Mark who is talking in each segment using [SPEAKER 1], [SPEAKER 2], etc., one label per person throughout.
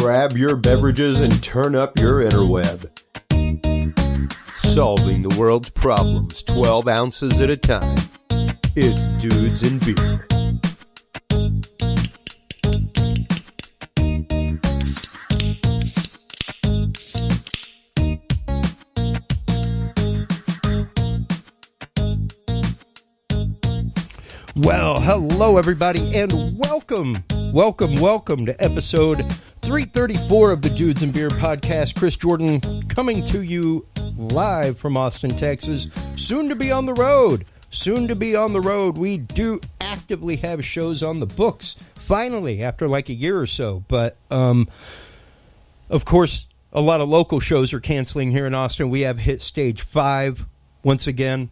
[SPEAKER 1] grab your beverages and turn up your interweb. Solving the world's problems 12 ounces at a time. It's Dudes and Beer.
[SPEAKER 2] Well, hello everybody, and welcome to episode 334 of the Dudes and Beer podcast. Chris Jordan coming to you live from Austin, Texas. Soon to be on the road. We do actively have shows on the books, finally, after like a year or so. But, of course, a lot of local shows are canceling here in Austin. We have hit stage 5 once again.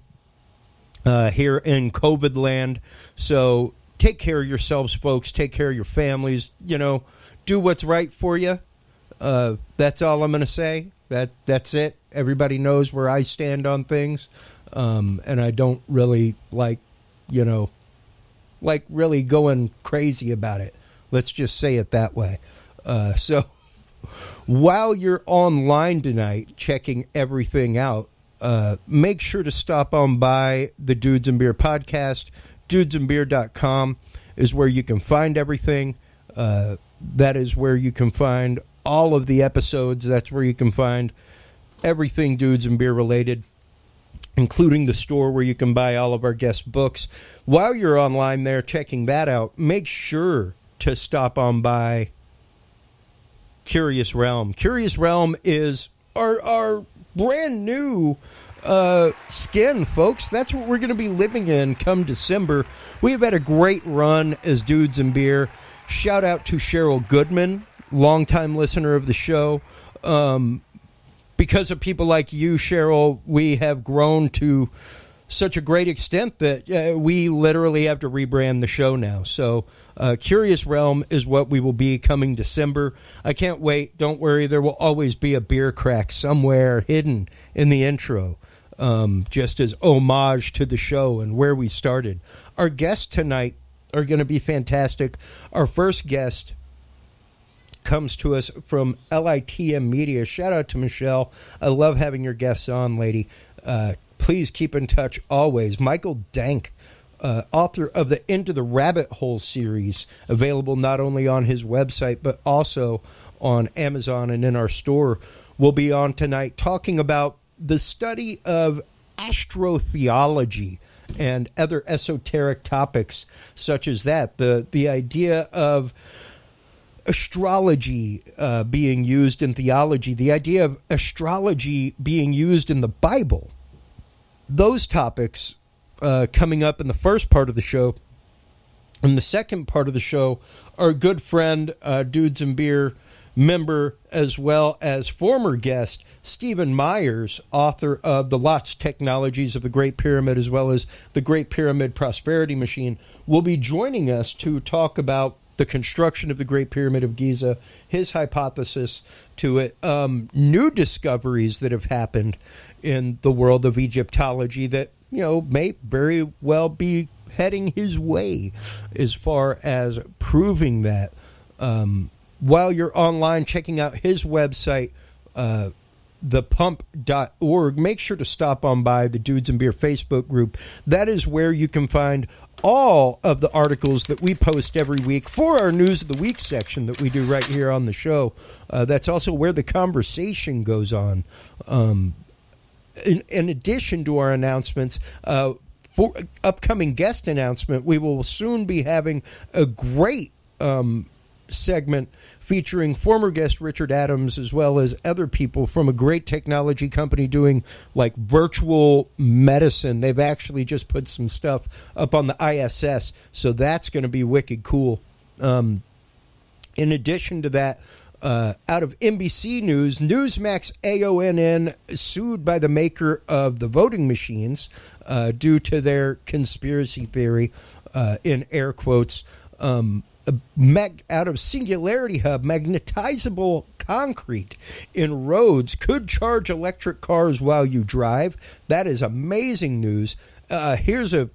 [SPEAKER 2] Here in COVID land. So take care of yourselves, folks. Take care of your families. You know, do what's right for you. That's all I'm going to say. That's it. Everybody knows where I stand on things. And I don't really really going crazy about it. Let's just say it that way. So while you're online tonight checking everything out, make sure to stop on by the Dudes and Beer podcast. Dudesandbeer.com is where you can find everything. That is where you can find all of the episodes. That's where you can find everything Dudes and Beer related, including the store where you can buy all of our guest books. While you're online there checking that out, make sure to stop on by Curious Realm. Curious Realm is our brand new skin, folks. That's what we're going to be living in come December. We have had a great run as Dudes and Beer. Shout out to Cheryl Goodman, longtime listener of the show. Because of people like you, Cheryl, we have grown to such a great extent that we literally have to rebrand the show now. So Curious Realm is what we will be coming December. I can't wait. Don't worry. There will always be a beer crack somewhere hidden in the intro, just as homage to the show and where we started. Our guests tonight are going to be fantastic. Our first guest comes to us from LITM Media. Shout out to Michelle. I love having your guests on, lady. Please keep in touch always. Micah Dank, author of the Into the Rabbit Hole series, available not only on his website but also on Amazon and in our store, will be on tonight talking about the study of astrotheology and other esoteric topics such as that. The idea of astrology being used in theology, the idea of astrology being used in the Bible. Those topics coming up in the first part of the show. In the second part of the show, our good friend, Dudes and Beer member, as well as former guest, Stephen Myers, author of The Lost Technologies of the Great Pyramid, as well as The Great Pyramid Prosperity Machine, will be joining us to talk about the construction of the Great Pyramid of Giza, his hypothesis to it, new discoveries that have happened in the world of Egyptology that, may very well be heading his way as far as proving that. While you're online checking out his website, thepump.org, make sure to stop on by the Dudes and Beer Facebook group. That is where you can find all of the articles that we post every week for our News of the Week section that we do right here on the show. That's also where the conversation goes on. In addition to our announcements, for upcoming guest announcement, we will soon be having a great segment featuring former guest Richard Adams, as well as other people from a great technology company doing like virtual medicine. They've actually just put some stuff up on the ISS, so that's going to be wicked cool. In addition to that, out of NBC News, Newsmax AONN sued by the maker of the voting machines due to their conspiracy theory, in air quotes. Out of Singularity Hub, magnetizable concrete in roads could charge electric cars while you drive. That is amazing news. Here's a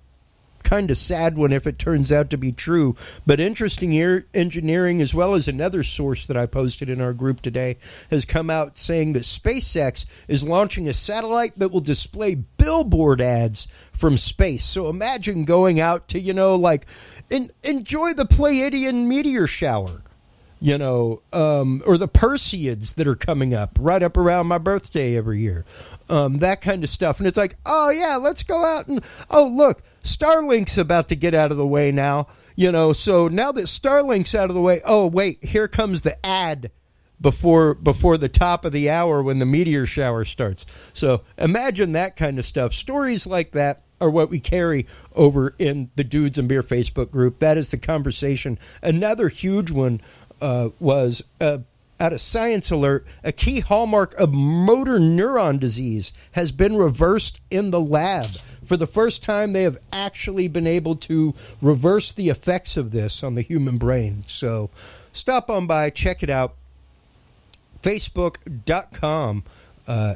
[SPEAKER 2] kind of sad one if it turns out to be true. But interesting engineering, as well as another source that I posted in our group today, has come out saying that SpaceX is launching a satellite that will display billboard ads from space. So imagine going out to, enjoy the Pleiadian meteor shower, or the Perseids that are coming up right up around my birthday every year. That kind of stuff. And it's like, oh, yeah, let's go out and, oh, look, Starlink's about to get out of the way now. So now that Starlink's out of the way, oh, wait, here comes the ad before the top of the hour when the meteor shower starts. So imagine that kind of stuff. Stories like that are what we carry over in the Dudes and Beer Facebook group. That is the conversation. Another huge one was out of Science Alert, a key hallmark of motor neuron disease has been reversed in the lab. For the first time, they have actually been able to reverse the effects of this on the human brain. So stop on by, check it out. Facebook.com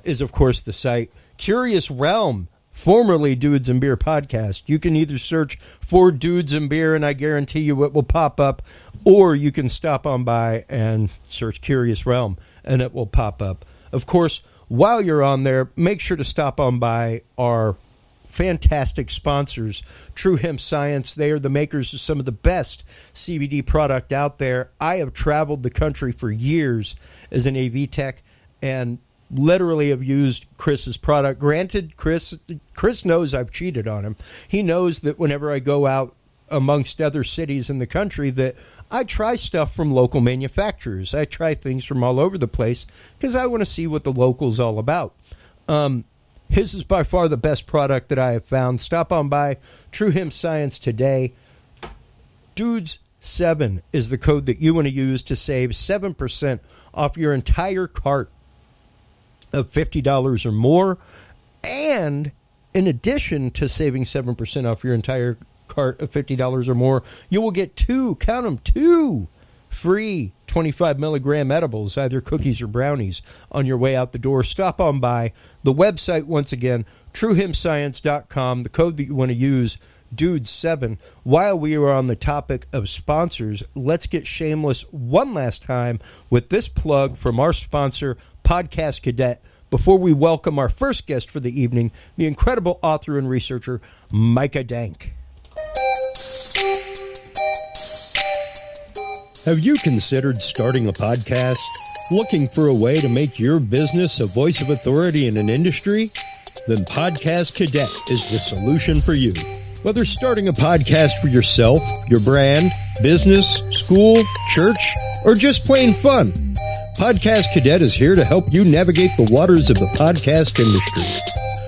[SPEAKER 2] is, of course, the site. Curious Realm, formerly Dudes and Beer Podcast. You can either search for Dudes and Beer, and I guarantee you it will pop up, or you can stop on by and search Curious Realm, and it will pop up. Of course, while you're on there, make sure to stop on by our fantastic sponsors, True Hemp Science. They are the makers of some of the best CBD product out there. I have traveled the country for years as an AV tech, and literally have used Chris's product. Granted, Chris knows I've cheated on him. He knows that whenever I go out amongst other cities in the country that I try stuff from local manufacturers. I try things from all over the place because I want to see what the local's all about. His is by far the best product that I have found. Stop on by True Hemp Science today. Dudes7 is the code that you want to use to save 7% off your entire cart of $50 or more. And in addition to saving 7% off your entire cart of $50 or more, you will get two free 25 milligram edibles, either cookies or brownies, on your way out the door. Stop on by the website once again, truehempscience.com. The code that you want to use, Dudes7. While we are on the topic of sponsors, let's get shameless one last time with this plug from our sponsor, Podcast Cadet, before we welcome our first guest for the evening, the incredible author and researcher, Micah Dank.
[SPEAKER 1] Have you considered starting a podcast? Looking for a way to make your business a voice of authority in an industry? Then Podcast Cadet is the solution for you. Whether starting a podcast for yourself, your brand, business, school, church, or just plain fun, Podcast Cadet is here to help you navigate the waters of the podcast industry.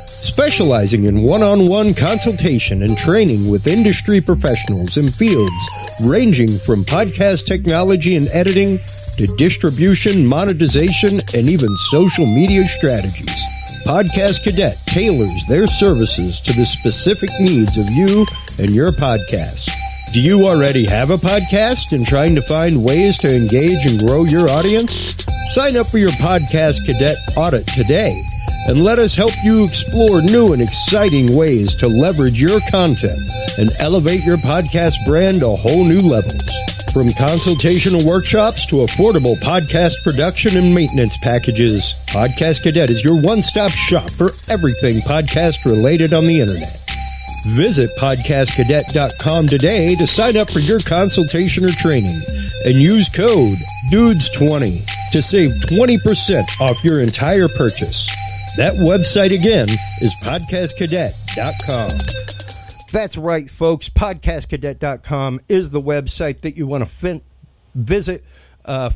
[SPEAKER 1] Specializing in one-on-one consultation and training with industry professionals in fields ranging from podcast technology and editing to distribution, monetization, and even social media strategies. Podcast Cadet tailors their services to the specific needs of you and your podcast. Do you already have a podcast and trying to find ways to engage and grow your audience? Sign up for your Podcast Cadet audit today and let us help you explore new and exciting ways to leverage your content and elevate your podcast brand to whole new levels. From consultational workshops to affordable podcast production and maintenance packages, Podcast Cadet is your one-stop shop for everything podcast related on the internet. Visit podcastcadet.com today to sign up for your consultation or training and use code DUDES20 to save 20% off your entire purchase. That website again is podcastcadet.com.
[SPEAKER 2] That's right, folks. Podcastcadet.com is the website that you want to visit.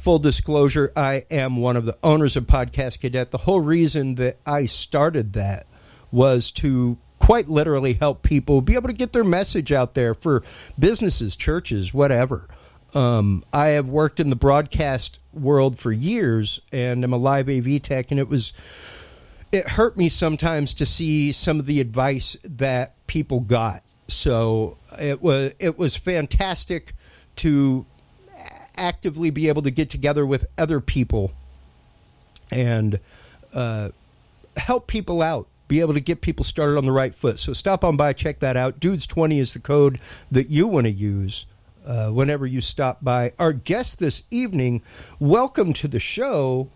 [SPEAKER 2] Full disclosure, I am one of the owners of Podcast Cadet. The whole reason that I started that was to quite literally help people be able to get their message out there for businesses, churches, whatever. I have worked in the broadcast world for years, and I'm a live AV tech, and it hurt me sometimes to see some of the advice that people got. So it was fantastic to actively be able to get together with other people and help people out be able to get people started on the right foot. So stop on by, check that out. Dudes20 is the code that you want to use whenever you stop by. Our guest this evening, welcome to the show,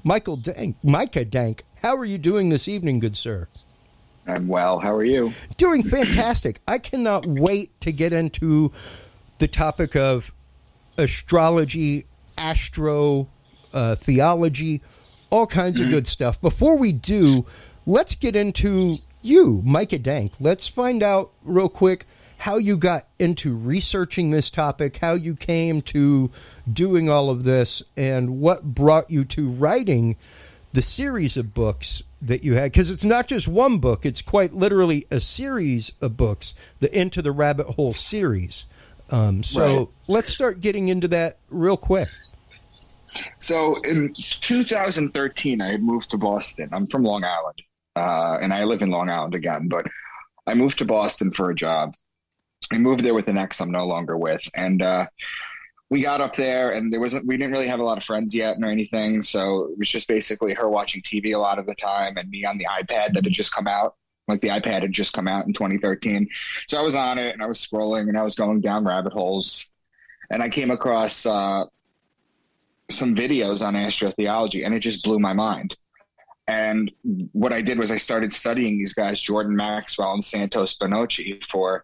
[SPEAKER 2] Micah Dank. How are you doing this evening, good sir?
[SPEAKER 3] I'm well. How are you?
[SPEAKER 2] Doing fantastic. I cannot wait to get into the topic of astrology, astro, theology, all kinds of good stuff. Before we do, let's get into you, Micah Dank. Let's find out real quick how you got into researching this topic, how you came to doing all of this, and what brought you to writing the series of books that you had. Because it's not just one book, it's quite literally a series of books, the Into the Rabbit Hole series. Right. Let's start getting into that real quick.
[SPEAKER 3] So in 2013, I had moved to Boston. I'm from Long Island, and I live in Long Island again, but I moved to Boston for a job. I moved there with an ex I'm no longer with, and we got up there, and we didn't really have a lot of friends yet or anything, so it was just basically her watching TV a lot of the time and me on the iPad that had just come out. Like the iPad had just come out in 2013. So I was on it, and I was scrolling, and I was going down rabbit holes, and I came across some videos on astrotheology, and it just blew my mind. And what I did was I started studying these guys, Jordan Maxwell and Santos Bonacci, for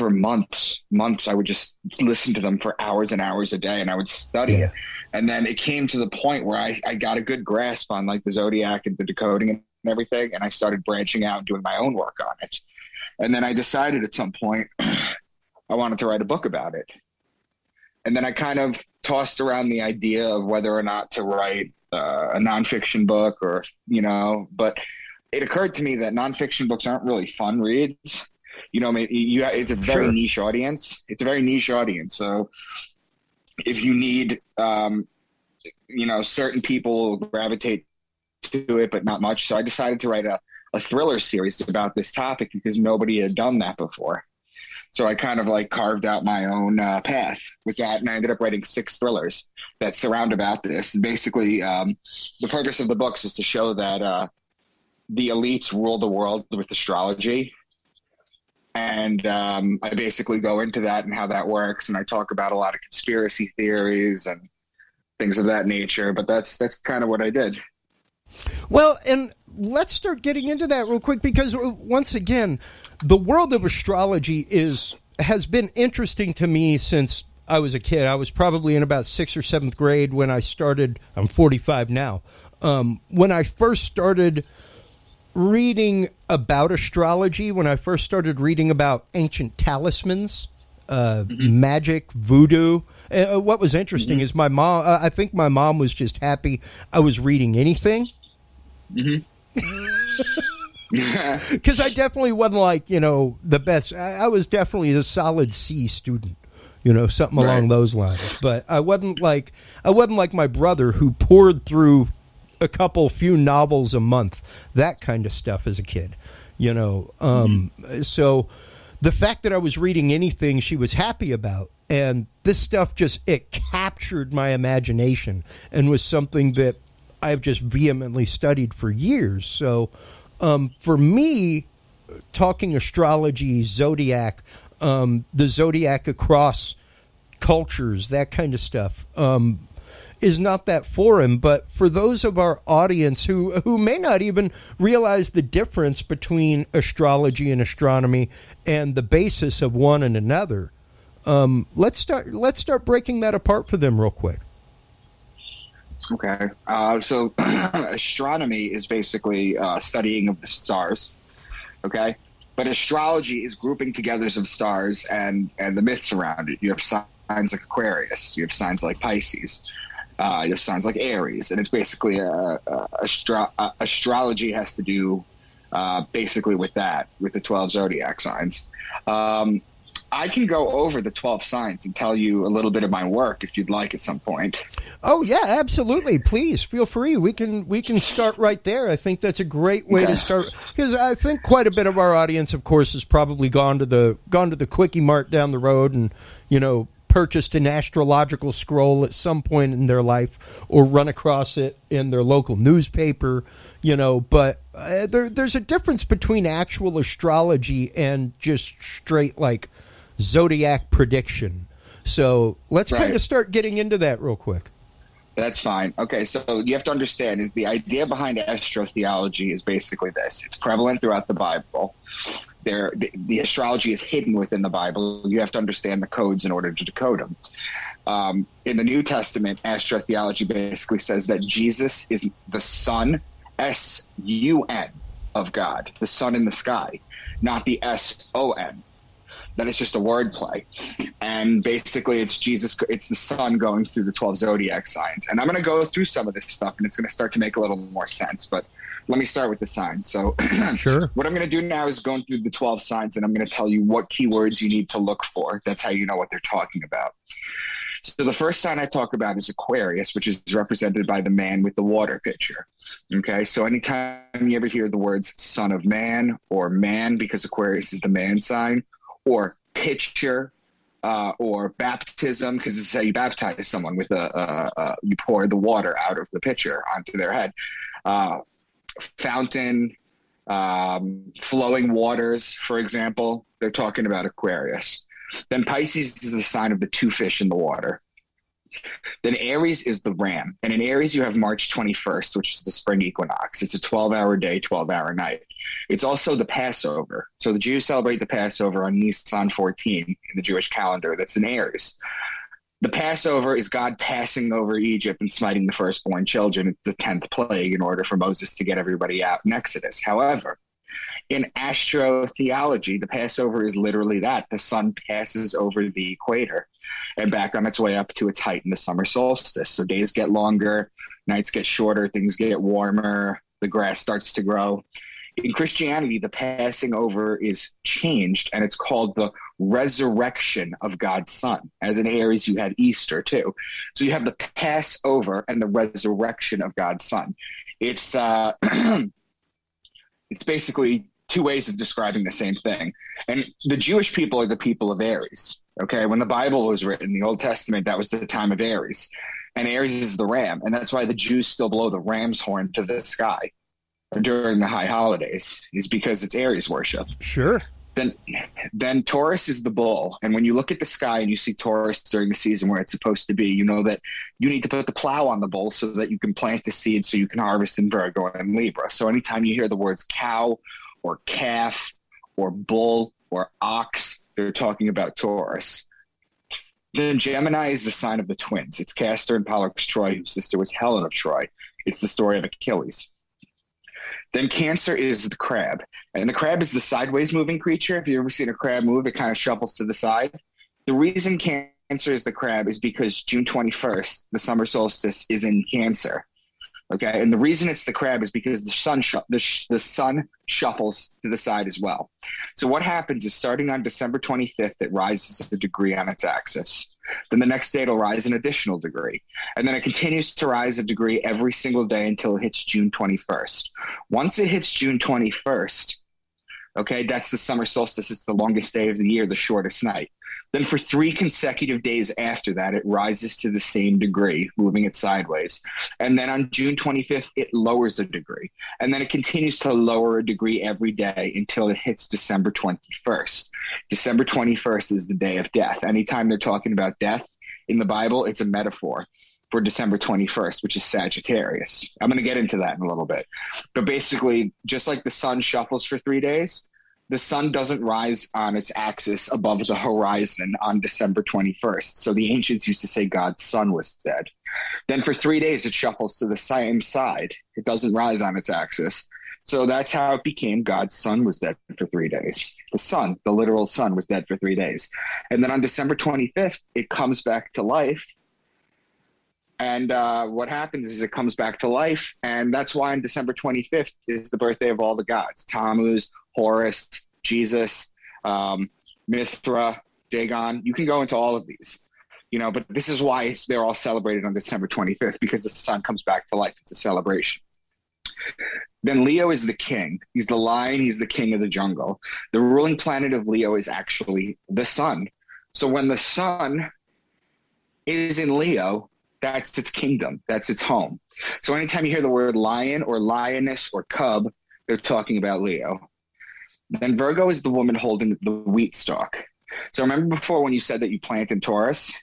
[SPEAKER 3] months. I would just listen to them for hours and hours a day, and I would study it. And then it came to the point where I got a good grasp on like the zodiac and the decoding and everything, and I started branching out and doing my own work on it. And then I decided at some point I wanted to write a book about it. And then I kind of tossed around the idea of whether or not to write a nonfiction book, or but it occurred to me that nonfiction books aren't really fun reads. It's a very niche audience. It's a very niche audience. So if you need, certain people gravitate to it, but not much. So I decided to write a thriller series about this topic because nobody had done that before. So I kind of like carved out my own path with that, and I ended up writing 6 thrillers that surround about this. And basically, the purpose of the books is to show that the elites rule the world with astrology. And I basically go into that and how that works, and I talk about a lot of conspiracy theories and things of that nature. But that's kind of what I did.
[SPEAKER 2] Well, and let's start getting into that real quick, because once again, the world of astrology has been interesting to me since I was a kid. I was probably in about 6th or 7th grade when I started. I'm 45 now. When I first started reading about astrology, when I first started reading about ancient talismans, magic, voodoo. What was interesting is my mom, I think my mom was just happy I was reading anything. Because I definitely wasn't like, the best. I was definitely a solid C student, something along those lines. But I wasn't like my brother, who poured through a few novels a month, that kind of stuff as a kid, So the fact that I was reading anything she was happy about, and this stuff it captured my imagination and was something that I've just vehemently studied for years. So for me, talking astrology, zodiac, the zodiac across cultures, that kind of stuff, is not that foreign. But for those of our audience who may not even realize the difference between astrology and astronomy and the basis of one and another, let's start breaking that apart for them real quick.
[SPEAKER 3] Okay. So astronomy is basically studying of the stars. Okay. But astrology is grouping together of stars and the myths around it. You have signs like Aquarius. You have signs like Pisces. You have signs like Aries. And it's basically astrology has to do basically with that, with the 12 zodiac signs. I can go over the 12 signs and tell you a little bit of my work if you'd like at some point.
[SPEAKER 2] Oh yeah, absolutely. Please feel free. We can start right there. I think that's a great way to start, because I think quite a bit of our audience, of course, has probably gone to the Quickie Mart down the road and purchased an astrological scroll at some point in their life or run across it in their local newspaper, but there's a difference between actual astrology and just straight like zodiac prediction. So let's kind of start getting into that real quick.
[SPEAKER 3] That's fine. Okay, so you have to understand is the idea behind astrotheology is basically this. It's prevalent throughout the Bible. The astrology is hidden within the Bible. You have to understand the codes in order to decode them. In the New Testament, astrotheology basically says that Jesus is the Son, S-U-N, of God, the sun in the sky, not the S-O-N. That is just a wordplay. And basically it's Jesus, it's the sun going through the 12 zodiac signs. And I'm going to go through some of this stuff and it's going to start to make a little more sense. But let me start with the signs. So
[SPEAKER 2] sure.
[SPEAKER 3] What I'm going to do now is going through the 12 signs and I'm going to tell you what keywords you need to look for. That's how you know what they're talking about. So the first sign I talk about is Aquarius, which is represented by the man with the water pitcher. Okay, so anytime you ever hear the words son of man or man, because Aquarius is the man sign, or pitcher, or baptism, because this is how you baptize someone with you pour the water out of the pitcher onto their head. Fountain, flowing waters, for example, they're talking about Aquarius. Then Pisces is the sign of the two fish in the water. Then Aries is the ram. And in Aries, you have March 21st, which is the spring equinox. It's a 12-hour day, 12-hour night. It's also the Passover. So the Jews celebrate the Passover on Nisan 14 in the Jewish calendar. That's in Aries. The Passover is God passing over Egypt and smiting the firstborn children. It's the 10th plague in order for Moses to get everybody out in Exodus. However, in astrotheology, the Passover is literally that. The sun passes over the equator and back on its way up to its height in the summer solstice. So days get longer, nights get shorter, things get warmer, the grass starts to grow. In Christianity, the passing over is changed, and it's called the resurrection of God's Son. As in Aries, you had Easter too. So you have the Passover and the resurrection of God's Son. It's it's basically two ways of describing the same thing. And the Jewish people are the people of Aries. Okay, when the Bible was written, the Old Testament, that was the time of Aries. And Aries is the ram. And that's why the Jews still blow the ram's horn to the sky during the high holidays, is because it's Aries worship.
[SPEAKER 2] Sure.
[SPEAKER 3] Then Taurus is the bull. And when you look at the sky and you see Taurus during the season where it's supposed to be, you know that you need to put the plow on the bull so that you can plant the seed so you can harvest in Virgo and Libra. So anytime you hear the words cow or calf or bull or ox, they're talking about Taurus. Then Gemini is the sign of the twins. It's Castor and Pollux Troy, whose sister was Helen of Troy. It's the story of Achilles. Then Cancer is the crab. And the crab is the sideways moving creature. If you've ever seen a crab move, it kind of shuffles to the side. The reason Cancer is the crab is because June 21st, the summer solstice, is in Cancer. Okay, and the reason it's the crab is because the sun shuffles to the side as well. So what happens is starting on December 25th, it rises a degree on its axis. Then the next day it'll rise an additional degree. And then it continues to rise a degree every single day until it hits June 21st. Once it hits June 21st, okay, that's the summer solstice. It's the longest day of the year, the shortest night. Then for 3 consecutive days after that, it rises to the same degree, moving it sideways. And then on June 25th, it lowers a degree. And then it continues to lower a degree every day until it hits December 21st. December 21st is the day of death. Anytime they're talking about death in the Bible, it's a metaphor for December 21st, which is Sagittarius. I'm going to get into that in a little bit. But basically, just like the sun shuffles for 3 days, the sun doesn't rise on its axis above the horizon on December 21st. So the ancients used to say God's son was dead. Then for 3 days, it shuffles to the same side. It doesn't rise on its axis. So that's how it became God's son was dead for 3 days. The sun, the literal sun, was dead for 3 days. And then on December 25th, it comes back to life. And what happens is it comes back to life. And that's why on December 25th is the birthday of all the gods. Tammuz, Horus, Jesus, Mithra, Dagon. You can go into all of these, but this is why they're all celebrated on December 25th, because the sun comes back to life. It's a celebration. Then Leo is the king. He's the lion. He's the king of the jungle. The ruling planet of Leo is actually the sun. So when the sun is in Leo, that's its kingdom. That's its home. So anytime you hear the word lion or lioness or cub, they're talking about Leo. Then Virgo is the woman holding the wheat stalk. So remember before when you said that you plant in Taurus?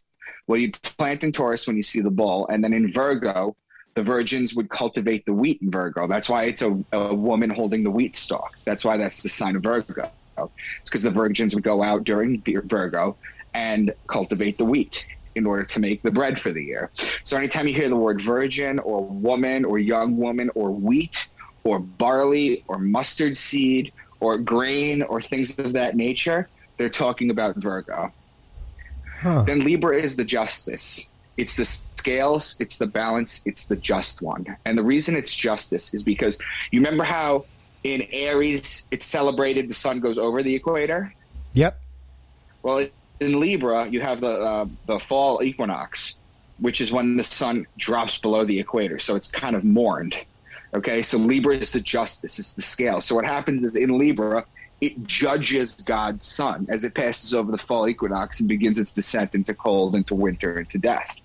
[SPEAKER 3] Well, you plant in Taurus when you see the bull. And then in Virgo, the virgins would cultivate the wheat in Virgo. That's why it's a woman holding the wheat stalk. That's why that's the sign of Virgo. It's because the virgins would go out during Virgo and cultivate the wheat in order to make the bread for the year. So anytime you hear the word virgin or woman or young woman or wheat or barley or mustard seed or grain or things of that nature, they're talking about Virgo. Then Libra is the justice. It's the scales, it's the balance, it's the just one. And the reason it's justice is because you remember how in Aries it's celebrated the sun goes over the equator?
[SPEAKER 2] Yep.
[SPEAKER 3] Well, in Libra, you have the fall equinox, which is when the sun drops below the equator. So it's kind of mourned. Okay, so Libra is the justice, it's the scale. So what happens is in Libra, it judges God's sun as it passes over the fall equinox and begins its descent into cold, into winter, into death.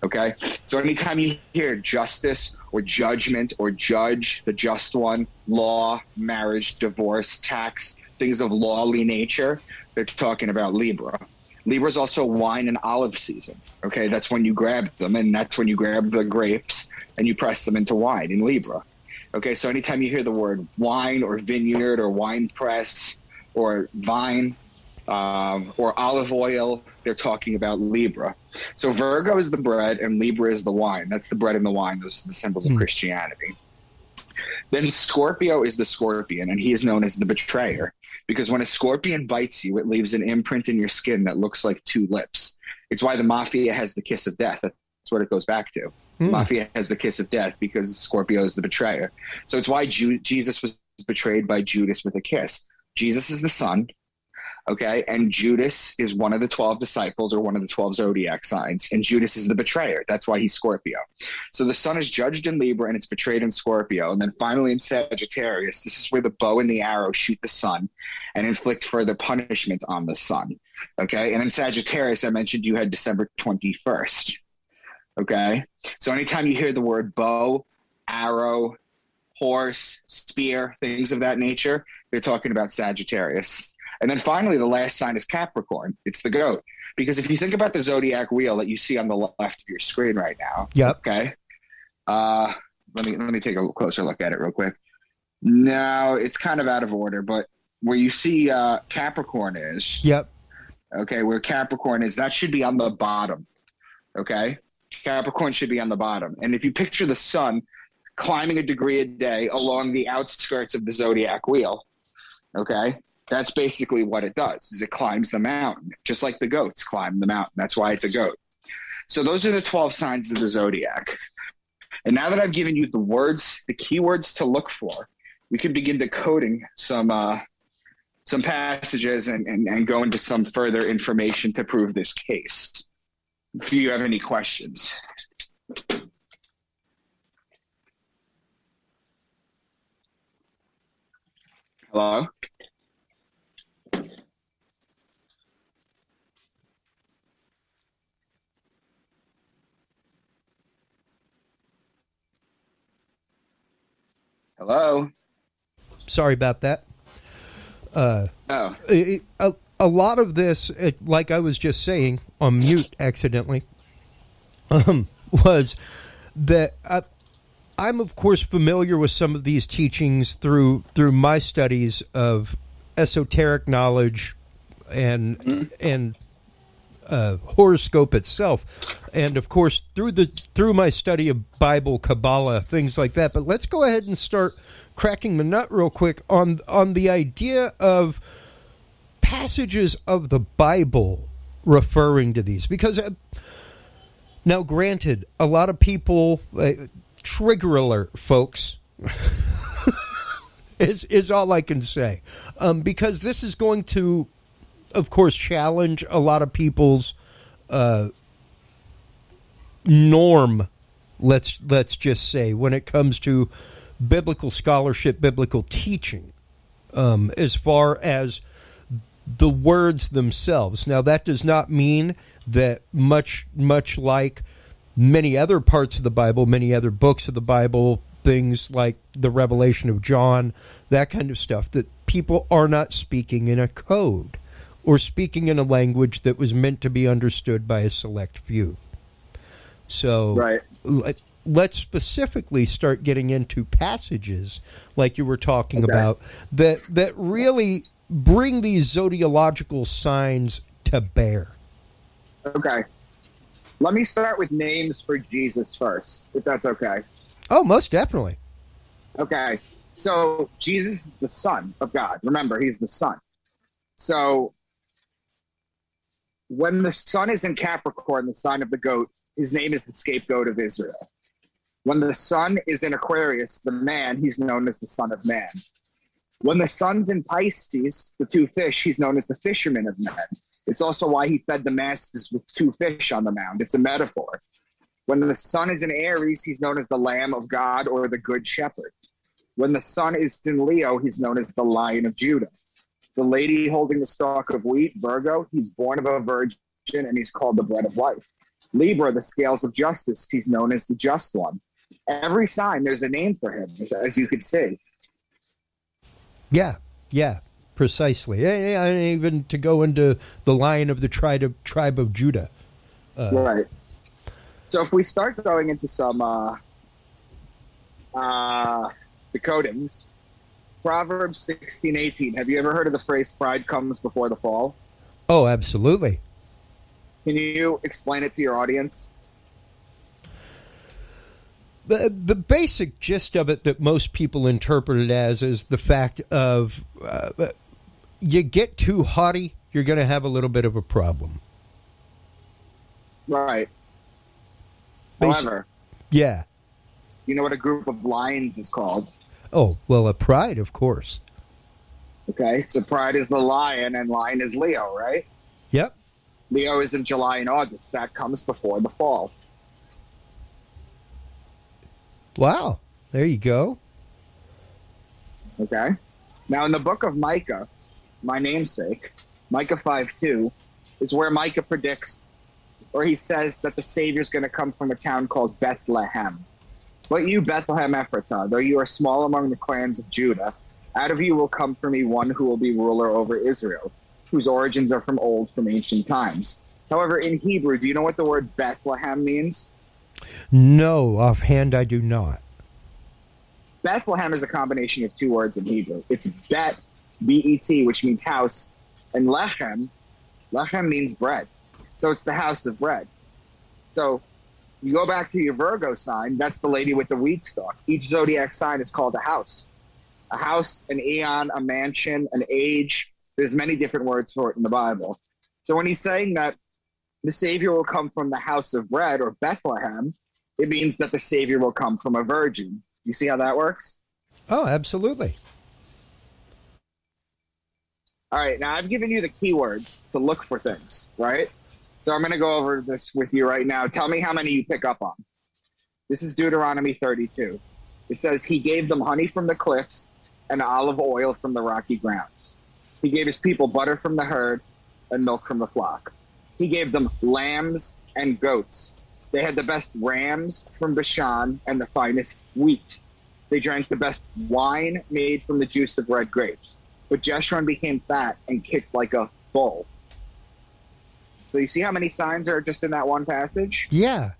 [SPEAKER 3] Okay, so anytime you hear justice or judgment or judge, the just one, law, marriage, divorce, tax, things of lawly nature, they're talking about Libra. Libra is also wine and olive season. Okay, that's when you grab them, and that's when you grab the grapes and you press them into wine in Libra. Okay, so anytime you hear the word wine or vineyard or wine press or vine or olive oil, they're talking about Libra. So Virgo is the bread and Libra is the wine. That's the bread and the wine. Those are the symbols of Christianity. Then Scorpio is the scorpion, and he is known as the betrayer. Because when a scorpion bites you, it leaves an imprint in your skin that looks like two lips. It's why the mafia has the kiss of death. That's what it goes back to. Mafia has the kiss of death because Scorpio is the betrayer. So it's why Jesus was betrayed by Judas with a kiss. Jesus is the son, okay? And Judas is one of the 12 disciples or one of the 12 zodiac signs. And Judas is the betrayer. That's why he's Scorpio. So the sun is judged in Libra and it's betrayed in Scorpio. And then finally in Sagittarius, this is where the bow and the arrow shoot the sun and inflict further punishment on the sun, okay? And in Sagittarius, I mentioned you had December 21st. Okay, so anytime you hear the word bow, arrow, horse, spear, things of that nature, they're talking about Sagittarius. And then finally, the last sign is Capricorn. It's the goat. Because if you think about the zodiac wheel that you see on the left of your screen right now, okay, let me take a closer look at it real quick. No, it's kind of out of order, but where you see Capricorn is, okay, where Capricorn is, that should be on the bottom, okay? Capricorn should be on the bottom. And if you picture the sun climbing a degree a day along the outskirts of the zodiac wheel, okay, that's basically what it does, is it climbs the mountain, just like the goats climb the mountain. That's why it's a goat. So those are the 12 signs of the zodiac. And now that I've given you the words, the keywords to look for, we can begin decoding some passages and go into some further information to prove this case. If you have any questions. Hello? Hello?
[SPEAKER 2] Sorry about that. A lot of this, like I was just saying, on mute accidentally, was that I'm, of course, familiar with some of these teachings through my studies of esoteric knowledge and horoscope itself, and of course through my study of Bible, Kabbalah, things like that. But let's go ahead and start cracking the nut real quick on the idea of passages of the Bible referring to these, because now granted, a lot of people trigger alert, folks, is all I can say, because this is going to, of course, challenge a lot of people's norm, let's just say, when it comes to biblical scholarship, biblical teaching, as far as the words themselves. Now, that does not mean that much like many other parts of the Bible, many other books of the Bible, things like the Revelation of John, that kind of stuff, that people are not speaking in a code or speaking in a language that was meant to be understood by a select few. So
[SPEAKER 3] right.
[SPEAKER 2] Let's specifically start getting into passages like you were talking about that really bring these zodiological signs to bear.
[SPEAKER 3] Okay. Let me start with names for Jesus first, if that's okay.
[SPEAKER 2] Oh, most definitely.
[SPEAKER 3] Okay. So Jesus is the Son of God. Remember, he's the Son. So when the Sun is in Capricorn, the sign of the goat, his name is the scapegoat of Israel. When the Sun is in Aquarius, the man, he's known as the Son of Man. When the Sun's in Pisces, the two fish, he's known as the fisherman of men. It's also why he fed the masses with two fish on the mound. It's a metaphor. When the Sun is in Aries, he's known as the Lamb of God or the Good Shepherd. When the Sun is in Leo, he's known as the Lion of Judah. The lady holding the stalk of wheat, Virgo, he's born of a virgin and he's called the bread of life. Libra, the scales of justice, he's known as the just one. Every sign, there's a name for him, as you could see.
[SPEAKER 2] Yeah, precisely. And even to go into the Lion of the tribe of Judah.
[SPEAKER 3] Right. So if we start going into some decodings, Proverbs 16:18. Have you ever heard of the phrase "pride comes before the fall"?
[SPEAKER 2] Oh, absolutely.
[SPEAKER 3] Can you explain it to your audience?
[SPEAKER 2] The basic gist of it that most people interpret it as is the fact of you get too haughty, you're going to have a little bit of a problem.
[SPEAKER 3] Right. However,
[SPEAKER 2] yeah.
[SPEAKER 3] You know what a group of lions is called?
[SPEAKER 2] Oh, well, a pride, of course.
[SPEAKER 3] Okay, so pride is the lion and lion is Leo, right?
[SPEAKER 2] Yep.
[SPEAKER 3] Leo is in July and August. That comes before the fall.
[SPEAKER 2] Wow. There you go.
[SPEAKER 3] Okay. Now, in the book of Micah, my namesake, Micah 5:2, is where Micah predicts, or he says that the Savior's going to come from a town called Bethlehem. But you, Bethlehem Ephrathah, though you are small among the clans of Judah, out of you will come for me one who will be ruler over Israel, whose origins are from old, from ancient times. However, in Hebrew, do you know what the word Bethlehem means?
[SPEAKER 2] No, offhand I do not.
[SPEAKER 3] Bethlehem is a combination of two words in Hebrew. It's Bet, B-E-T, which means house, and Lechem means bread. So it's the house of bread. So you go back to your Virgo sign, that's the lady with the wheat stalk. Each zodiac sign is called a house. A house, an eon, a mansion, an age. There's many different words for it in the Bible. So when he's saying that the Savior will come from the house of bread, or Bethlehem, it means that the Savior will come from a virgin. You see how that works?
[SPEAKER 2] Oh, absolutely.
[SPEAKER 3] All right, now I've given you the keywords to look for things, right? So I'm going to go over this with you right now. Tell me how many you pick up on. This is Deuteronomy 32. It says, he gave them honey from the cliffs and olive oil from the rocky grounds. He gave his people butter from the herd and milk from the flock. He gave them lambs and goats. They had the best rams from Bashan and the finest wheat. They drank the best wine made from the juice of red grapes. But Jeshurun became fat and kicked like a bull. So you see how many signs are just in that one passage?
[SPEAKER 2] Yeah.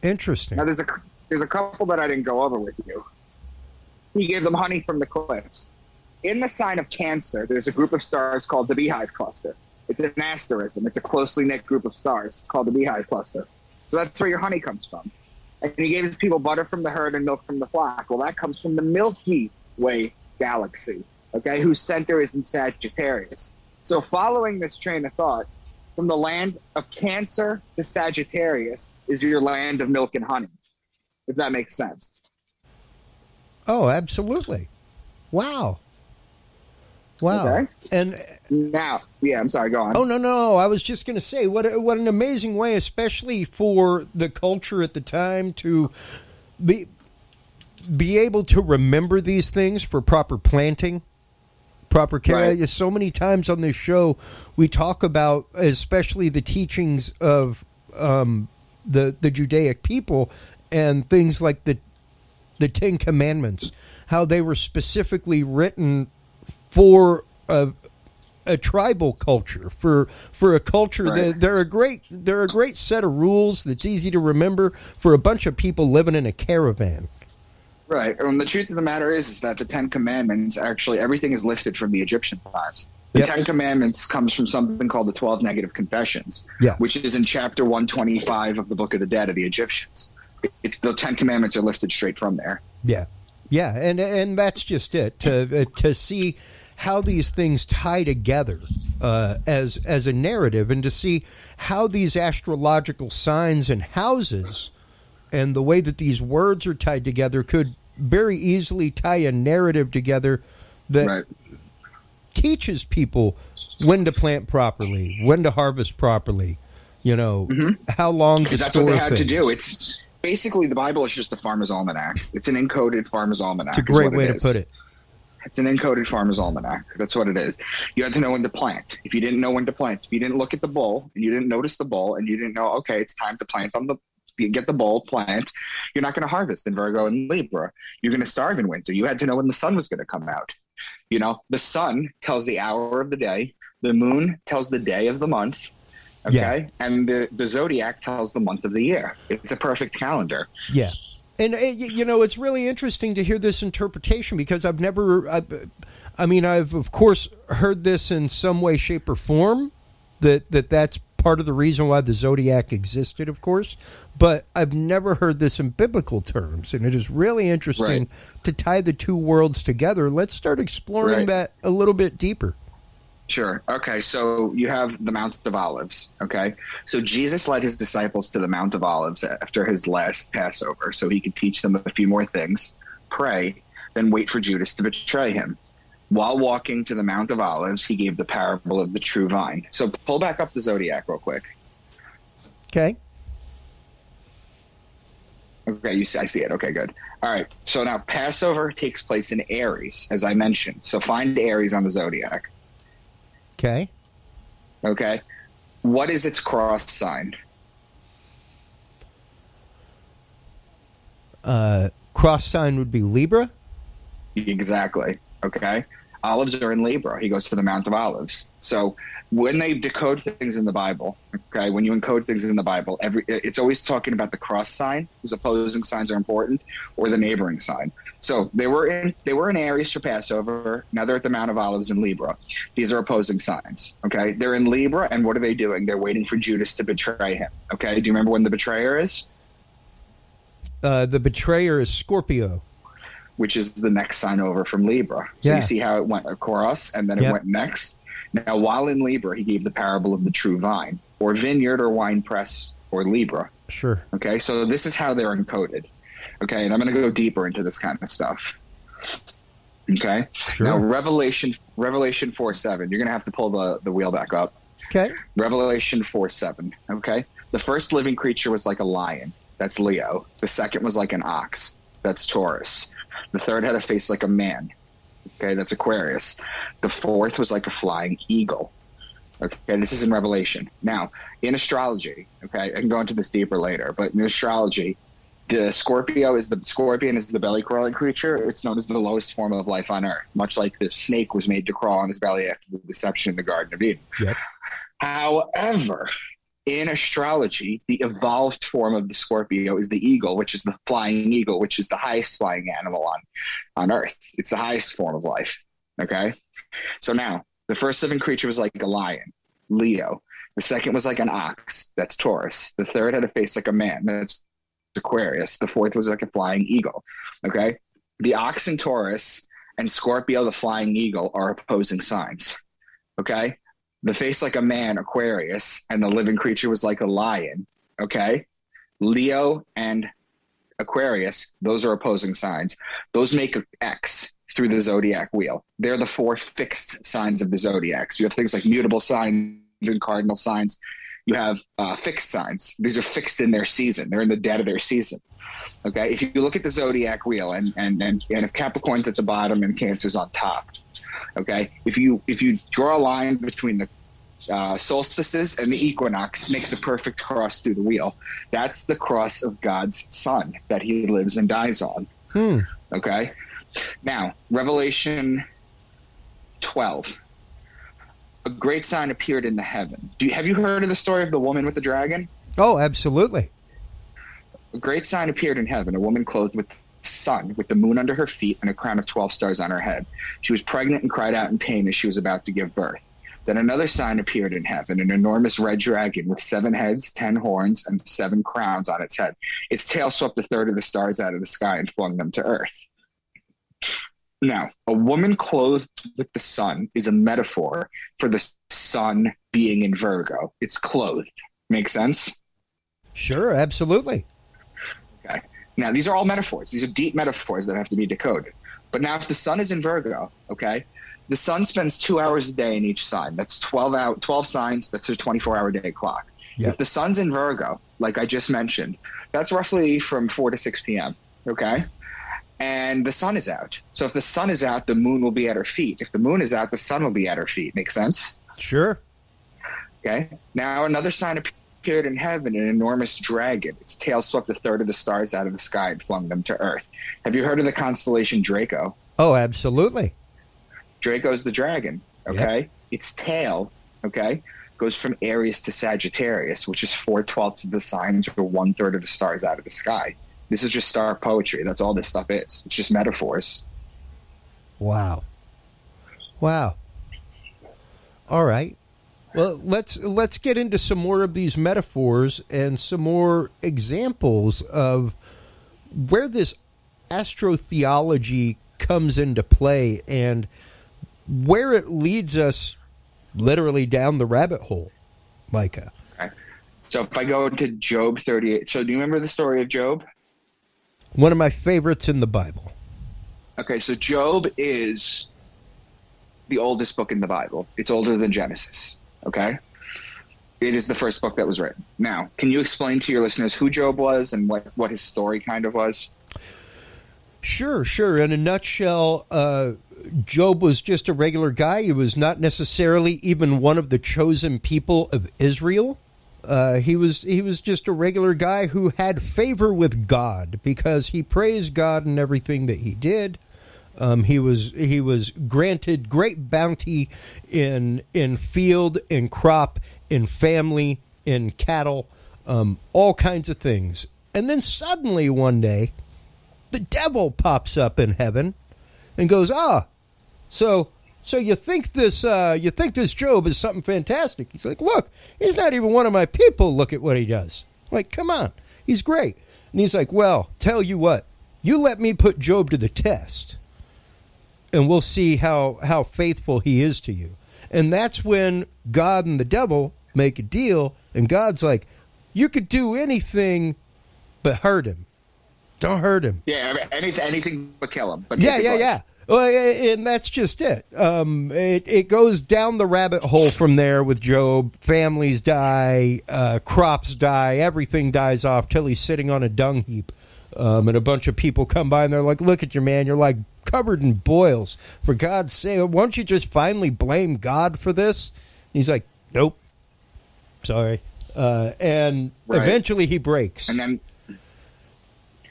[SPEAKER 2] Interesting.
[SPEAKER 3] Now there's a couple that I didn't go over with you. He gave them honey from the cliffs. In the sign of Cancer, there's a group of stars called the Beehive Cluster. It's an asterism. It's a closely knit group of stars. It's called the Beehive Cluster. So that's where your honey comes from. And he gave his people butter from the herd and milk from the flock. Well, that comes from the Milky Way galaxy, okay, whose center is in Sagittarius. So following this train of thought, from the land of Cancer to Sagittarius is your land of milk and honey, if that makes sense.
[SPEAKER 2] Oh, absolutely. Wow.
[SPEAKER 3] Okay.
[SPEAKER 2] And
[SPEAKER 3] now, yeah, I'm sorry, go on.
[SPEAKER 2] Oh, no. I was just going to say, what an amazing way, especially for the culture at the time, to be able to remember these things for proper planting proper care.
[SPEAKER 3] Right.
[SPEAKER 2] So many times on this show, we talk about, especially the teachings of the Judaic people and things like the Ten Commandments, how they were specifically written for a tribal culture, for a culture that they're a great set of rules that's easy to remember for a bunch of people living in a caravan.
[SPEAKER 3] Right. And the truth of the matter is that the Ten Commandments, actually, everything is lifted from the Egyptian times. The Ten Commandments comes from something called the 12 Negative Confessions, which is in chapter 125 of the Book of the Dead of the Egyptians. The Ten Commandments are lifted straight from there.
[SPEAKER 2] Yeah. Yeah. And that's just it. To see how these things tie together as a narrative, and to see how these astrological signs and houses and the way that these words are tied together could very easily tie a narrative together that teaches people when to plant properly, when to harvest properly, how long to store things.
[SPEAKER 3] Because that's what they had to do. It's basically, the Bible is just a farmer's almanac. It's an encoded farmer's almanac.
[SPEAKER 2] It's a great way to put it.
[SPEAKER 3] It's an encoded farmer's almanac. That's what it is. You had to know when to plant. If you didn't know when to plant, if you didn't look at the bull, and you didn't notice the bull, and you didn't know, okay, it's time to plant get the bull, plant, you're not going to harvest in Virgo and Libra. You're going to starve in winter. You had to know when the sun was going to come out. The sun tells the hour of the day. The moon tells the day of the month. Okay. Yeah. And the zodiac tells the month of the year. It's a perfect calendar.
[SPEAKER 2] Yeah. And, it's really interesting to hear this interpretation, because I've of course heard this in some way, shape, or form, that's part of the reason why the zodiac existed, of course, but I've never heard this in biblical terms, and it is really interesting to tie the two worlds together. Let's start exploring that a little bit deeper.
[SPEAKER 3] Sure. Okay, so you have the Mount of Olives, okay? So Jesus led his disciples to the Mount of Olives after his last Passover so he could teach them a few more things, pray, then wait for Judas to betray him. While walking to the Mount of Olives, he gave the parable of the true vine. So pull back up the zodiac real quick.
[SPEAKER 2] Okay.
[SPEAKER 3] Okay, I see it. Okay, good. All right, so now Passover takes place in Aries, as I mentioned. So find Aries on the zodiac.
[SPEAKER 2] Okay.
[SPEAKER 3] Okay. What is its cross sign?
[SPEAKER 2] Cross sign would be Libra?
[SPEAKER 3] Exactly. Okay. Olives are in Libra. He goes to the Mount of Olives. So when they decode things in the Bible, okay, when you encode things in the Bible, it's always talking about the cross sign, because opposing signs are important, or the neighboring sign. So they were in Aries for Passover. Now they're at the Mount of Olives in Libra. These are opposing signs. Okay. They're in Libra, and what are they doing? They're waiting for Judas to betray him. Okay. Do you remember when the betrayer is?
[SPEAKER 2] The betrayer is Scorpio,
[SPEAKER 3] which is the next sign over from Libra. So you see how it went across, and then it went next. Now, while in Libra, he gave the parable of the true vine, or vineyard, or wine press, or Libra.
[SPEAKER 2] Sure.
[SPEAKER 3] Okay, so this is how they're encoded. Okay, and I'm going to go deeper into this kind of stuff. Okay. Sure. Now, Revelation 4:7. You're going to have to pull the wheel back up.
[SPEAKER 2] Okay.
[SPEAKER 3] Revelation 4:7. Okay. The first living creature was like a lion. That's Leo. The second was like an ox. That's Taurus. The third had a face like a man. Okay, that's Aquarius. The fourth was like a flying eagle. Okay, this is in Revelation. Now, in astrology, okay, I can go into this deeper later, but in astrology, the scorpion is the belly crawling creature. It's known as the lowest form of life on Earth, much like the snake was made to crawl on his belly after the deception in the Garden of Eden. Yep. However, in astrology, the evolved form of the Scorpio is the eagle, which is the flying eagle, which is the highest flying animal on Earth. It's the highest form of life. Okay? So now, the first living creature was like a lion, Leo. The second was like an ox. That's Taurus. The third had a face like a man. That's Aquarius. The fourth was like a flying eagle. Okay? The ox and Taurus and Scorpio, the flying eagle, are opposing signs. Okay? The face like a man, Aquarius, and the living creature was like a lion, okay? Leo and Aquarius, those are opposing signs. Those make an X through the zodiac wheel. They're the four fixed signs of the zodiac. So you have things like mutable signs and cardinal signs. You have fixed signs. These are fixed in their season. They're in the dead of their season, okay? If you look at the zodiac wheel, and if Capricorn's at the bottom and Cancer's on top, Okay, if you draw a line between the solstices and the equinox, makes a perfect cross through the wheel. That's the cross of God's Son that He lives and dies on. Okay, now Revelation 12. A great sign appeared in the heaven. Have you heard of the story of the woman with the dragon?
[SPEAKER 2] Oh, absolutely.
[SPEAKER 3] A great sign appeared in heaven, a woman clothed with the sun, with the moon under her feet and a crown of 12 stars on her head. She was pregnant and cried out in pain as she was about to give birth. Then another sign appeared in heaven, an enormous red dragon with 7 heads, 10 horns, and 7 crowns on its head. Its tail swept a third of the stars out of the sky and flung them to earth. Now, a woman clothed with the sun is a metaphor for the sun being in Virgo. It's clothed. Make sense?
[SPEAKER 2] Sure, absolutely.
[SPEAKER 3] Okay. Now, these are all metaphors. These are deep metaphors that have to be decoded. But now, if the sun is in Virgo, okay, the sun spends 2 hours a day in each sign. That's 12 signs. That's a 24-hour day clock. Yep. If the sun's in Virgo, like I just mentioned, that's roughly from 4 to 6 p.m., okay? And the sun is out. So if the sun is out, the moon will be at her feet. If the moon is out, the sun will be at her feet. Make sense?
[SPEAKER 2] Sure.
[SPEAKER 3] Okay. Now another sign appeared in heaven, an enormous dragon. Its tail swept a third of the stars out of the sky and flung them to earth. Have you heard of the constellation Draco?
[SPEAKER 2] Oh, absolutely.
[SPEAKER 3] Draco's the dragon. Okay.
[SPEAKER 2] Yep.
[SPEAKER 3] Its tail, okay, goes from Aries to Sagittarius, which is 4/12 of the signs or 1/3 of the stars out of the sky. This is just star poetry. That's all this stuff is. It's just metaphors.
[SPEAKER 2] Wow. Wow. All right. Well, let's get into some more of these metaphors and some more examples of where this astrotheology comes into play and where it leads us literally down the rabbit hole, Micah.
[SPEAKER 3] Okay. So if I go to Job 38, so do you remember the story of Job?
[SPEAKER 2] One of my favorites in the Bible.
[SPEAKER 3] Okay, so Job is the oldest book in the Bible. It's older than Genesis, okay? It is the first book that was written. Now, can you explain to your listeners who Job was and what his story kind of was?
[SPEAKER 2] Sure. In a nutshell, Job was just a regular guy. He was not necessarily even one of the chosen people of Israel. He was just a regular guy who had favor with God because he praised God in everything that he did. He was granted great bounty in field, in crop, in family, in cattle, all kinds of things. And then suddenly one day, the devil pops up in heaven and goes, So you think this Job is something fantastic? He's like, look, he's not even one of my people. Look at what he does. Like, come on, he's great. And he's like, well, tell you what, you let me put Job to the test, and we'll see how faithful he is to you. And that's when God and the devil make a deal, and God's like, you could do anything but hurt him. Don't hurt him.
[SPEAKER 3] Yeah, anything but kill him. But
[SPEAKER 2] yeah. Well, and that's just it. It goes down the rabbit hole from there with Job. Families die, crops die, everything dies off till he's sitting on a dung heap. And a bunch of people come by and they're like, look at you, man. You're like covered in boils. For God's sake, won't you just finally blame God for this? And he's like, nope. Sorry. And eventually he breaks.
[SPEAKER 3] And then...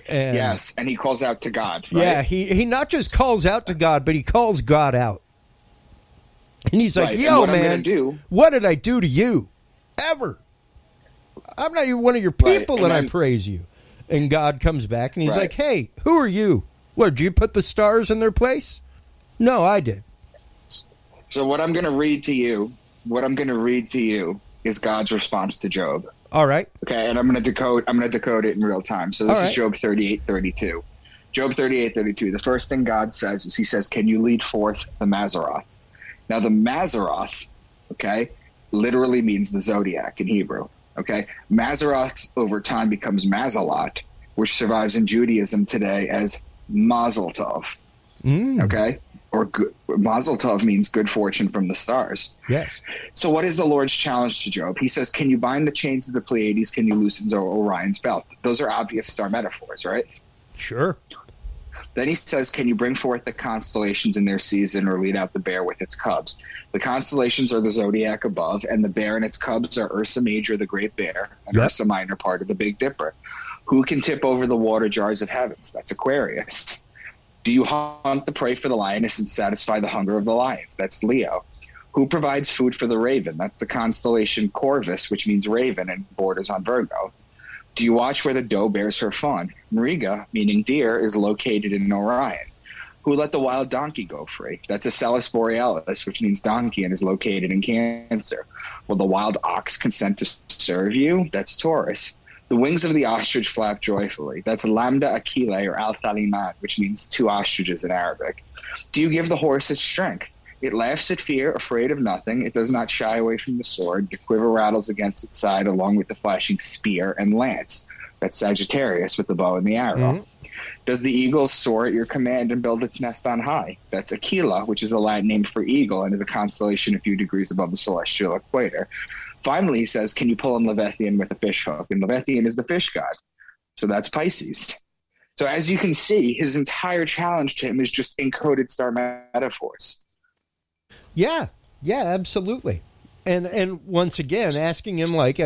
[SPEAKER 3] yes, and he calls out to God. Right?
[SPEAKER 2] Yeah, he not just calls out to God, but he calls God out. And he's like, yo, man, what did I do to you? Ever. I'm not even one of your people, and I praise you. And God comes back, and he's like, hey, who are you? What, did you put the stars in their place? No, I did.
[SPEAKER 3] So what I'm going to read to you is God's response to Job.
[SPEAKER 2] All right.
[SPEAKER 3] Okay, and I'm going to decode it in real time. So this is Job 38:32. Job 38:32. The first thing God says is he says, "Can you lead forth the Mazzaroth?" Now the Mazzaroth, okay, literally means the zodiac in Hebrew. Okay, Mazzaroth over time becomes Mazalot, which survives in Judaism today as Mazel Tov. Okay, or Mazel Tov means good fortune from the stars.
[SPEAKER 2] Yes.
[SPEAKER 3] So what is the Lord's challenge to Job? He says, can you bind the chains of the Pleiades? Can you loosen Orion's belt? Those are obvious star metaphors, right?
[SPEAKER 2] Sure.
[SPEAKER 3] Then he says, can you bring forth the constellations in their season or lead out the bear with its cubs? The constellations are the zodiac above, and the bear and its cubs are Ursa Major, the Great Bear, and Ursa Minor, part of the Big Dipper. Who can tip over the water jars of heavens? That's Aquarius. Do you hunt the prey for the lioness and satisfy the hunger of the lions? That's Leo. Who provides food for the raven? That's the constellation Corvus, which means raven and borders on Virgo. Do you watch where the doe bears her fawn? Mariga, meaning deer, is located in Orion. Who let the wild donkey go free? That's Acellus Borealis, which means donkey and is located in Cancer. Will the wild ox consent to serve you? That's Taurus. The wings of the ostrich flap joyfully. That's Lambda Achille or Al Thaliman, which means two ostriches in Arabic. Do you give the horse its strength? It laughs at fear, afraid of nothing. It does not shy away from the sword. The quiver rattles against its side along with the flashing spear and lance. That's Sagittarius with the bow and the arrow. Mm-hmm. Does the eagle soar at your command and build its nest on high? That's Aquila, which is a Latin name for eagle and is a constellation a few degrees above the celestial equator. Finally, he says, can you pull in Leviathan with a fish hook? And Leviathan is the fish god. So that's Pisces. So as you can see, his entire challenge to him is just encoded star metaphors.
[SPEAKER 2] Yeah, absolutely. And once again, asking him, like,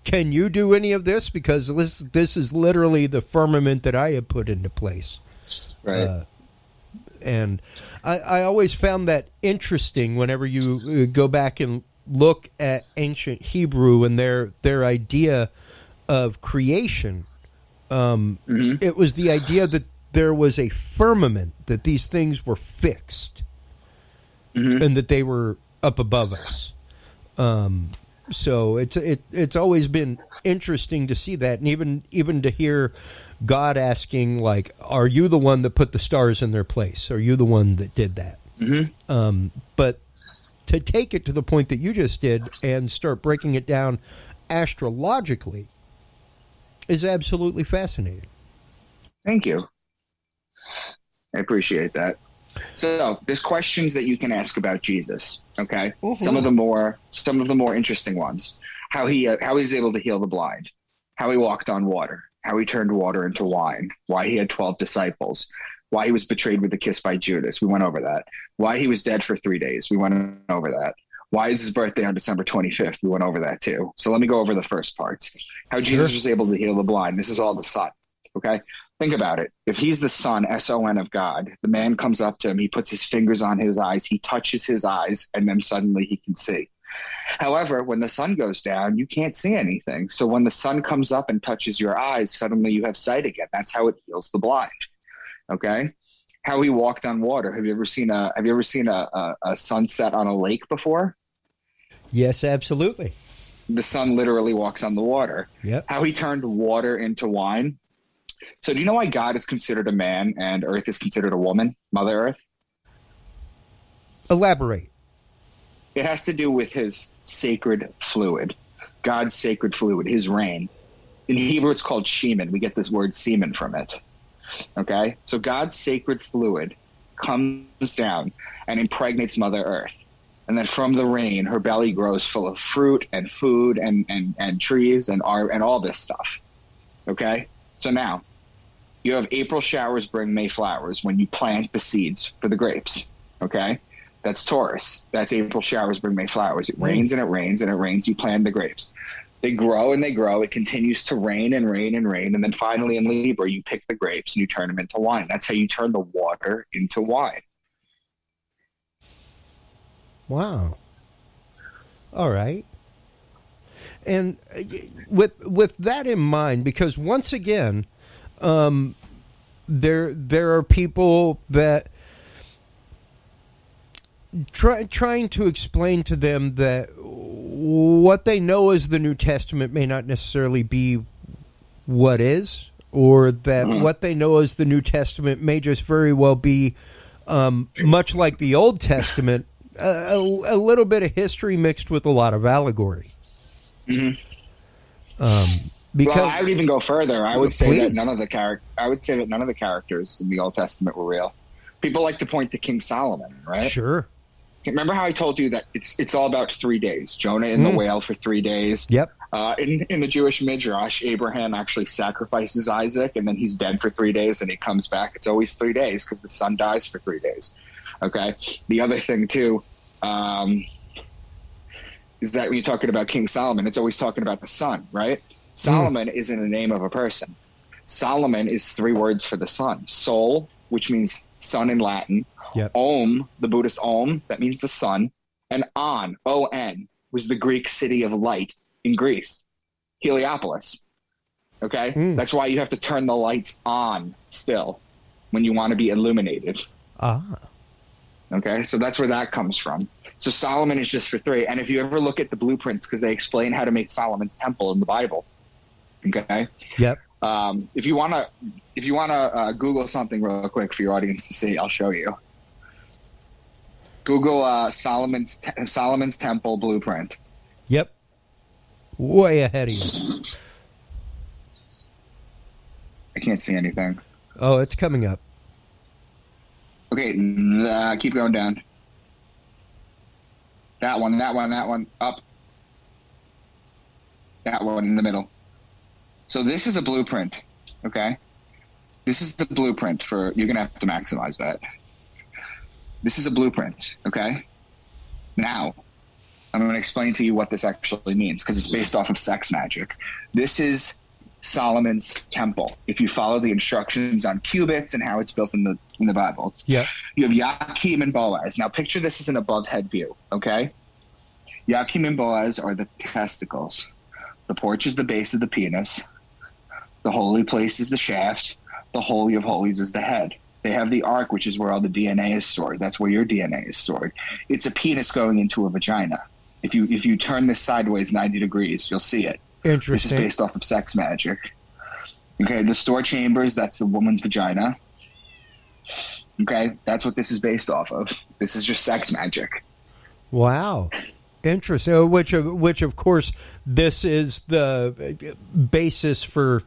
[SPEAKER 2] can you do any of this? Because this is literally the firmament that I have put into place.
[SPEAKER 3] Right.
[SPEAKER 2] And I always found that interesting whenever you go back and look at ancient Hebrew and their idea of creation. It was the idea that there was a firmament, that these things were fixed. Mm-hmm. And that they were up above us. So it's always been interesting to see that, and even to hear God asking, like, are you the one that put the stars in their place? Are you the one that did that? Mm-hmm. But to take it to the point that you just did and start breaking it down astrologically is absolutely fascinating.
[SPEAKER 3] Thank you. I appreciate that. So there's questions that you can ask about Jesus. Okay, mm-hmm. Some of the more interesting ones: how he's able to heal the blind, how he walked on water, how he turned water into wine, why he had 12 disciples, why he was betrayed with a kiss by Judas. We went over that. Why he was dead for 3 days. We went over that. Why is his birthday on December 25th? We went over that too. So let me go over the first parts. How Jesus was able to heal the blind. This is all the Son. Okay. Think about it. If he's the Son, S-O-N of God, the man comes up to him, he puts his fingers on his eyes, he touches his eyes, and then suddenly he can see. However, when the sun goes down, you can't see anything. So when the sun comes up and touches your eyes, suddenly you have sight again. That's how it heals the blind. Okay? How he walked on water. Have you ever seen a sunset on a lake before?
[SPEAKER 2] Yes, absolutely.
[SPEAKER 3] The sun literally walks on the water.
[SPEAKER 2] Yep.
[SPEAKER 3] How he turned water into wine. So do you know why God is considered a man and Earth is considered a woman, Mother Earth?
[SPEAKER 2] Elaborate.
[SPEAKER 3] It has to do with his sacred fluid, God's sacred fluid, his rain. In Hebrew, it's called shemen. We get this word semen from it. Okay? So God's sacred fluid comes down and impregnates Mother Earth. And then from the rain, her belly grows full of fruit and food and trees and all this stuff. Okay? So now, you have April showers bring May flowers when you plant the seeds for the grapes, okay? That's Taurus. That's April showers bring May flowers. It rains and it rains and it rains. You plant the grapes. They grow and they grow. It continues to rain and rain and rain. And then finally in Libra, you pick the grapes and you turn them into wine. That's how you turn the water into wine. Wow.
[SPEAKER 2] All right. And with that in mind, because once again, there are people that trying to explain to them that what they know as the New Testament may not necessarily be what is, or that what they know as the New Testament may just very well be much like the Old Testament, a little bit of history mixed with a lot of allegory.
[SPEAKER 3] Because well, I would even go further. I would say that none of the characters in the Old Testament were real. People like to point to King Solomon, right?
[SPEAKER 2] Sure.
[SPEAKER 3] Remember how I told you that it's all about 3 days? Jonah in the whale for 3 days.
[SPEAKER 2] Yep.
[SPEAKER 3] In the Jewish Midrash, Abraham actually sacrifices Isaac, and then he's dead for 3 days, and he comes back. It's always 3 days because the son dies for 3 days. Okay. The other thing too is that when you're talking about King Solomon, it's always talking about the son, right? Solomon isn't a name of a person. Solomon is 3 words for the sun. Sol, which means sun in Latin.
[SPEAKER 2] Yep.
[SPEAKER 3] Om, the Buddhist Om, that means the sun. And On, O-N, was the Greek city of light in Greece, Heliopolis. Okay? That's why you have to turn the lights on still when you want to be illuminated. Okay? So that's where that comes from. So Solomon is just for 3. And if you ever look at the blueprints, because they explain how to make Solomon's temple in the Bible. Okay?
[SPEAKER 2] Yep.
[SPEAKER 3] If you want to Google something real quick for your audience to see, I'll show you. Google Solomon's temple blueprint.
[SPEAKER 2] Yep. Way ahead of you.
[SPEAKER 3] I can't see anything.
[SPEAKER 2] Oh, it's coming up.
[SPEAKER 3] Okay, keep going down. That one, up. That one in the middle. So this is a blueprint, okay? This is the blueprint for, you're going to have to maximize that. This is a blueprint, okay? Now, I'm going to explain to you what this actually means because it's based off of sex magic. This is Solomon's temple. If you follow the instructions on cubits and how it's built in the Bible, you have Yakim and Boaz. Now, picture this as an above head view, okay? Yakim and Boaz are the testicles. The porch is the base of the penis. The holy place is the shaft. The Holy of Holies is the head. They have the ark, which is where all the DNA is stored. That's where your DNA is stored. It's a penis going into a vagina. If you turn this sideways 90 degrees, you'll see it.
[SPEAKER 2] Interesting.
[SPEAKER 3] This is based off of sex magic. Okay, the store chambers, that's the woman's vagina. Okay, that's what this is based off of. This is just sex magic.
[SPEAKER 2] Wow. Interesting. Which of course, this is the basis for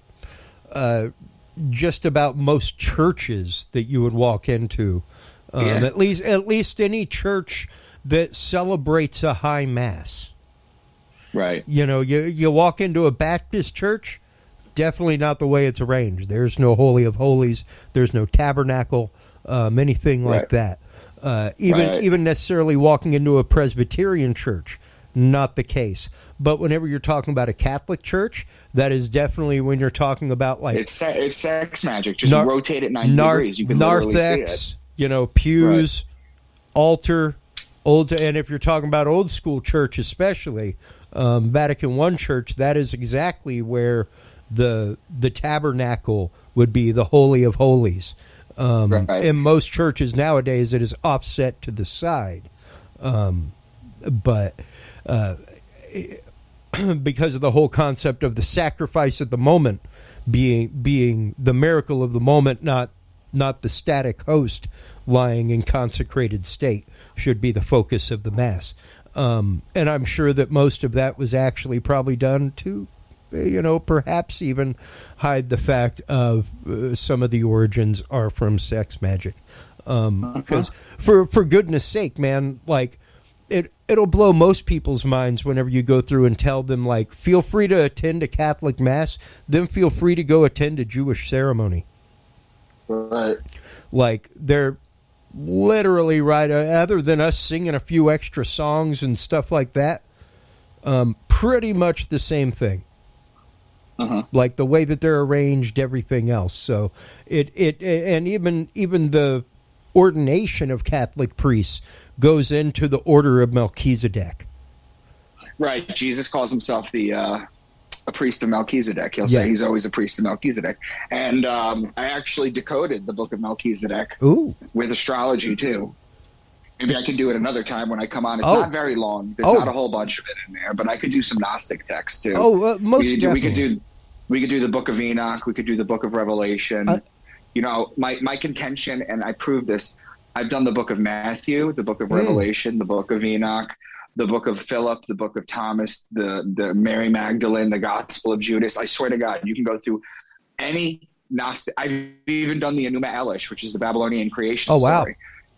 [SPEAKER 2] just about most churches that you would walk into. At least any church that celebrates a high mass.
[SPEAKER 3] Right.
[SPEAKER 2] You know, you walk into a Baptist church, definitely not the way it's arranged. There's no Holy of Holies. There's no tabernacle, anything like that. Even necessarily walking into a Presbyterian church, not the case. But whenever you're talking about a Catholic church, that is definitely when you're talking about like
[SPEAKER 3] it's sex magic. Just rotate it 90 degrees. You can literally see it.
[SPEAKER 2] Pews, altar, and if you're talking about old school church, especially Vatican I church, that is exactly where the tabernacle would be, the Holy of Holies. In most churches nowadays, it is offset to the side, but because of the whole concept of the sacrifice at the moment being the miracle of the moment, not the static host lying in consecrated state, should be the focus of the Mass. And I'm sure that most of that was actually probably done to, perhaps even hide the fact of some of the origins are from sex magic. Because for goodness sake, man, like it'll blow most people's minds whenever you go through and tell them, like, feel free to attend a Catholic Mass, then feel free to go attend a Jewish ceremony.
[SPEAKER 3] Right.
[SPEAKER 2] Like, they're literally right, other than us singing a few extra songs and stuff like that, pretty much the same thing. Like the way that they're arranged, everything else. So it and even the ordination of Catholic priests goes into the order of Melchizedek. Right.
[SPEAKER 3] Jesus calls himself a priest of Melchizedek. He'll say he's always a priest of Melchizedek. And I actually decoded the book of Melchizedek with astrology too. Maybe I can do it another time when I come on. It's not very long. There's not a whole bunch of it in there, but I could do some Gnostic texts too. We could do the book of Enoch. We could do the book of Revelation. My contention, and I proved this, I've done the book of Matthew, the book of Revelation, the book of Enoch, the book of Philip, the book of Thomas, the Mary Magdalene, the Gospel of Judas. I swear to God, you can go through any Gnostic. I've even done the Enuma Elish, which is the Babylonian creation story.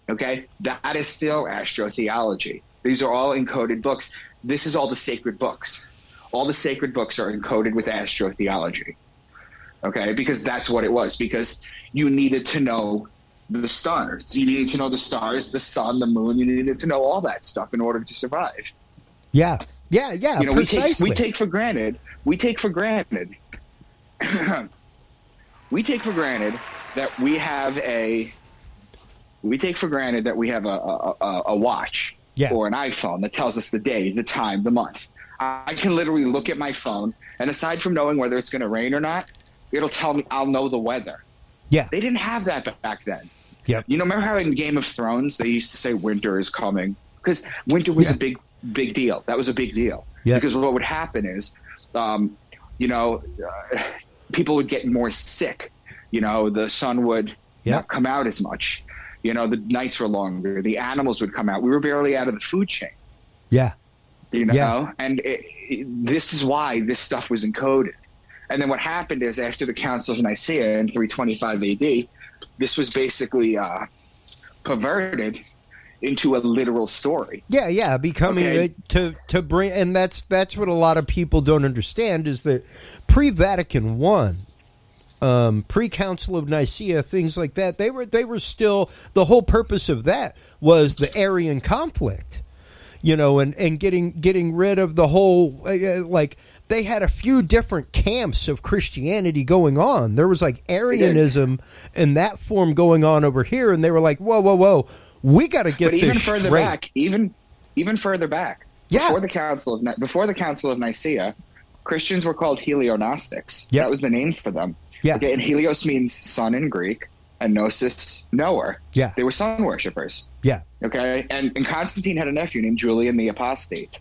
[SPEAKER 3] Okay? That is still astrotheology. These are all encoded books. This is all the sacred books. All the sacred books are encoded with astrotheology. Okay, because that's what it was. Because you needed to know the stars. You needed to know the stars, the sun, the moon. You needed to know all that stuff in order to survive.
[SPEAKER 2] Yeah.
[SPEAKER 3] You know,
[SPEAKER 2] precisely.
[SPEAKER 3] we take for granted we take for granted that we have a watch or an iPhone that tells us the day, the time, the month. I can literally look at my phone, and aside from knowing whether it's going to rain or not, it'll tell me, I'll know the weather.
[SPEAKER 2] Yeah.
[SPEAKER 3] They didn't have that back then.
[SPEAKER 2] Yep.
[SPEAKER 3] You know, remember how in Game of Thrones they used to say winter is coming? Because winter was a big deal. That was a big deal.
[SPEAKER 2] Yeah.
[SPEAKER 3] Because what would happen is, people would get more sick. You know, the sun would not come out as much. You know, the nights were longer. The animals would come out. We were barely out of the food chain.
[SPEAKER 2] Yeah.
[SPEAKER 3] You know, and this is why this stuff was encoded. And then what happened is after the Council of Nicaea in 325 AD, this was basically perverted into a literal story.
[SPEAKER 2] Yeah, becoming to bring, and that's what a lot of people don't understand is that pre-Vatican I, pre-Council of Nicaea, things like that, they were still, the whole purpose of that was the Arian conflict, you know, and getting rid of the whole like. They had a few different camps of Christianity going on. There was like Arianism and that form going on over here, and they were like, "Whoa, we got to get this
[SPEAKER 3] even further
[SPEAKER 2] straight."
[SPEAKER 3] back, even further back, before the Council of Nicaea, Christians were called Helionostics. That was the name for them.
[SPEAKER 2] Yeah.
[SPEAKER 3] Okay, and Helios means sun in Greek, and Gnosis, knower.
[SPEAKER 2] Yeah.
[SPEAKER 3] They were sun worshippers.
[SPEAKER 2] Yeah.
[SPEAKER 3] Okay, and Constantine had a nephew named Julian the Apostate.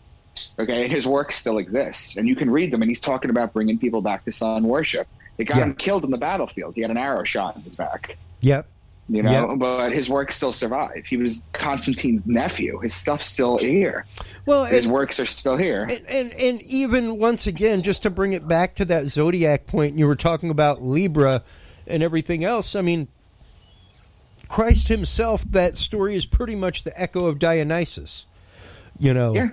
[SPEAKER 3] Okay, his work still exists, and you can read them, and he's talking about bringing people back to sun worship. It got him killed in the battlefield. He had an arrow shot in his back.
[SPEAKER 2] Yep.
[SPEAKER 3] You know, but his work still survived. He was Constantine's nephew. His stuff's still here. Well, his works are still here.
[SPEAKER 2] And even once again, just to bring it back to that zodiac point, you were talking about Libra and everything else. I mean, Christ himself, that story is pretty much the echo of Dionysus. You know,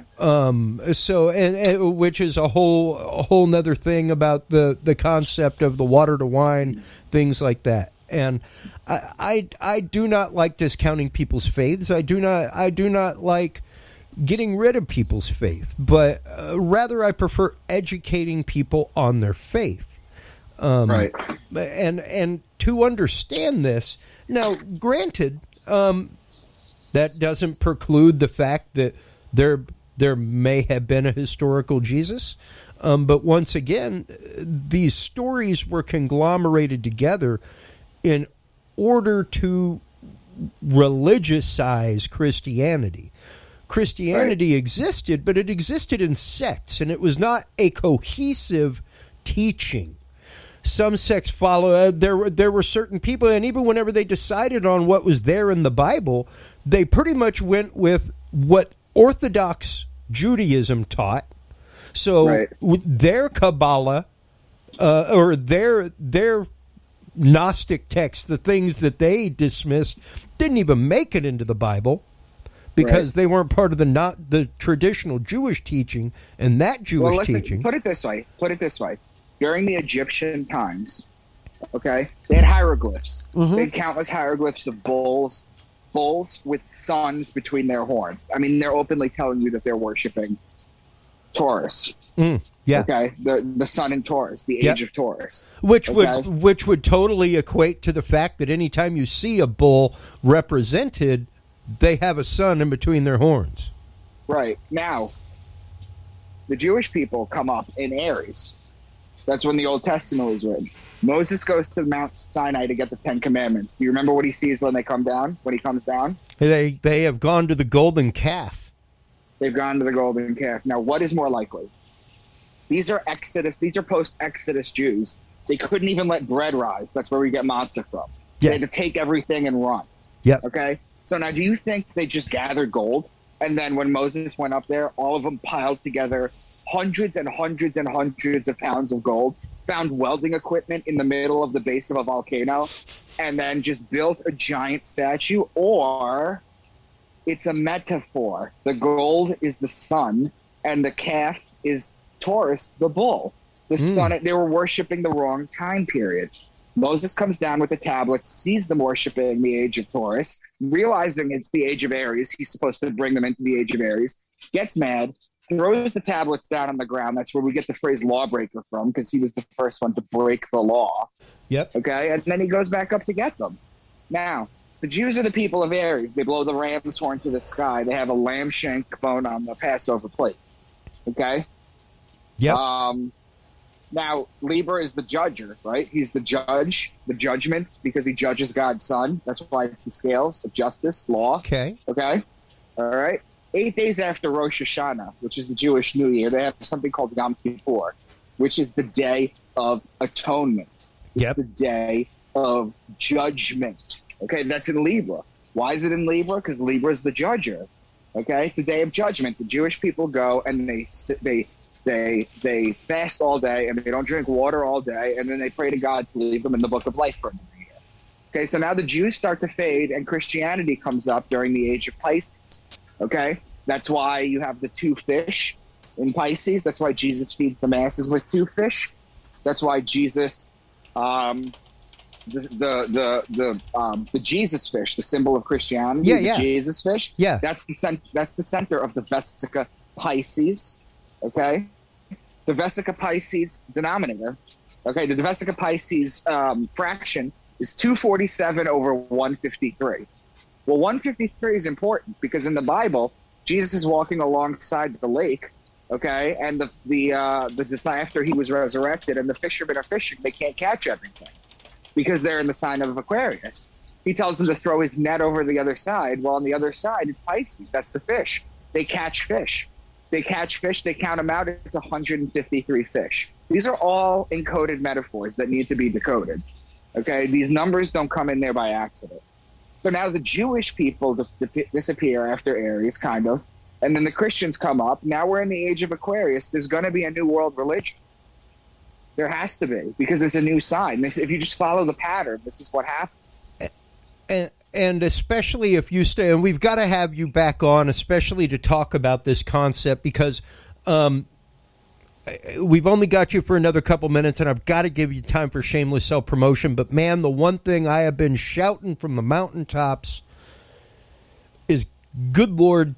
[SPEAKER 2] so and which is a whole nother thing about the concept of the water to wine, things like that. And I do not like discounting people's faiths. I do not like getting rid of people's faith, but rather I prefer educating people on their faith. Right. And to understand this, now granted, that doesn't preclude the fact that there may have been a historical Jesus, but once again, these stories were conglomerated together in order to religiousize Christianity. Christianity existed, but it existed in sects, and it was not a cohesive teaching. Some sects follow. There were certain people, and even whenever they decided on what was there in the Bible, they pretty much went with what Orthodox Judaism taught. So their Kabbalah or their Gnostic texts, the things that they dismissed, didn't even make it into the Bible because they weren't part of the traditional Jewish teaching and that Jewish teaching.
[SPEAKER 3] Put it this way. During the Egyptian times, okay, they had hieroglyphs. They had countless hieroglyphs of bulls with suns between their horns. I mean, they're openly telling you that they're worshiping Taurus. Okay, the sun in Taurus, the age of Taurus,
[SPEAKER 2] which would totally equate to the fact that anytime you see a bull represented, they have a sun in between their horns.
[SPEAKER 3] Right. Now, the Jewish people come up in Aries. That's when the Old Testament was written. Moses goes to Mount Sinai to get the Ten Commandments. Do you remember what he sees when they come down? When he comes down?
[SPEAKER 2] They have gone to the golden calf.
[SPEAKER 3] They've gone to the golden calf. Now, what is more likely? These are post-Exodus Jews. They couldn't even let bread rise. That's where we get matzah from. They had to take everything and run.
[SPEAKER 2] Yep.
[SPEAKER 3] Okay? So now do you think they just gathered gold? And then when Moses went up there, all of them piled together hundreds and hundreds and hundreds of pounds of gold, found welding equipment in the middle of the base of a volcano, and then just built a giant statue? Or it's a metaphor. The gold is the sun, and the calf is Taurus, the bull. The sun, they were worshiping the wrong time period. Moses comes down with the tablets, sees them worshiping the age of Taurus, realizing it's the age of Aries. He's supposed to bring them into the age of Aries, gets mad, throws the tablets down on the ground. That's where we get the phrase lawbreaker from, because he was the first one to break the law.
[SPEAKER 2] Yep.
[SPEAKER 3] Okay, and then he goes back up to get them. Now, the Jews are the people of Aries. They blow the ram's horn to the sky. They have a lamb shank bone on the Passover plate. Okay?
[SPEAKER 2] Yep.
[SPEAKER 3] Now, Libra is the judger, right? He's the judge, the judgment, because he judges God's son. That's why it's the scales of justice, law.
[SPEAKER 2] Okay.
[SPEAKER 3] Okay? All right? 8 days after Rosh Hashanah, which is the Jewish New Year, they have something called Yom Kippur, which is the Day of Atonement. It's the day of judgment. Okay? That's in Libra. Why is it in Libra? Because Libra is the judger. Okay? It's the Day of Judgment. The Jewish people go and they fast all day, and they don't drink water all day, and then they pray to God to leave them in the book of life for another year. Okay, so now the Jews start to fade, and Christianity comes up during the age of Pisces. Okay, that's why you have the 2 fish in Pisces. That's why Jesus feeds the masses with 2 fish. That's why Jesus, the Jesus fish, the symbol of Christianity, the Jesus fish.
[SPEAKER 2] Yeah,
[SPEAKER 3] that's the center of the Vesica Pisces. Okay. The Vesica Pisces denominator, okay, the Vesica Pisces fraction is 247 over 153. Well, 153 is important because in the Bible, Jesus is walking alongside the lake, okay, and the after he was resurrected, and the fishermen are fishing, they can't catch everything because they're in the sign of Aquarius. He tells them to throw his net over the other side. Well, on the other side is Pisces. That's the fish. They catch fish. They catch fish, they count them out, it's 153 fish. These are all encoded metaphors that need to be decoded. Okay, these numbers don't come in there by accident. So now the Jewish people disappear after Aries, kind of, and then the Christians come up. Now we're in the age of Aquarius. There's going to be a new world religion. There has to be, because it's a new sign. If you just follow the pattern, this is what happens.
[SPEAKER 2] And especially if you stay, and we've got to have you back on, especially to talk about this concept, because we've only got you for another couple minutes, and I've got to give you time for shameless self-promotion. But, man, the one thing I have been shouting from the mountaintops is, good Lord,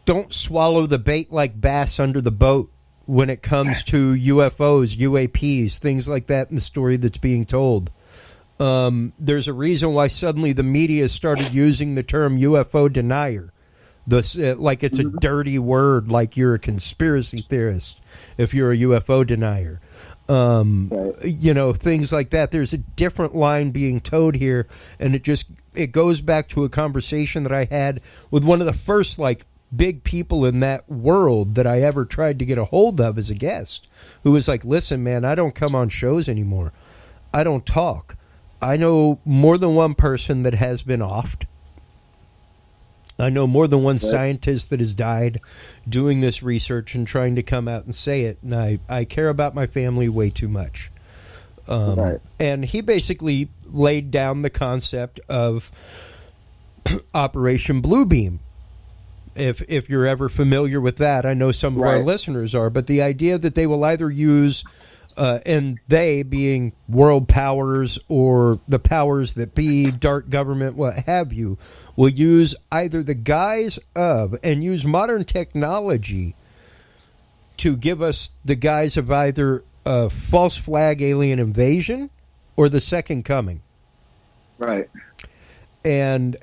[SPEAKER 2] don't swallow the bait like bass under the boat when it comes to UFOs, UAPs, things like that in the story that's being told. There's a reason why suddenly the media started using the term UFO denier, like it's a dirty word, like you're a conspiracy theorist if you're a UFO denier. You know, things like that. There's a different line being towed here, and it goes back to a conversation that I had with one of the first big people in that world that I ever tried to get a hold of as a guest, who was like, "Listen, man, I don't come on shows anymore. I don't talk. I know more than one person that has been offed. I know more than one scientist that has died doing this research and trying to come out and say it. And I care about my family way too much." And he basically laid down the concept of Operation Bluebeam. If you're ever familiar with that, I know some of our listeners are, but the idea that they will either use and they being world powers or the powers that be, dark government, what have you, will use either the guise of and use modern technology to give us the guise of either a false flag alien invasion or the second coming.
[SPEAKER 3] Right.
[SPEAKER 2] And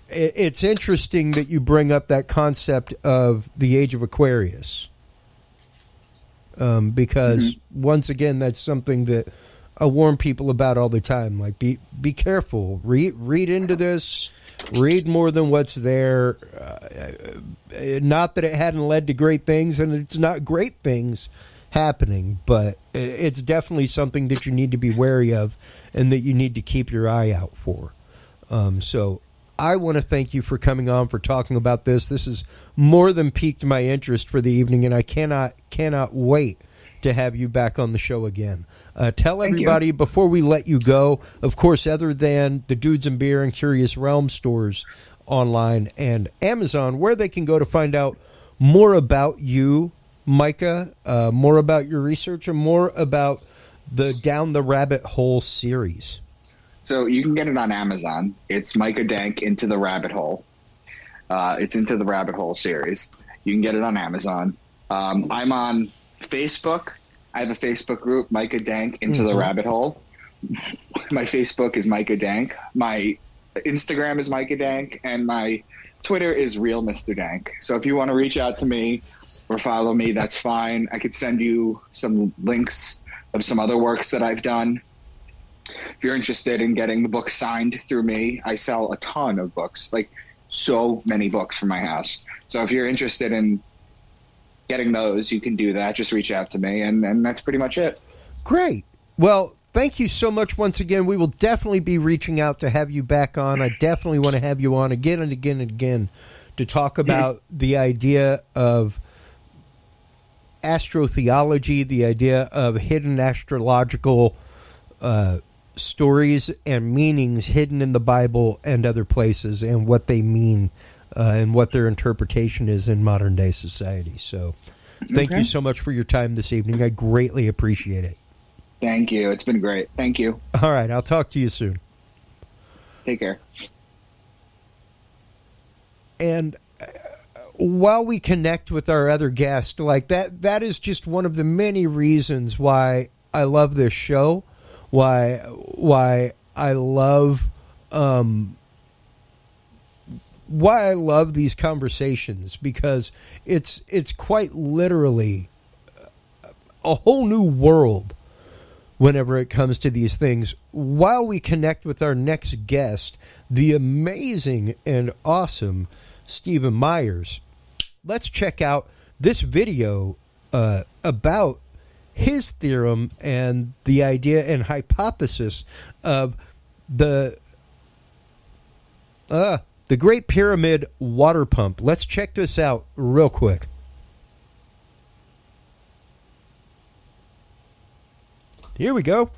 [SPEAKER 2] it's interesting that you bring up that concept of the age of Aquarius. Because once again, that's something that I warn people about all the time. Like, be careful. Read into this. Read more than what's there. Not that it hadn't led to great things, and it's not great things happening, but it's definitely something that you need to be wary of and that you need to keep your eye out for. So I want to thank you for coming on, for talking about this. This has more than piqued my interest for the evening, and I cannot wait to have you back on the show again. Tell everybody before we let you go, of course, other than the Dudes and Beer and Curious Realm stores online and Amazon, where they can go to find out more about you Micah, more about your research and more about the Down the Rabbit Hole series?
[SPEAKER 3] So you can get it on Amazon. It's Micah Dank, Into the Rabbit Hole. It's Into the Rabbit Hole series. You can get it on Amazon. I'm on Facebook. I have a Facebook group, Micah Dank, Into the Rabbit Hole. My Facebook is Micah Dank. My Instagram is Micah Dank. And my Twitter is Real Mr. Dank. So if you want to reach out to me or follow me, that's fine. I could send you some links of some other works that I've done. If you're interested in getting the book signed through me, I sell a ton of books, like so many books from my house. So if you're interested in getting those, you can do that. Just reach out to me, and that's pretty much it.
[SPEAKER 2] Great. Well, thank you so much once again. We will definitely be reaching out to have you back on. I definitely want to have you on again and again and again to talk about the idea of astrotheology, the idea of hidden astrological stories and meanings hidden in the Bible and other places, and what they mean and what their interpretation is in modern day society. So thank you so much for your time this evening. I greatly appreciate it.
[SPEAKER 3] Thank you. It's been great. Thank you.
[SPEAKER 2] All right. I'll talk to you soon.
[SPEAKER 3] Take care.
[SPEAKER 2] And while we connect with our other guest, like that is just one of the many reasons why I love this show, why I love these conversations, because it's quite literally a whole new world whenever it comes to these things. While we connect with our next guest, the amazing and awesome Stephen Myers, let's check out this video about his theorem and the idea and hypothesis of the Great Pyramid water pump. Let's check this out real quick. Here we go.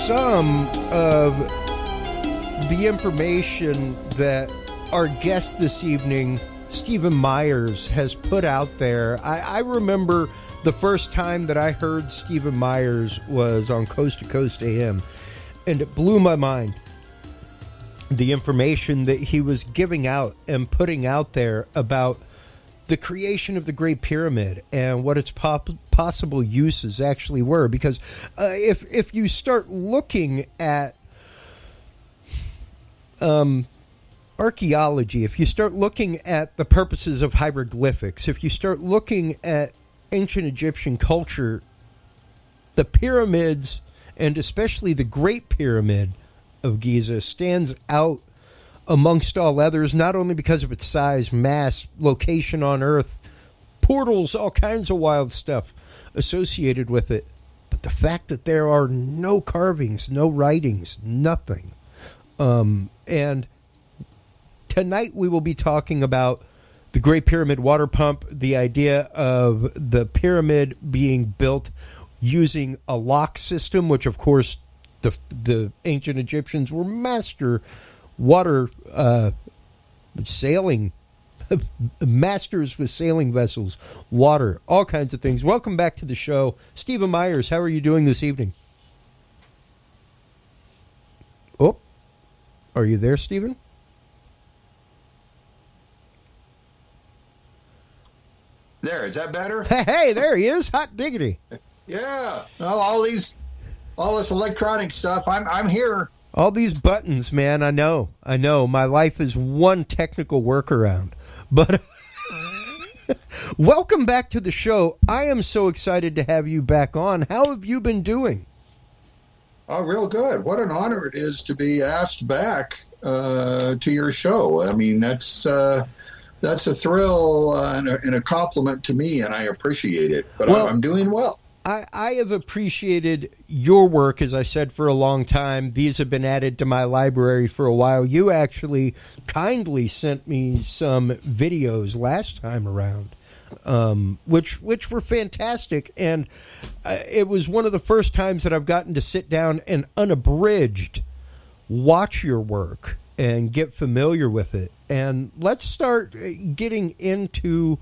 [SPEAKER 2] Some of the information that our guest this evening, Stephen Myers, has put out there. I remember the first time that I heard Stephen Myers was on Coast to Coast AM, and it blew my mind. The information that he was giving out and putting out there about the creation of the Great Pyramid and what its possible uses actually were. Because if you start looking at archaeology, if you start looking at the purposes of hieroglyphics, if you start looking at ancient Egyptian culture, the pyramids, and especially the Great Pyramid of Giza, stands out amongst all others, not only because of its size, mass, location on Earth, portals, all kinds of wild stuff associated with it, but the fact that there are no carvings, no writings, nothing And tonight we will be talking about the Great Pyramid water pump, the idea of the pyramid being built using a lock system, which, of course, the ancient Egyptians were master water sailing masters with sailing vessels, water, all kinds of things. Welcome back to the show. Stephen Myers, how are you doing this evening? Oh, are you there, Stephen?
[SPEAKER 4] There, is that better?
[SPEAKER 2] Hey, there he is. Hot diggity.
[SPEAKER 4] Yeah. Well, all this electronic stuff. I'm here.
[SPEAKER 2] All these buttons, man. I know. My life is one technical workaround. But welcome back to the show. I am so excited to have you back on. How have you been doing?
[SPEAKER 4] Oh, real good. What an honor it is to be asked back to your show. I mean, that's a thrill and a compliment to me, and I appreciate it. But well, I'm doing well.
[SPEAKER 2] I have appreciated your work, as I said, for a long time. These have been added to my library for a while. You actually kindly sent me some videos last time around, which were fantastic. And it was one of the first times that I've gotten to sit down and unabridged watch your work and get familiar with it. And let's start getting into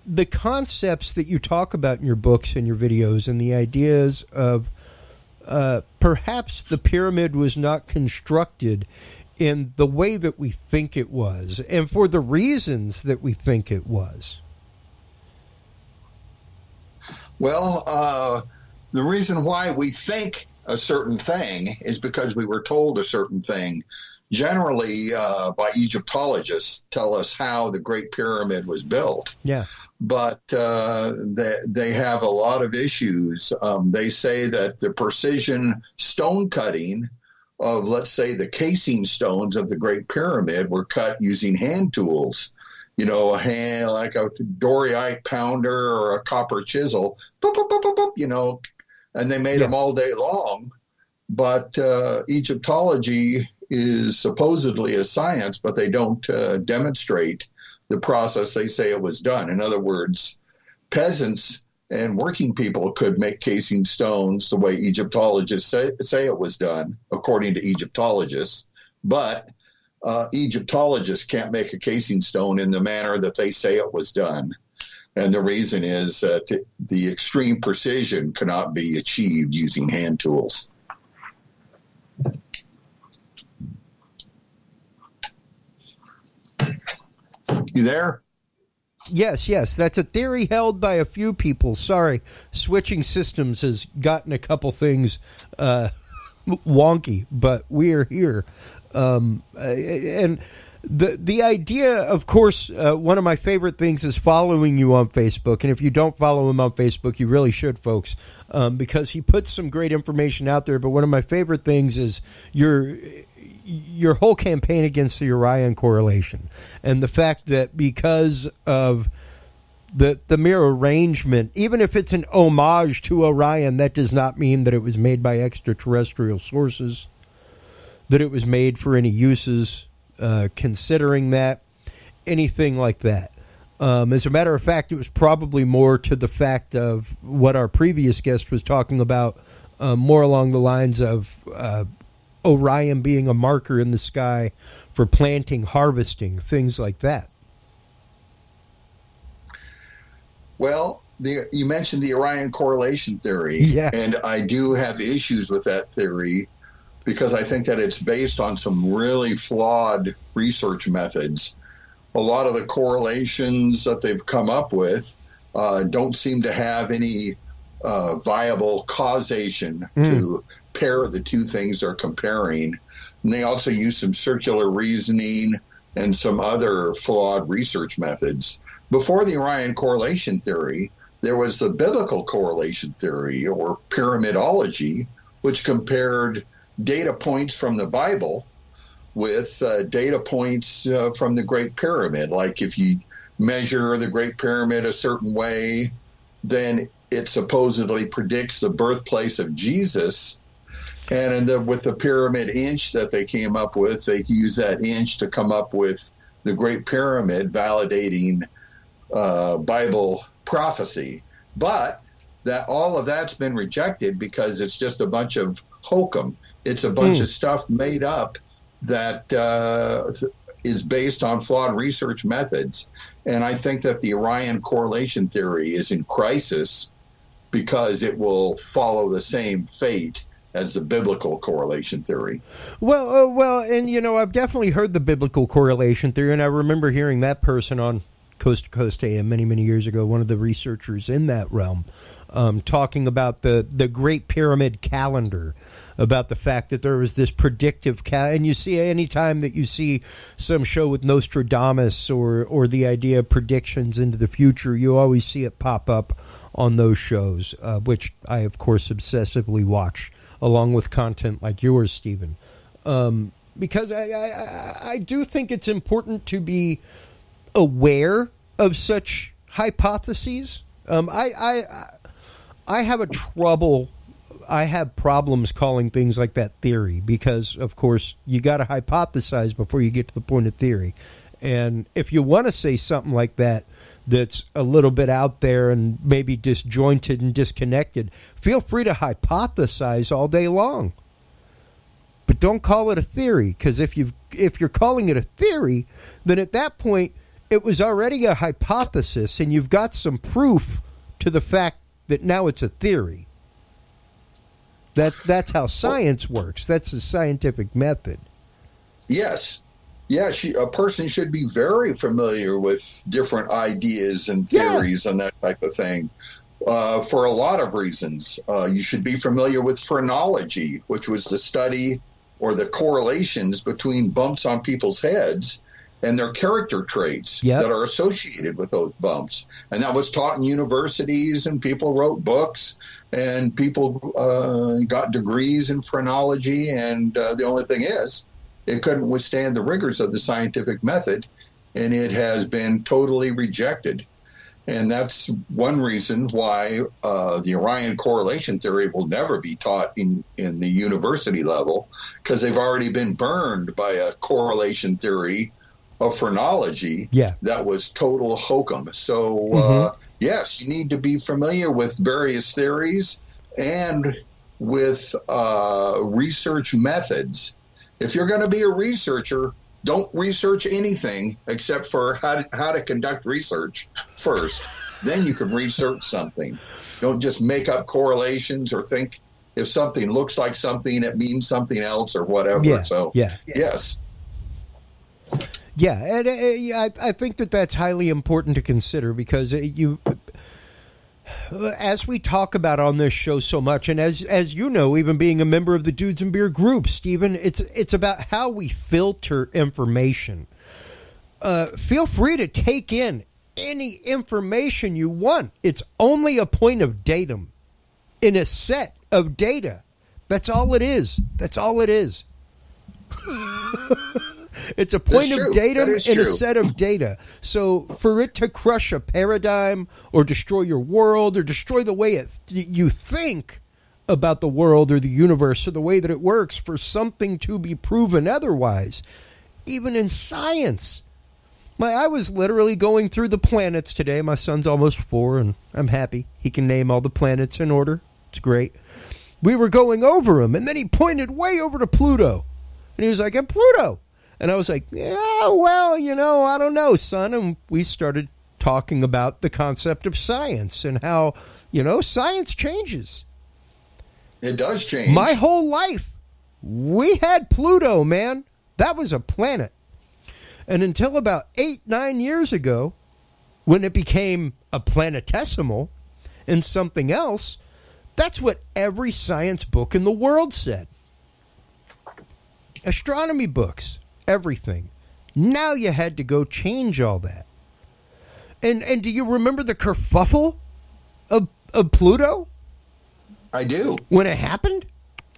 [SPEAKER 2] the concepts that you talk about in your books and your videos, and the ideas of perhaps the pyramid was not constructed in the way that we think it was, and for the reasons that we think it was.
[SPEAKER 4] Well, the reason why we think a certain thing is because we were told a certain thing. Generally, by Egyptologists, tell us how the Great Pyramid was built.
[SPEAKER 2] Yeah.
[SPEAKER 4] But they have a lot of issues. They say that the precision stone cutting of, let's say, the casing stones of the Great Pyramid were cut using hand tools. You know, like a Doriite pounder or a copper chisel, boop, boop, boop, boop, boop, you know, and they made them all day long. But Egyptology is supposedly a science, but they don't demonstrate the process they say it was done. In other words, peasants and working people could make casing stones the way Egyptologists say it was done, according to Egyptologists, but Egyptologists can't make a casing stone in the manner that they say it was done. And the reason is that the extreme precision cannot be achieved using hand tools. You there?
[SPEAKER 2] Yes. That's a theory held by a few people. Sorry, switching systems has gotten a couple things wonky, but we're here. And the idea, of course, one of my favorite things is following you on Facebook. And if you don't follow him on Facebook, you really should, folks, because he puts some great information out there. But one of my favorite things is your whole campaign against the Orion correlation, and the fact that because of the mere arrangement, even if it's an homage to Orion, that does not mean that it was made by extraterrestrial sources, that it was made for any uses considering that, anything like that. As a matter of fact, it was probably more to the fact of what our previous guest was talking about, more along the lines of Orion being a marker in the sky for planting, harvesting, things like that.
[SPEAKER 4] Well, you mentioned the Orion correlation theory,
[SPEAKER 2] yeah.
[SPEAKER 4] And I do have issues with that theory because I think that it's based on some really flawed research methods. A lot of the correlations that they've come up with don't seem to have any viable causation to pair the two things they're comparing. And they also use some circular reasoning and some other flawed research methods. Before the Orion correlation theory, there was the biblical correlation theory, or pyramidology, which compared data points from the Bible with data points from the Great Pyramid. Like if you measure the Great Pyramid a certain way, then it supposedly predicts the birthplace of Jesus. And with the pyramid inch that they came up with, they use that inch to come up with the Great Pyramid, validating Bible prophecy. But that all of that's been rejected because it's just a bunch of hokum. It's a bunch of stuff made up that is based on flawed research methods. And I think that the Orion correlation theory is in crisis because it will follow the same fate as the biblical correlation theory.
[SPEAKER 2] Well, and I've definitely heard the biblical correlation theory, and I remember hearing that person on Coast to Coast AM many, many years ago, one of the researchers in that realm, talking about the Great Pyramid calendar, about the fact that there was this predictive and you see any time that you see some show with Nostradamus or the idea of predictions into the future, you always see it pop up on those shows, which I, of course, obsessively watch, along with content like yours, Stephen. Because I do think it's important to be aware of such hypotheses. I have problems calling things like that theory because, of course, you got to hypothesize before you get to the point of theory. And if you want to say something like that that's a little bit out there and maybe disjointed and disconnected, feel free to hypothesize all day long. But don't call it a theory, because if you're calling it a theory, then at that point it was already a hypothesis, and you've got some proof to the fact that now it's a theory. That's how science works. That's the scientific method.
[SPEAKER 4] Yes. Yeah, a person should be very familiar with different ideas and theories and that type of thing for a lot of reasons. You should be familiar with phrenology, which was the study or the correlations between bumps on people's heads and their character traits that are associated with those bumps. And that was taught in universities, and people wrote books, and people got degrees in phrenology. And the only thing is, it couldn't withstand the rigors of the scientific method, and it has been totally rejected. And that's one reason why the Orion correlation theory will never be taught in the university level, because they've already been burned by a correlation theory of phrenology that was total hokum. So, yes, you need to be familiar with various theories and with research methods. If you're going to be a researcher, don't research anything except for how to conduct research first. Then you can research something. Don't just make up correlations or think if something looks like something, it means something else or whatever. Yes.
[SPEAKER 2] Yeah, and I think that's highly important to consider, because as we talk about on this show so much, and as you know, even being a member of the Dudes and Beer group, Stephen, it's about how we filter information. Feel free to take in any information you want. It's only a point of datum in a set of data. That's all it is. That's all it is. It's a point of datum in a set of data. So for it to crush a paradigm or destroy your world or destroy the way you think about the world or the universe or the way that it works, for something to be proven otherwise, even in science. I was literally going through the planets today. My son's almost 4, and I'm happy. He can name all the planets in order. It's great. We were going over them, and then he pointed way over to Pluto. And he was like, "And Pluto." And I was like, "Yeah, well, I don't know, son." And we started talking about the concept of science and how, science changes.
[SPEAKER 4] It does change.
[SPEAKER 2] My whole life, we had Pluto, man. That was a planet. And until about 8-9 years ago, when it became a planetesimal and something else, that's what every science book in the world said. Astronomy books. Everything. Now you had to go change all that. And do you remember the kerfuffle of Pluto?
[SPEAKER 4] I do.
[SPEAKER 2] When it happened?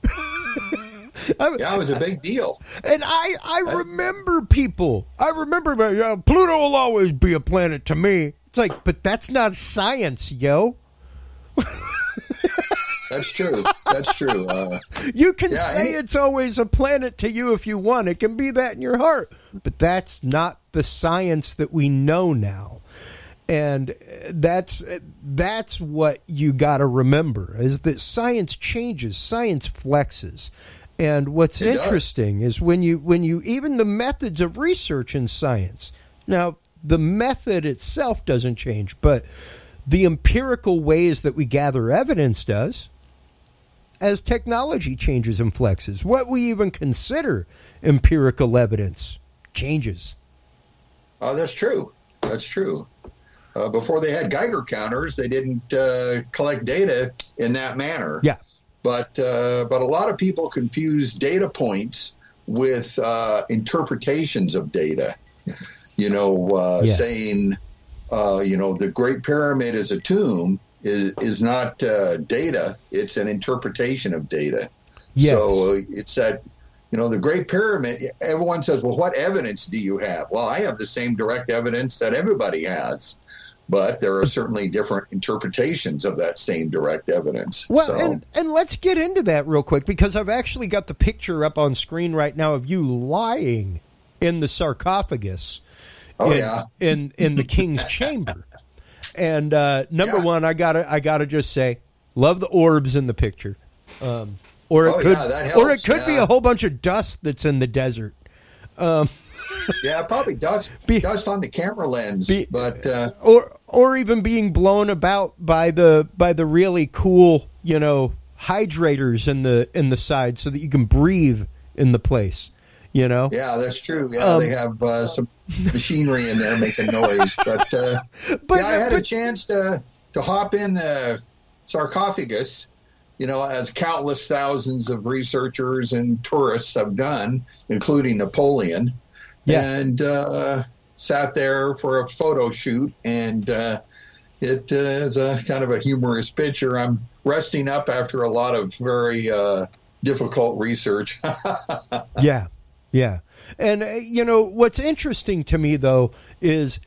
[SPEAKER 4] It was a big deal.
[SPEAKER 2] And I remember people. I remember Pluto will always be a planet to me. It's like, but that's not science, yo.
[SPEAKER 4] That's true. That's true.
[SPEAKER 2] You can say it's always a planet to you if you want. It can be that in your heart. But that's not the science that we know now. And that's what you got to remember, is that science changes, science flexes. And what's interesting is when you even the methods of research in science. Now, the method itself doesn't change, but the empirical ways that we gather evidence does. As technology changes and flexes, what we even consider empirical evidence changes.
[SPEAKER 4] Oh, that's true. That's true. Before they had Geiger counters, they didn't collect data in that manner.
[SPEAKER 2] Yeah.
[SPEAKER 4] But a lot of people confuse data points with interpretations of data. Saying, the Great Pyramid is a tomb is not data. It's an interpretation of data.
[SPEAKER 2] Yes.
[SPEAKER 4] So it's that, the Great Pyramid, everyone says, well, what evidence do you have? Well, I have the same direct evidence that everybody has. But there are certainly different interpretations of that same direct evidence.
[SPEAKER 2] Well, and let's get into that real quick, because I've actually got the picture up on screen right now of you lying in the sarcophagus in the king's chamber. And number one, I gotta just say, love the orbs in the picture. Or it could be a whole bunch of dust that's in the desert.
[SPEAKER 4] Probably dust on the camera lens,
[SPEAKER 2] or even being blown about by the really cool, hydrators in the side so that you can breathe in the place.
[SPEAKER 4] Yeah, that's true. Yeah, they have some machinery in there making noise. But I had a chance to hop in the sarcophagus, as countless thousands of researchers and tourists have done, including Napoleon. Yeah. And sat there for a photo shoot, and it is a kind of a humorous picture. I'm resting up after a lot of very difficult research.
[SPEAKER 2] Yeah. And, what's interesting to me, though, is,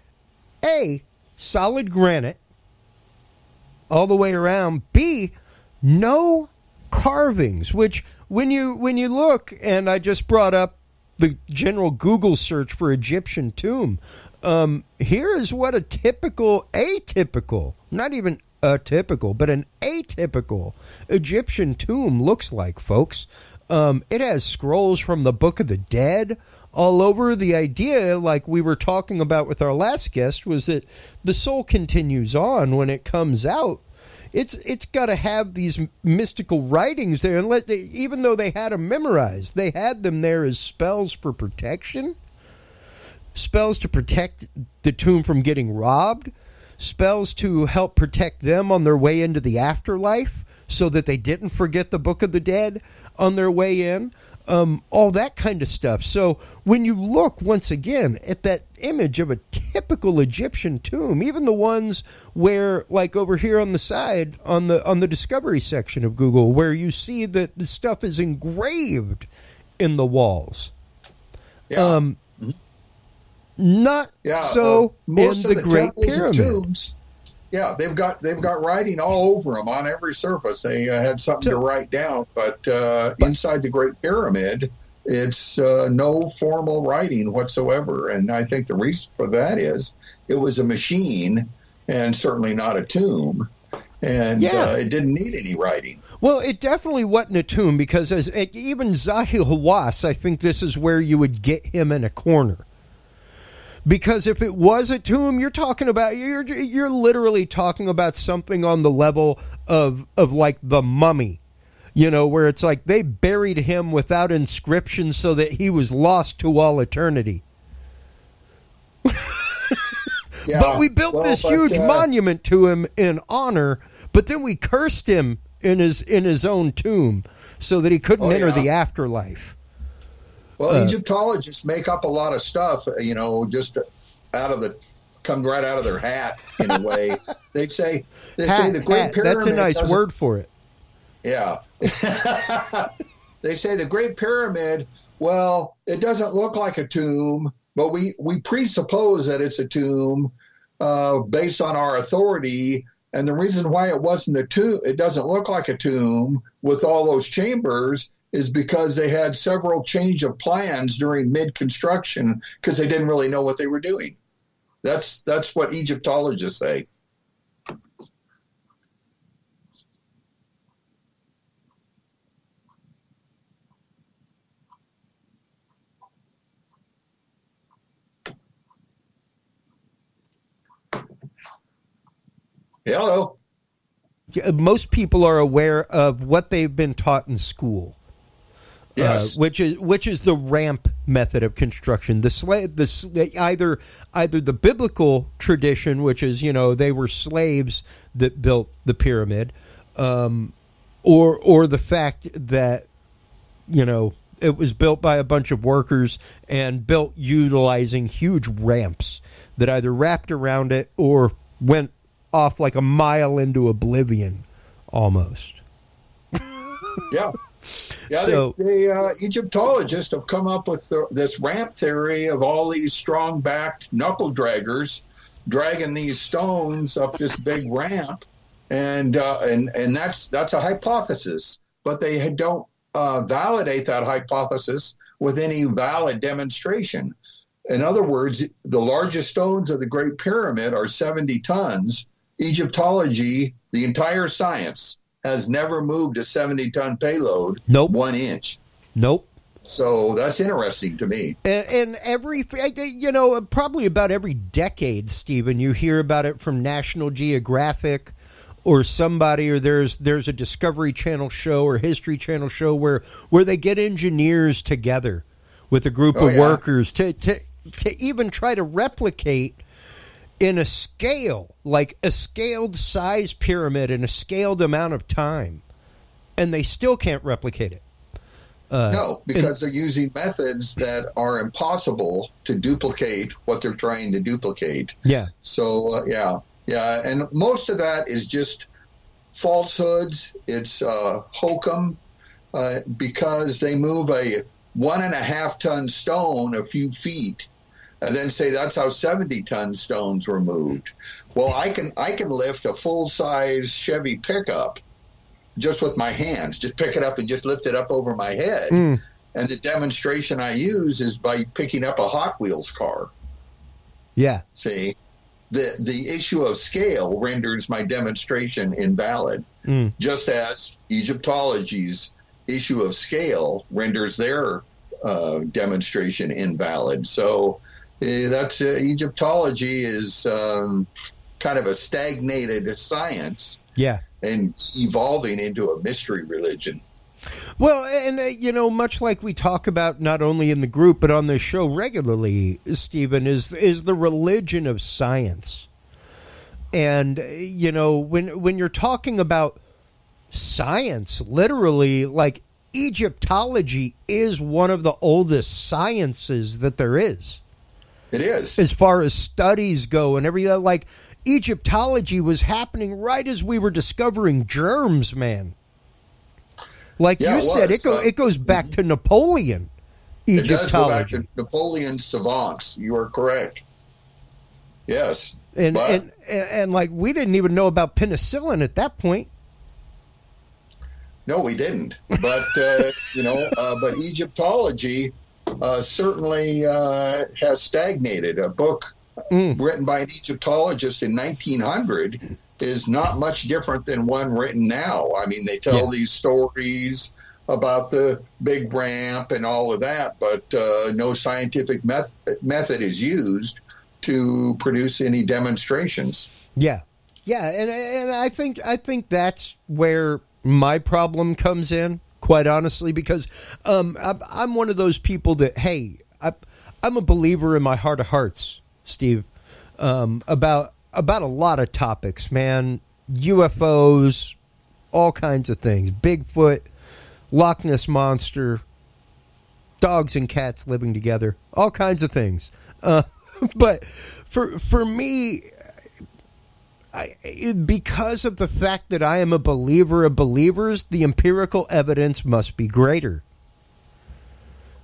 [SPEAKER 2] A, solid granite all the way around. B, no carvings, which when you look, and I just brought up the general Google search for Egyptian tomb. Here is what a atypical, not even a typical, but an atypical Egyptian tomb looks like, folks. It has scrolls from the Book of the Dead all over. The idea, like we were talking about with our last guest, was that the soul continues on when it comes out. It's got to have these mystical writings there, and even though they had them memorized, they had them there as spells for protection, spells to protect the tomb from getting robbed, spells to help protect them on their way into the afterlife, so that they didn't forget the Book of the Dead on their way in. All that kind of stuff. So when you look once again at that image of a typical Egyptian tomb, even the ones where, like over here on the side, on the Discovery section of Google, where you see that the stuff is engraved in the walls.
[SPEAKER 4] Yeah.
[SPEAKER 2] Not so
[SPEAKER 4] most
[SPEAKER 2] in
[SPEAKER 4] of
[SPEAKER 2] the Great Pyramid.
[SPEAKER 4] Tombs, they've got writing all over them on every surface. They had something to write down, but inside the Great Pyramid, it's no formal writing whatsoever. And I think the reason for that is it was a machine and certainly not a tomb, and it didn't need any writing.
[SPEAKER 2] Well, it definitely wasn't a tomb, because even Zahil Hawass, I think this is where you would get him in a corner. Because if it was a tomb, you're literally talking about something on the level of like the Mummy, where it's like they buried him without inscription so that he was lost to all eternity. But we built this huge monument to him in honor, but then we cursed him in his own tomb so that he couldn't enter the afterlife.
[SPEAKER 4] Well, Egyptologists make up a lot of stuff, just comes right out of their hat in a way. They say the Great Pyramid.
[SPEAKER 2] That's a nice word for it.
[SPEAKER 4] Yeah. They say the Great Pyramid, well, it doesn't look like a tomb, but we presuppose that it's a tomb based on our authority And the reason why it wasn't a tomb, it doesn't look like a tomb with all those chambers, is because they had several change of plans during mid-construction because they didn't really know what they were doing. That's what Egyptologists say. Hello.
[SPEAKER 2] Most people are aware of what they've been taught in school.
[SPEAKER 4] Yes.
[SPEAKER 2] Which is the ramp method of construction. Either the biblical tradition, which is, they were slaves that built the pyramid, or the fact that, it was built by a bunch of workers and built utilizing huge ramps that either wrapped around it or went off like a mile into oblivion, almost.
[SPEAKER 4] Yeah. Yeah,
[SPEAKER 2] so,
[SPEAKER 4] the Egyptologists have come up with this ramp theory of all these strong-backed knuckle draggers dragging these stones up this big ramp, and that's a hypothesis, but they don't validate that hypothesis with any valid demonstration. In other words, the largest stones of the Great Pyramid are 70 tons. Egyptology, the entire science, has never moved a 70-ton payload 1 inch.
[SPEAKER 2] Nope.
[SPEAKER 4] So that's interesting to me.
[SPEAKER 2] And probably about every decade, Stephen, you hear about it from National Geographic or somebody, or there's a Discovery Channel show or History Channel show where they get engineers together with a group of workers to even try to replicate in a scale, like a scaled size pyramid in a scaled amount of time, and they still can't replicate it.
[SPEAKER 4] No, because they're using methods that are impossible to duplicate what they're trying to duplicate.
[SPEAKER 2] Yeah.
[SPEAKER 4] So, yeah. And most of that is just falsehoods. It's hokum, because they move a 1.5-ton stone a few feet and then say that's how 70-ton stones were moved. Well, I can lift a full-size Chevy pickup just with my hands, just pick it up and just lift it up over my head. And the demonstration I use is by picking up a Hot Wheels car.
[SPEAKER 2] Yeah.
[SPEAKER 4] See, the issue of scale renders my demonstration invalid, just as Egyptology's issue of scale renders their demonstration invalid. So that's Egyptology is kind of a stagnated science.
[SPEAKER 2] Yeah.
[SPEAKER 4] And evolving into a mystery religion.
[SPEAKER 2] Well, and, much like we talk about not only in the group but on this show regularly, Stephen, is the religion of science. And, when you're talking about science, literally, like, Egyptology is one of the oldest sciences that there is.
[SPEAKER 4] It is.
[SPEAKER 2] As far as studies go and everything, like, Egyptology was happening right as we were discovering germs, man. Like you said, it goes back to Napoleon. Egyptology.
[SPEAKER 4] It does go back to Napoleon's savants. You are correct. Yes.
[SPEAKER 2] And like we didn't even know about penicillin at that point.
[SPEAKER 4] No, we didn't. But but Egyptology certainly has stagnated. A book written by an Egyptologist in 1900 is not much different than one written now. I mean, they tell these stories about the big ramp and all of that, but no scientific method is used to produce any demonstrations.
[SPEAKER 2] Yeah, and I think that's where my problem comes in, quite honestly, because I'm one of those people that, hey, I'm a believer in my heart of hearts, Steve, about a lot of topics, man. UFOs, all kinds of things. Bigfoot, Loch Ness Monster, dogs and cats living together, all kinds of things. But for me, because of the fact that I am a believer of believers, the empirical evidence must be greater.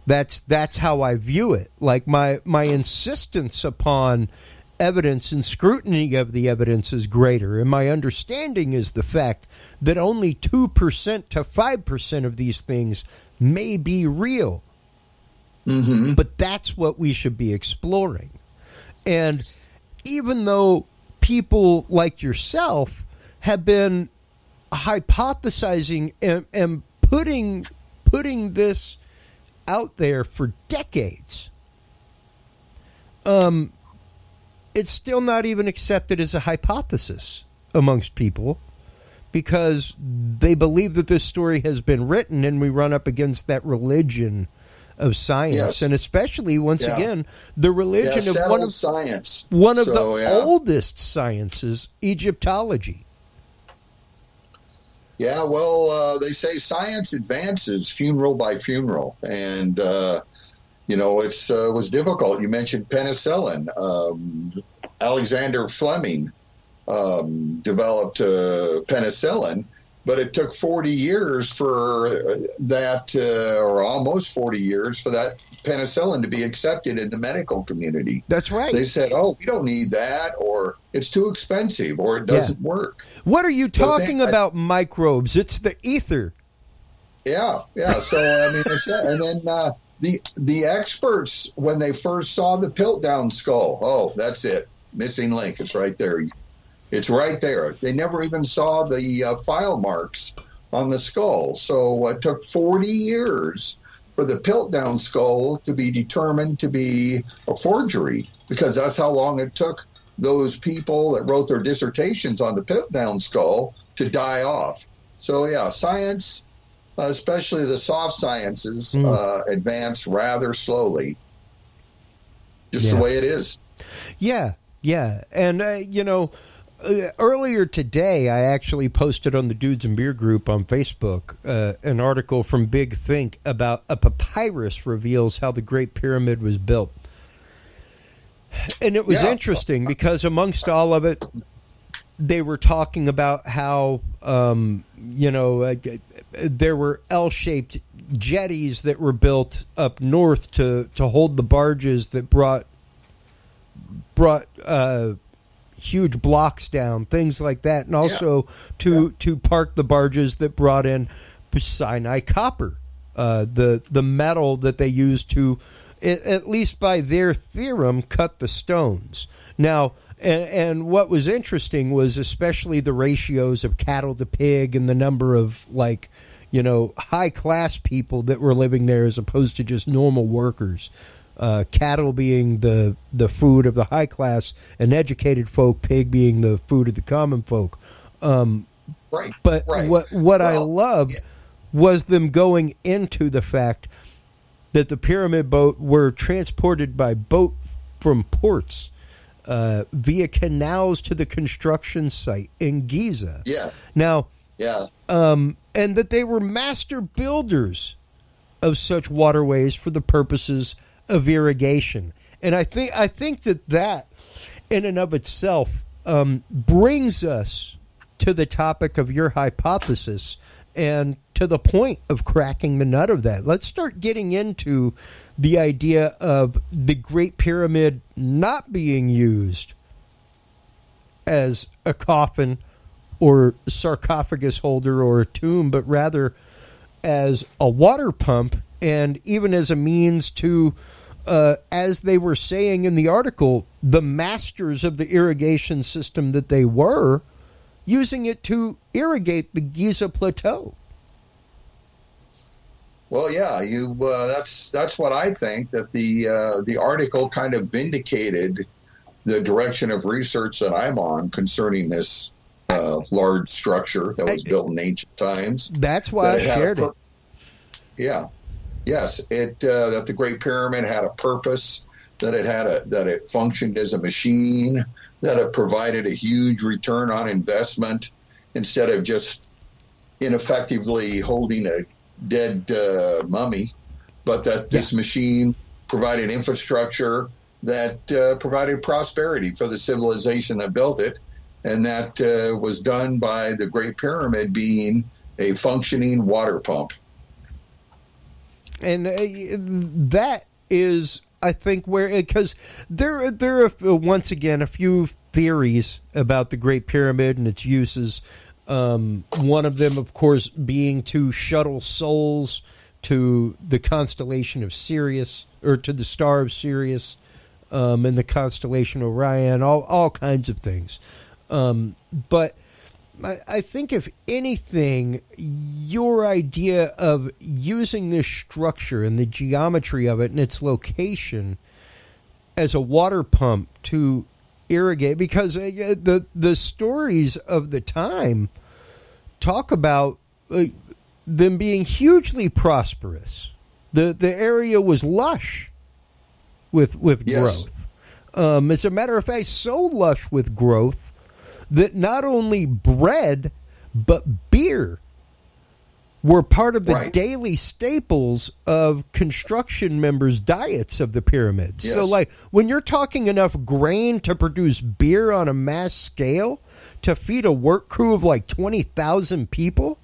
[SPEAKER 2] That's how I view it. Like my insistence upon evidence and scrutiny of the evidence is greater. And my understanding is the fact that only 2% to 5% of these things may be real.
[SPEAKER 4] Mm-hmm.
[SPEAKER 2] But that's what we should be exploring. And even though people like yourself have been hypothesizing and putting this out there for decades, it's still not even accepted as a hypothesis amongst people, because they believe that this story has been written, and we run up against that religion of science.
[SPEAKER 4] Yes.
[SPEAKER 2] And especially, once again, the religion of one of
[SPEAKER 4] science,
[SPEAKER 2] one of the oldest sciences, Egyptology.
[SPEAKER 4] Yeah, well, they say science advances funeral by funeral, and it was difficult. You mentioned penicillin. Alexander Fleming developed penicillin, but it took 40 years for that, or almost 40 years, for that penicillin to be accepted in the medical community.
[SPEAKER 2] That's right.
[SPEAKER 4] They said, "Oh, we don't need that," or "It's too expensive," or "It doesn't work."
[SPEAKER 2] What are you talking about? Microbes? It's the ether.
[SPEAKER 4] Yeah. So I mean, and then the experts, when they first saw the Piltdown skull, oh, that's it, missing link. It's right there. It's right there. They never even saw the file marks on the skull. So it took 40 years for the Piltdown skull to be determined to be a forgery, because that's how long it took those people that wrote their dissertations on the Piltdown skull to die off. So, yeah, science, especially the soft sciences, advance rather slowly. Just the way it is.
[SPEAKER 2] Yeah. And, earlier today, I actually posted on the Dudes and Beer group on Facebook an article from Big Think about a papyrus reveals how the Great Pyramid was built. And it was interesting because amongst all of it, they were talking about how, there were L-shaped jetties that were built up north to hold the barges that brought huge blocks down, things like that, and also to park the barges that brought in Sinai copper, the metal that they used to, at least by their theorem, cut the stones. Now, and what was interesting was especially the ratios of cattle to pig and the number of high class people that were living there as opposed to just normal workers. Cattle being the food of the high class, and educated folk, pig being the food of the common folk. But what I loved was them going into the fact that the pyramid boat were transported by boat from ports via canals to the construction site in Giza. Now, and that they were master builders of such waterways for the purposes of irrigation. And I think that in and of itself brings us to the topic of your hypothesis and to the point of cracking the nut of that. Let's start getting into the idea of the Great Pyramid not being used as a coffin or sarcophagus holder or a tomb, but rather as a water pump, and even as a means to, as they were saying in the article, the masters of the irrigation system that they were, using it to irrigate the Giza Plateau.
[SPEAKER 4] Well, yeah, that's what I think, that the article kind of vindicated the direction of research that I'm on concerning this large structure that was built in ancient times.
[SPEAKER 2] That's why I shared it.
[SPEAKER 4] Yeah. Yes, that the Great Pyramid had a purpose, that it functioned as a machine, that it provided a huge return on investment instead of just ineffectively holding a dead mummy, but that this machine provided infrastructure that provided prosperity for the civilization that built it, and that was done by the Great Pyramid being a functioning water pump.
[SPEAKER 2] And that is I think because there are once again a few theories about the Great Pyramid and its uses. One of them, of course, being to shuttle souls to the constellation of Sirius, or to the star of Sirius, and the constellation Orion, all kinds of things. But I think, if anything, your idea of using this structure and the geometry of it and its location as a water pump to irrigate, because the stories of the time talk about them being hugely prosperous. The area was lush with
[SPEAKER 4] Yes.
[SPEAKER 2] growth. As a matter of fact, so lush with growth that not only bread but beer were part of the
[SPEAKER 4] Right.
[SPEAKER 2] daily staples of construction members' diets of the pyramids.
[SPEAKER 4] Yes.
[SPEAKER 2] So, like, when you're talking enough grain to produce beer on a mass scale to feed a work crew of like 20,000 people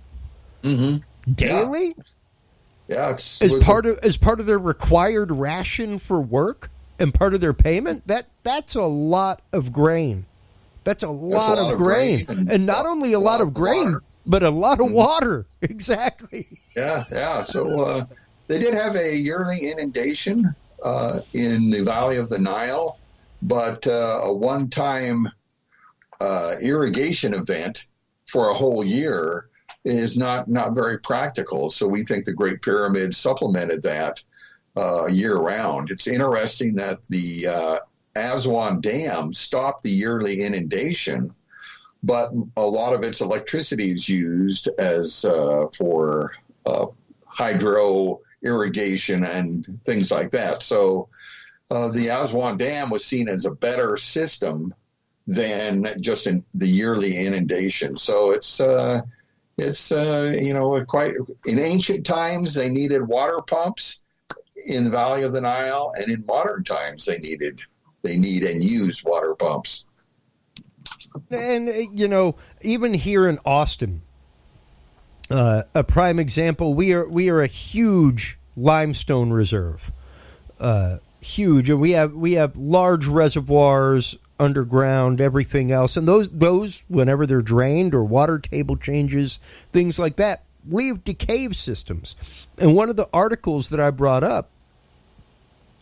[SPEAKER 2] daily,
[SPEAKER 4] it's
[SPEAKER 2] as part of their required ration for work and part of their payment, that's a lot of grain. That's a lot of grain. And not only a lot of grain,
[SPEAKER 4] water.
[SPEAKER 2] but a lot of water. Exactly.
[SPEAKER 4] Yeah. So they did have a yearly inundation in the Valley of the Nile, but a one-time irrigation event for a whole year is not very practical. So we think the Great Pyramid supplemented that year-round. It's interesting that the Aswan Dam stopped the yearly inundation, but a lot of its electricity is used as for hydro irrigation and things like that. So the Aswan Dam was seen as a better system than just the yearly inundation. So it's quite, in ancient times they needed water pumps in the Valley of the Nile, and in modern times they need and use water pumps.
[SPEAKER 2] And, even here in Austin, a prime example, we are a huge limestone reserve, huge, and we have large reservoirs underground, everything else, and those whenever they're drained or water table changes, things like that, lead to cave systems. And one of the articles that I brought up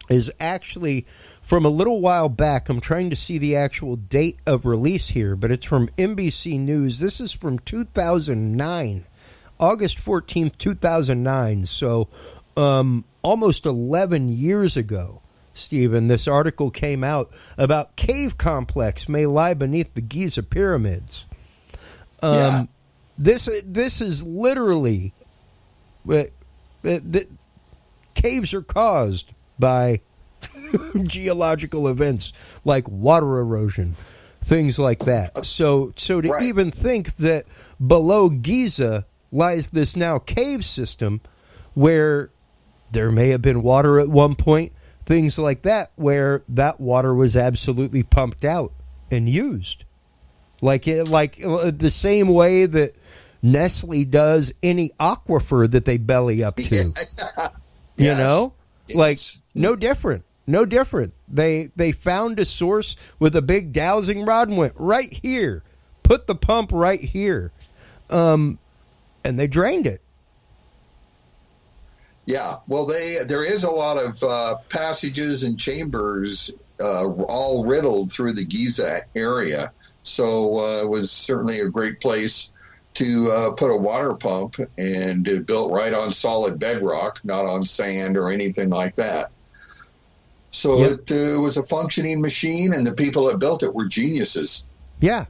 [SPEAKER 2] is actually from a little while back. I'm trying to see the actual date of release here, but it's from NBC News. This is from 2009, August 14th, 2009. So almost 11 years ago, Stephen, this article came out about cave complex may lie beneath the Giza pyramids. This is literally caves are caused by geological events like water erosion, things like that. So to even think that below Giza lies this now cave system where there may have been water at one point, things like that, where that water was absolutely pumped out and used, like the same way that Nestle does any aquifer that they belly up to. Like no different. They found a source with a big dowsing rod and went right here, put the pump right here, and they drained it.
[SPEAKER 4] Yeah, well, there is a lot of passages and chambers all riddled through the Giza area, so it was certainly a great place to put a water pump, and it built right on solid bedrock, not on sand or anything like that. So It was a functioning machine, and the people that built it were geniuses.
[SPEAKER 2] Yeah.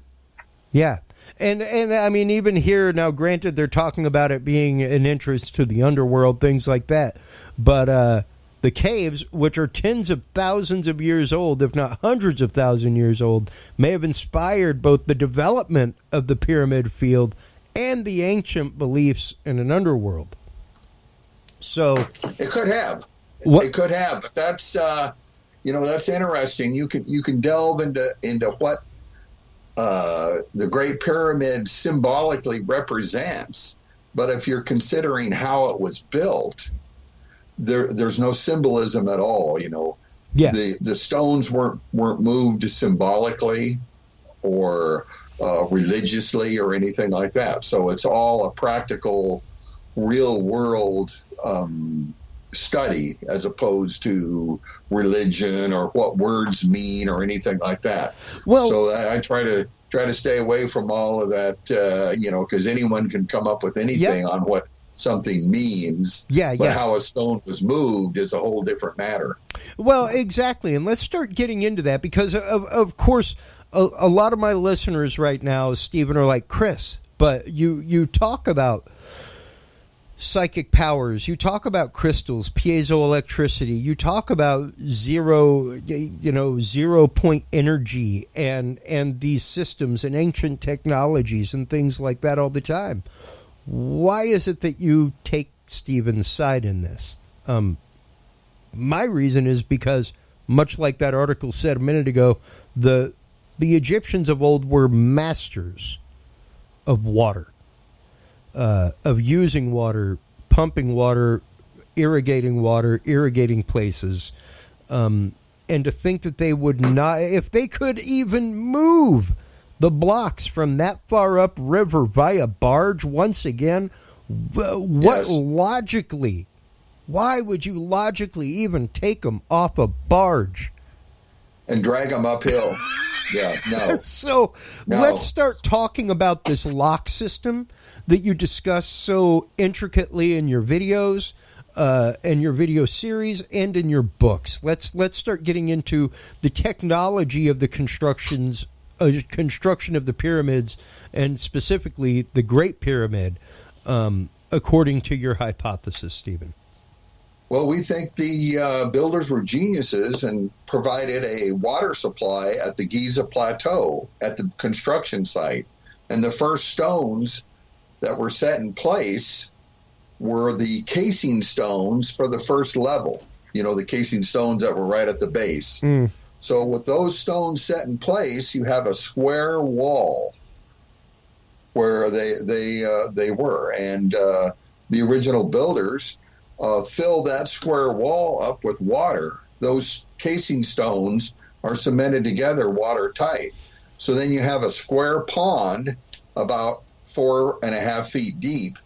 [SPEAKER 2] And I mean, even here now, granted, they're talking about it being an entrance to the underworld, things like that. But the caves, which are tens of thousands of years old, if not hundreds of thousands of years old, may have inspired both the development of the pyramid field and the ancient beliefs in an underworld. So
[SPEAKER 4] it could have. It could have, but that's that's interesting. You can delve into what the Great Pyramid symbolically represents, but if you're considering how it was built, there's no symbolism at all.
[SPEAKER 2] Yeah.
[SPEAKER 4] The stones weren't moved symbolically or religiously or anything like that. So it's all a practical, real world study as opposed to religion or what words mean or anything like that.
[SPEAKER 2] Well,
[SPEAKER 4] so I try to stay away from all of that, because anyone can come up with anything on what something means. But how a stone was moved is a whole different matter.
[SPEAKER 2] Well, exactly. And let's start getting into that because, of course, a lot of my listeners right now, Stephen, are like, Chris, but you talk about psychic powers, you talk about crystals, piezoelectricity, you talk about zero point energy and these systems and ancient technologies and things like that all the time. Why is it that you take Stephen's side in this? My reason is because, much like that article said a minute ago, the Egyptians of old were masters of water. Of using water, pumping water, irrigating places, and to think that they would not, if they could even move the blocks from that far up river via barge once again, logically, why would you logically even take them off a barge?
[SPEAKER 4] And drag them uphill. Yeah, no.
[SPEAKER 2] So let's start talking about this lock system that you discuss so intricately in your videos, and your video series, and in your books. Let's start getting into the technology of the construction of the pyramids, and specifically the Great Pyramid, according to your hypothesis, Stephen.
[SPEAKER 4] Well, we think the builders were geniuses and provided a water supply at the Giza Plateau at the construction site. And the first stones that were set in place were the casing stones for the first level, the casing stones that were right at the base. So with those stones set in place, you have a square wall where they were. And the original builders fill that square wall up with water. Those casing stones are cemented together watertight. So then you have a square pond about 4.5 feet deep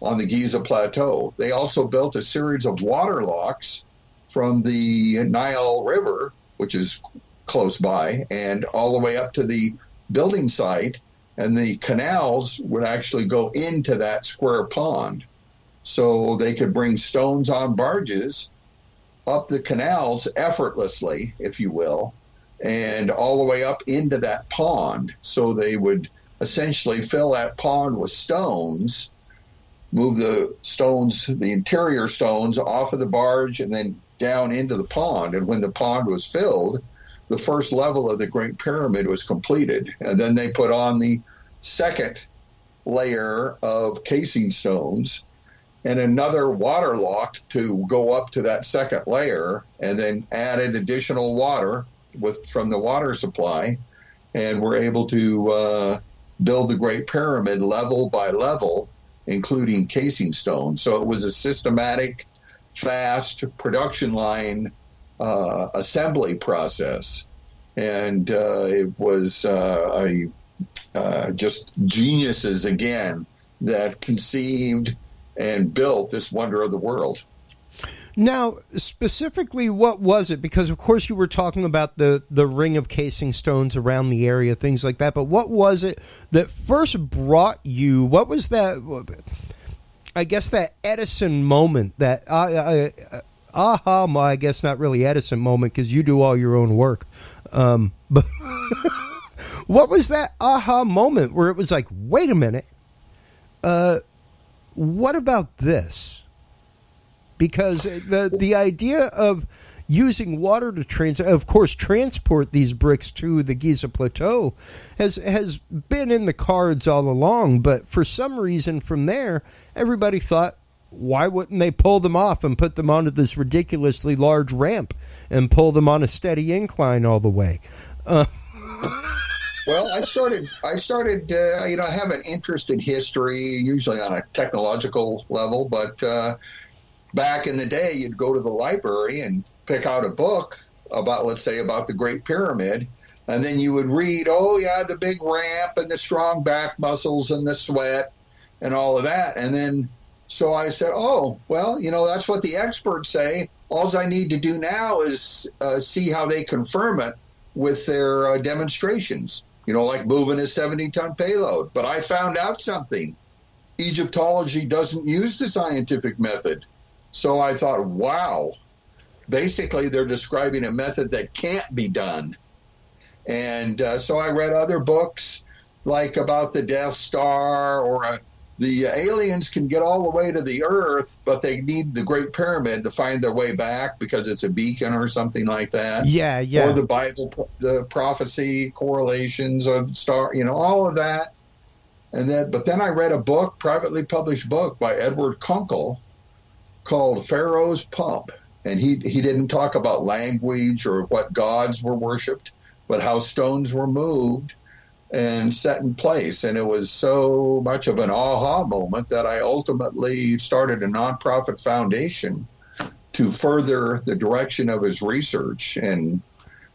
[SPEAKER 4] on the Giza Plateau. They also built a series of water locks from the Nile River, which is close by, and all the way up to the building site. And the canals would actually go into that square pond. So they could bring stones on barges up the canals effortlessly, if you will, and all the way up into that pond. So they would essentially fill that pond with stones, move the interior stones off of the barge and then down into the pond. And when the pond was filled, the first level of the Great Pyramid was completed. And then they put on the second layer of casing stones and another water lock to go up to that second layer, and then added additional water from the water supply, and were able to build the Great Pyramid level by level, including casing stones. So it was a systematic, fast production line assembly process, and it was just geniuses again that conceived and built this wonder of the world.
[SPEAKER 2] Now, specifically, what was it? Because, of course, you were talking about the ring of casing stones around the area, things like that. But what was it that first brought you? What was that? I guess that Edison moment, that aha, I guess not really Edison moment because you do all your own work. But what was that aha moment where it was like, wait a minute, what about this? Because the idea of using water to transport these bricks to the Giza Plateau has been in the cards all along. But for some reason from there, everybody thought, why wouldn't they pull them off and put them onto this ridiculously large ramp and pull them on a steady incline all the way?
[SPEAKER 4] Well, I started. I have an interest in history, usually on a technological level. But back in the day, you'd go to the library and pick out a book about, let's say, about the Great Pyramid. And then you would read, oh, yeah, the big ramp and the strong back muscles and the sweat and all of that. And then, so I said, oh, well, that's what the experts say. All I need to do now is see how they confirm it with their demonstrations, like moving a 70-ton payload. But I found out something. Egyptology doesn't use the scientific method. So I thought, wow, basically they're describing a method that can't be done. And so I read other books like about the Death Star, or the aliens can get all the way to the Earth, but they need the Great Pyramid to find their way back because it's a beacon or something like that.
[SPEAKER 2] Yeah.
[SPEAKER 4] Or the Bible, the prophecy, correlations of the star, all of that. But then I read a book, privately published book by Edward Kunkel called Pharaoh's Pump. And he didn't talk about language or what gods were worshipped, but how stones were moved and set in place. And it was so much of an aha moment that I ultimately started a nonprofit foundation to further the direction of his research. And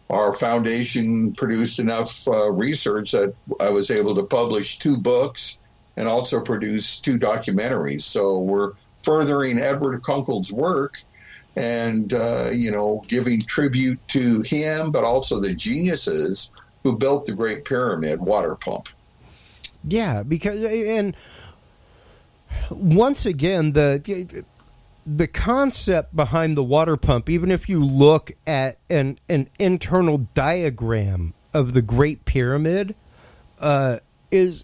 [SPEAKER 4] our foundation produced enough research that I was able to publish 2 books and also produce 2 documentaries. So we're furthering Edward Kunkel's work and, giving tribute to him, but also the geniuses who built the Great Pyramid water pump.
[SPEAKER 2] Yeah, and once again, the concept behind the water pump, even if you look at an internal diagram of the Great Pyramid, is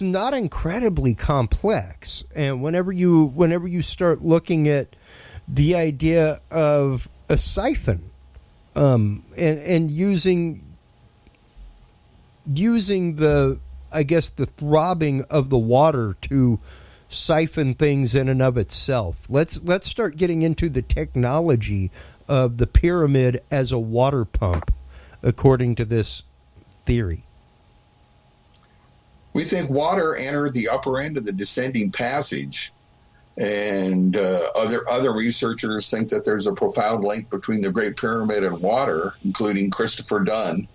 [SPEAKER 2] not incredibly complex. And whenever you start looking at the idea of a siphon, and using the throbbing of the water to siphon things in and of itself. Let's start getting into the technology of the pyramid as a water pump, according to this theory.
[SPEAKER 4] We think water entered the upper end of the descending passage, and other researchers think that there's a profound link between the Great Pyramid and water, including Christopher Dunn,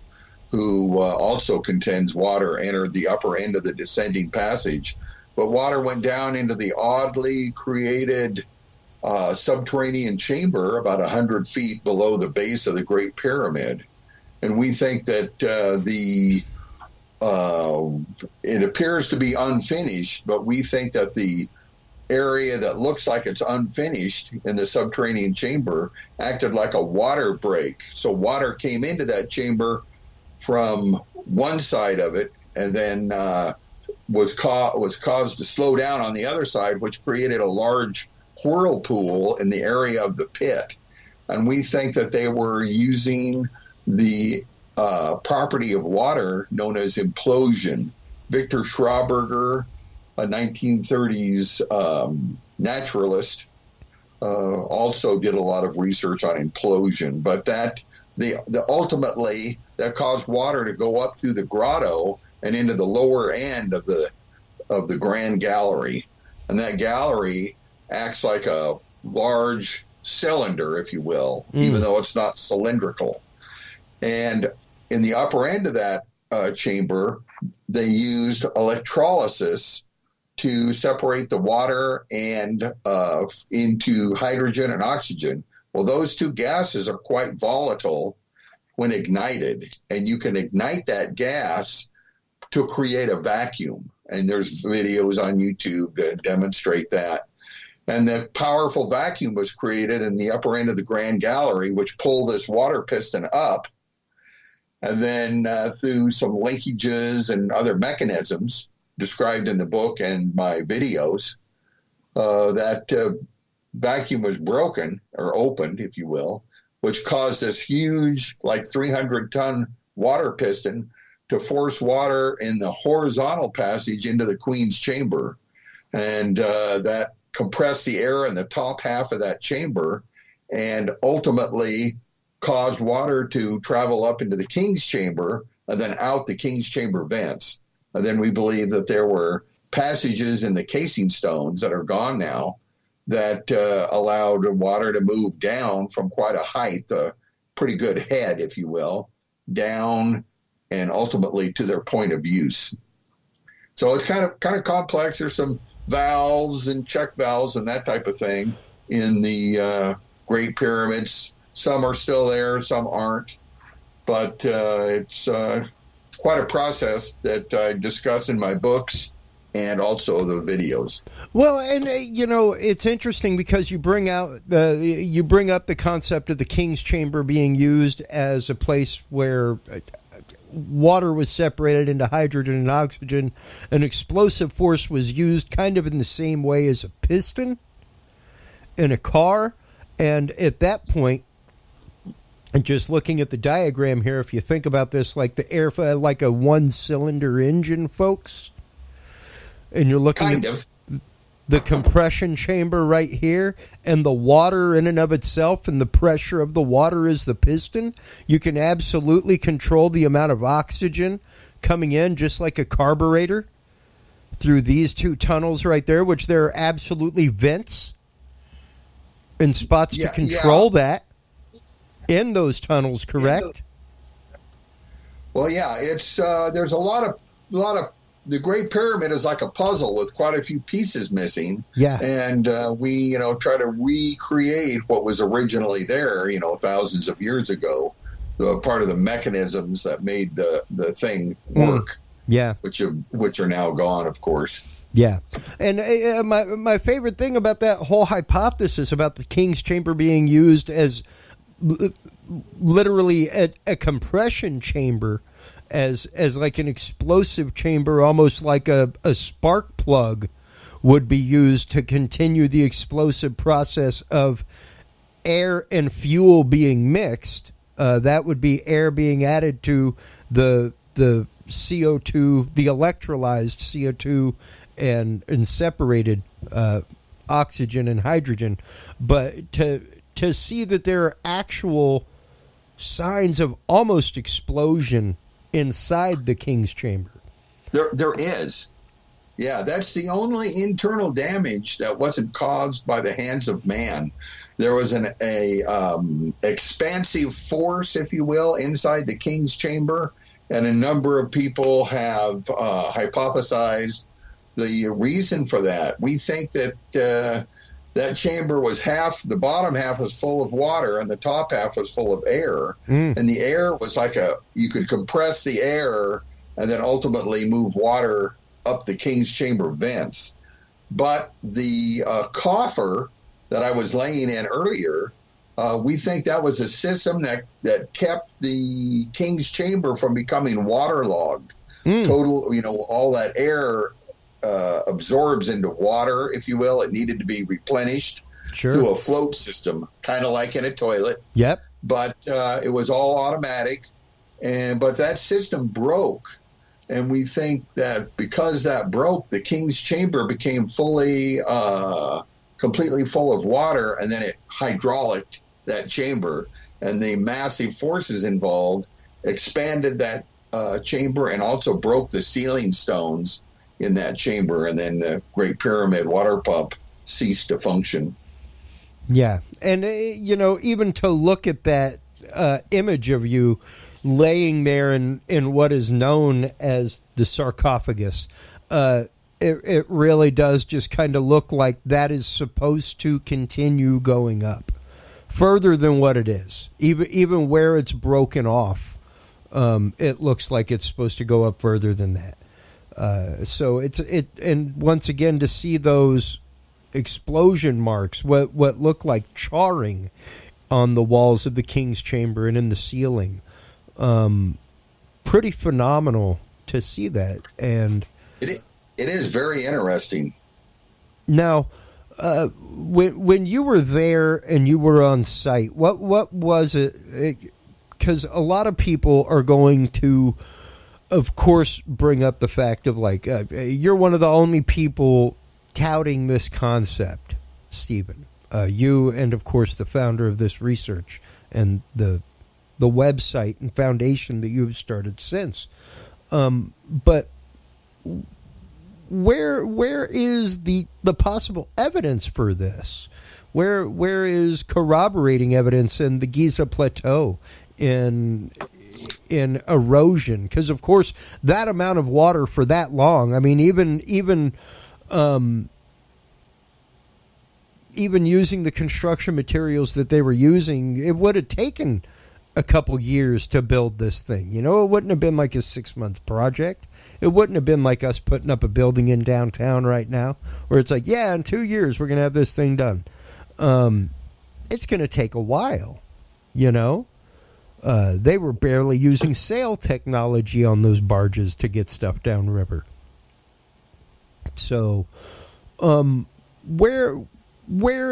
[SPEAKER 4] who also contends water entered the upper end of the descending passage. But water went down into the oddly created subterranean chamber about 100 feet below the base of the Great Pyramid. And we think that it appears to be unfinished, but we think that the area that looks like it's unfinished in the subterranean chamber acted like a water break. So water came into that chamber from one side of it, and then was caused to slow down on the other side, which created a large whirlpool in the area of the pit. And we think that they were using the property of water known as implosion. Victor Schauberger, a 1930s naturalist, also did a lot of research on implosion, but ultimately that caused water to go up through the grotto and into the lower end of the grand gallery. And that gallery acts like a large cylinder, if you will, even though it's not cylindrical. And in the upper end of that chamber, they used electrolysis to separate the water and into hydrogen and oxygen. Well, those 2 gases are quite volatile when ignited, and you can ignite that gas to create a vacuum. And there's videos on YouTube to demonstrate that. And the powerful vacuum was created in the upper end of the grand gallery, which pulled this water piston up. And then through some linkages and other mechanisms described in the book and my videos, that vacuum was broken, or opened, if you will, which caused this huge, like 300-ton water piston to force water in the horizontal passage into the Queen's chamber. And that compressed the air in the top half of that chamber and ultimately caused water to travel up into the King's chamber and then out the King's chamber vents. And then we believe that there were passages in the casing stones that are gone now that allowed water to move down from quite a height pretty good head, if you will, down and ultimately to their point of use. So it's kind of complex. There's some valves and check valves and that type of thing in the Great Pyramids. Some are still there, some aren't. But it's quite a process that I discuss in my books and also the videos.
[SPEAKER 2] Well, and it's interesting because you bring up the concept of the King's Chamber being used as a place where water was separated into hydrogen and oxygen. An explosive force was used kind of in the same way as a piston in a car. And at that point, and just looking at the diagram here, if you think about this like the air, like a one-cylinder engine, folks, and you're looking at the compression chamber right here, and the water in and of itself, and the pressure of the water is the piston, you can absolutely control the amount of oxygen coming in, just like a carburetor, through these two tunnels right there, which there are absolutely vents and spots to control that in those tunnels, correct?
[SPEAKER 4] Well, yeah, it's there's a lot of the Great Pyramid is like a puzzle with quite a few pieces missing.
[SPEAKER 2] Yeah,
[SPEAKER 4] and we try to recreate what was originally there, thousands of years ago, part of the mechanisms that made the thing work.
[SPEAKER 2] Yeah,
[SPEAKER 4] which are now gone, of course.
[SPEAKER 2] Yeah, and my favorite thing about that whole hypothesis about the King's Chamber being used as literally a compression chamber, as like an explosive chamber, almost like a spark plug would be used to continue the explosive process of air and fuel being mixed. That would be air being added to the CO2, the electrolyzed CO2, and separated oxygen and hydrogen. But to see that there are actual signs of almost explosion inside the King's Chamber.
[SPEAKER 4] There is. Yeah, that's the only internal damage that wasn't caused by the hands of man. There was an expansive force, if you will, inside the King's Chamber, and a number of people have hypothesized the reason for that. We think that that chamber was the bottom half was full of water and the top half was full of air. And the air was like you could compress the air and then ultimately move water up the King's Chamber vents. But the coffer that I was laying in earlier, we think that was a system that kept the King's Chamber from becoming waterlogged. All that air absorbs into water, if you will. It needed to be replenished through a float system, kind of like in a toilet.
[SPEAKER 2] Yep.
[SPEAKER 4] But it was all automatic, but that system broke. And we think that because that broke, the King's Chamber became completely full of water, and then it hydraulicked that chamber, and the massive forces involved expanded that chamber and also broke the ceiling stones in that chamber, and then the Great Pyramid water pump ceased to function.
[SPEAKER 2] Yeah, and even to look at that image of you laying there in what is known as the sarcophagus, it really does just kind of look like that is supposed to continue going up further than what it is. Even where it's broken off, it looks like it's supposed to go up further than that. So and once again, to see those explosion marks, what look like charring on the walls of the King's Chamber and in the ceiling, pretty phenomenal to see that. And
[SPEAKER 4] it is very interesting.
[SPEAKER 2] Now, when you were there and you were on site, what was it? Because a lot of people are going to, of course, bring up the fact of you're one of the only people touting this concept, Stephen. You and, of course, the founder of this research and the website and foundation that you've started since. But where is the possible evidence for this? Where is corroborating evidence in the Giza Plateau in erosion? Because of course that amount of water for that long. I mean, even using the construction materials that they were using, it would have taken a couple years to build this thing. You know, it wouldn't have been like a 6-month project. It wouldn't have been like us putting up a building in downtown right now, where it's like, yeah, in 2 years we're going to have this thing done. It's going to take a while, you know. They were barely using sail technology on those barges to get stuff downriver. So, where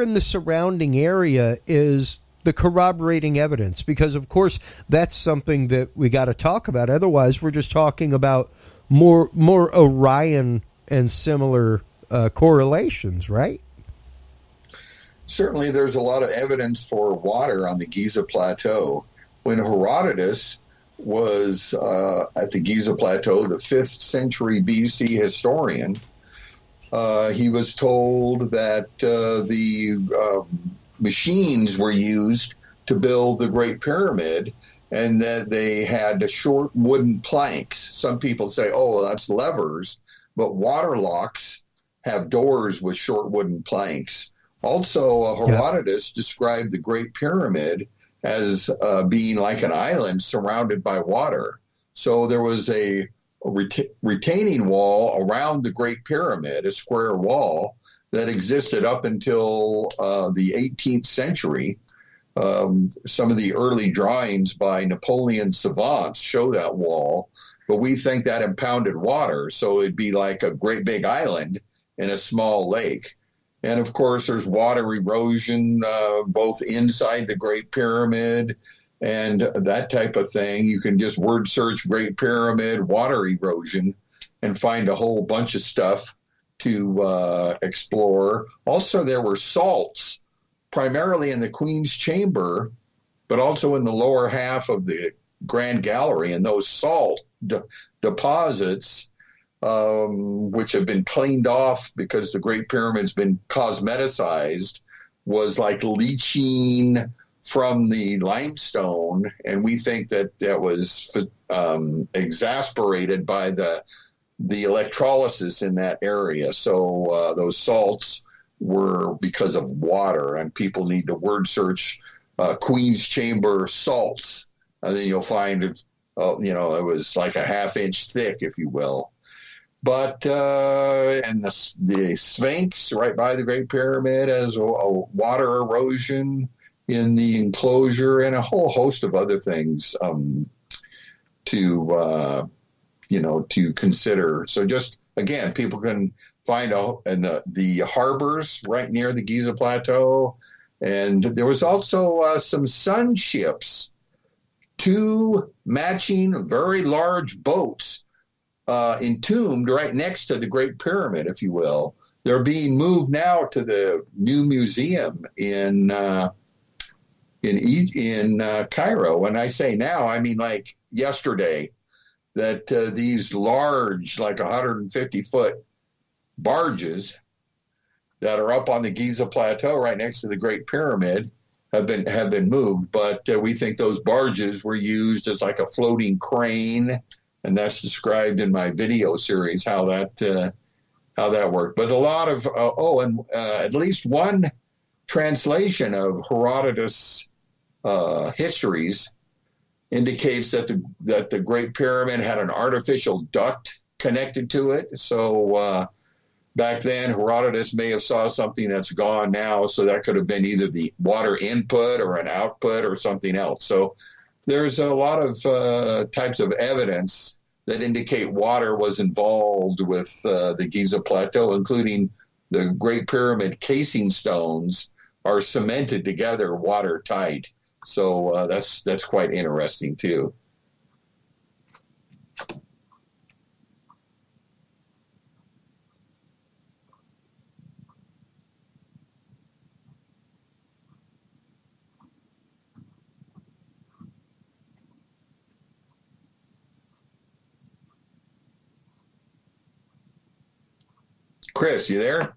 [SPEAKER 2] in the surrounding area is the corroborating evidence? Because, of course, that's something that we got to talk about. Otherwise, we're just talking about more Orion and similar correlations, right?
[SPEAKER 4] Certainly, there's a lot of evidence for water on the Giza Plateau. When Herodotus was at the Giza Plateau, the 5th century BC historian, he was told that the machines were used to build the Great Pyramid, and that they had short wooden planks. Some people say, oh, that's levers, but water locks have doors with short wooden planks. Also, Herodotus described the Great Pyramid as being like an island surrounded by water. So there was a retaining wall around the Great Pyramid, a square wall, that existed up until the 18th century. Some of the early drawings by Napoleon savants show that wall, but we think that impounded water, so it'd be like a great big island in a small lake. And of course, there's water erosion both inside the Great Pyramid and that type of thing. You can just word search Great Pyramid, water erosion, and find a whole bunch of stuff to explore. Also, there were salts, primarily in the Queen's Chamber, but also in the lower half of the Grand Gallery. And those salt deposits, which have been cleaned off because the Great Pyramid's been cosmeticized, was like leaching from the limestone, and we think that that was exasperated by the electrolysis in that area. So those salts were because of water, and people need to word search Queen's Chamber salts, and then you'll find it. It was like a half-inch thick, if you will. But and the Sphinx right by the Great Pyramid has a water erosion in the enclosure, and a whole host of other things to consider. So just again, people can find out in the harbors right near the Giza Plateau, and there was also some sun ships, 2 matching very large boats entombed right next to the Great Pyramid, if you will. They're being moved now to the new museum in Cairo. When I say now, I mean like yesterday, that these large, like 150-foot barges that are up on the Giza Plateau right next to the Great Pyramid have been moved. But we think those barges were used as like a floating crane, and that's described in my video series how that worked. But a lot of at least one translation of Herodotus' histories indicates that the Great Pyramid had an artificial duct connected to it. So back then, Herodotus may have saw something that's gone now, so that could have been either the water input or an output or something else. So there's a lot of types of evidence that indicate water was involved with the Giza Plateau, including the Great Pyramid casing stones are cemented together watertight. So that's quite interesting too. Chris, you there?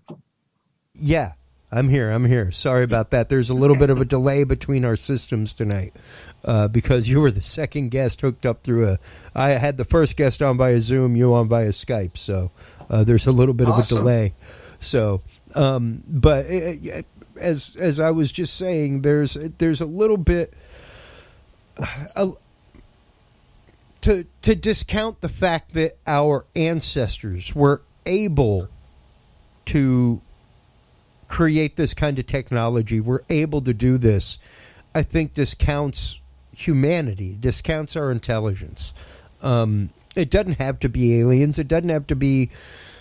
[SPEAKER 2] Yeah, I'm here. Sorry about that. There's a little bit of a delay between our systems tonight because you were the second guest hooked up through I had the first guest on via Zoom, you on via Skype, so there's a little bit of a delay. So, but as I was just saying, there's a little bit to discount the fact that our ancestors were able to create this kind of technology, we're able to do this, I think discounts humanity, discounts our intelligence. It doesn't have to be aliens. It doesn't have to be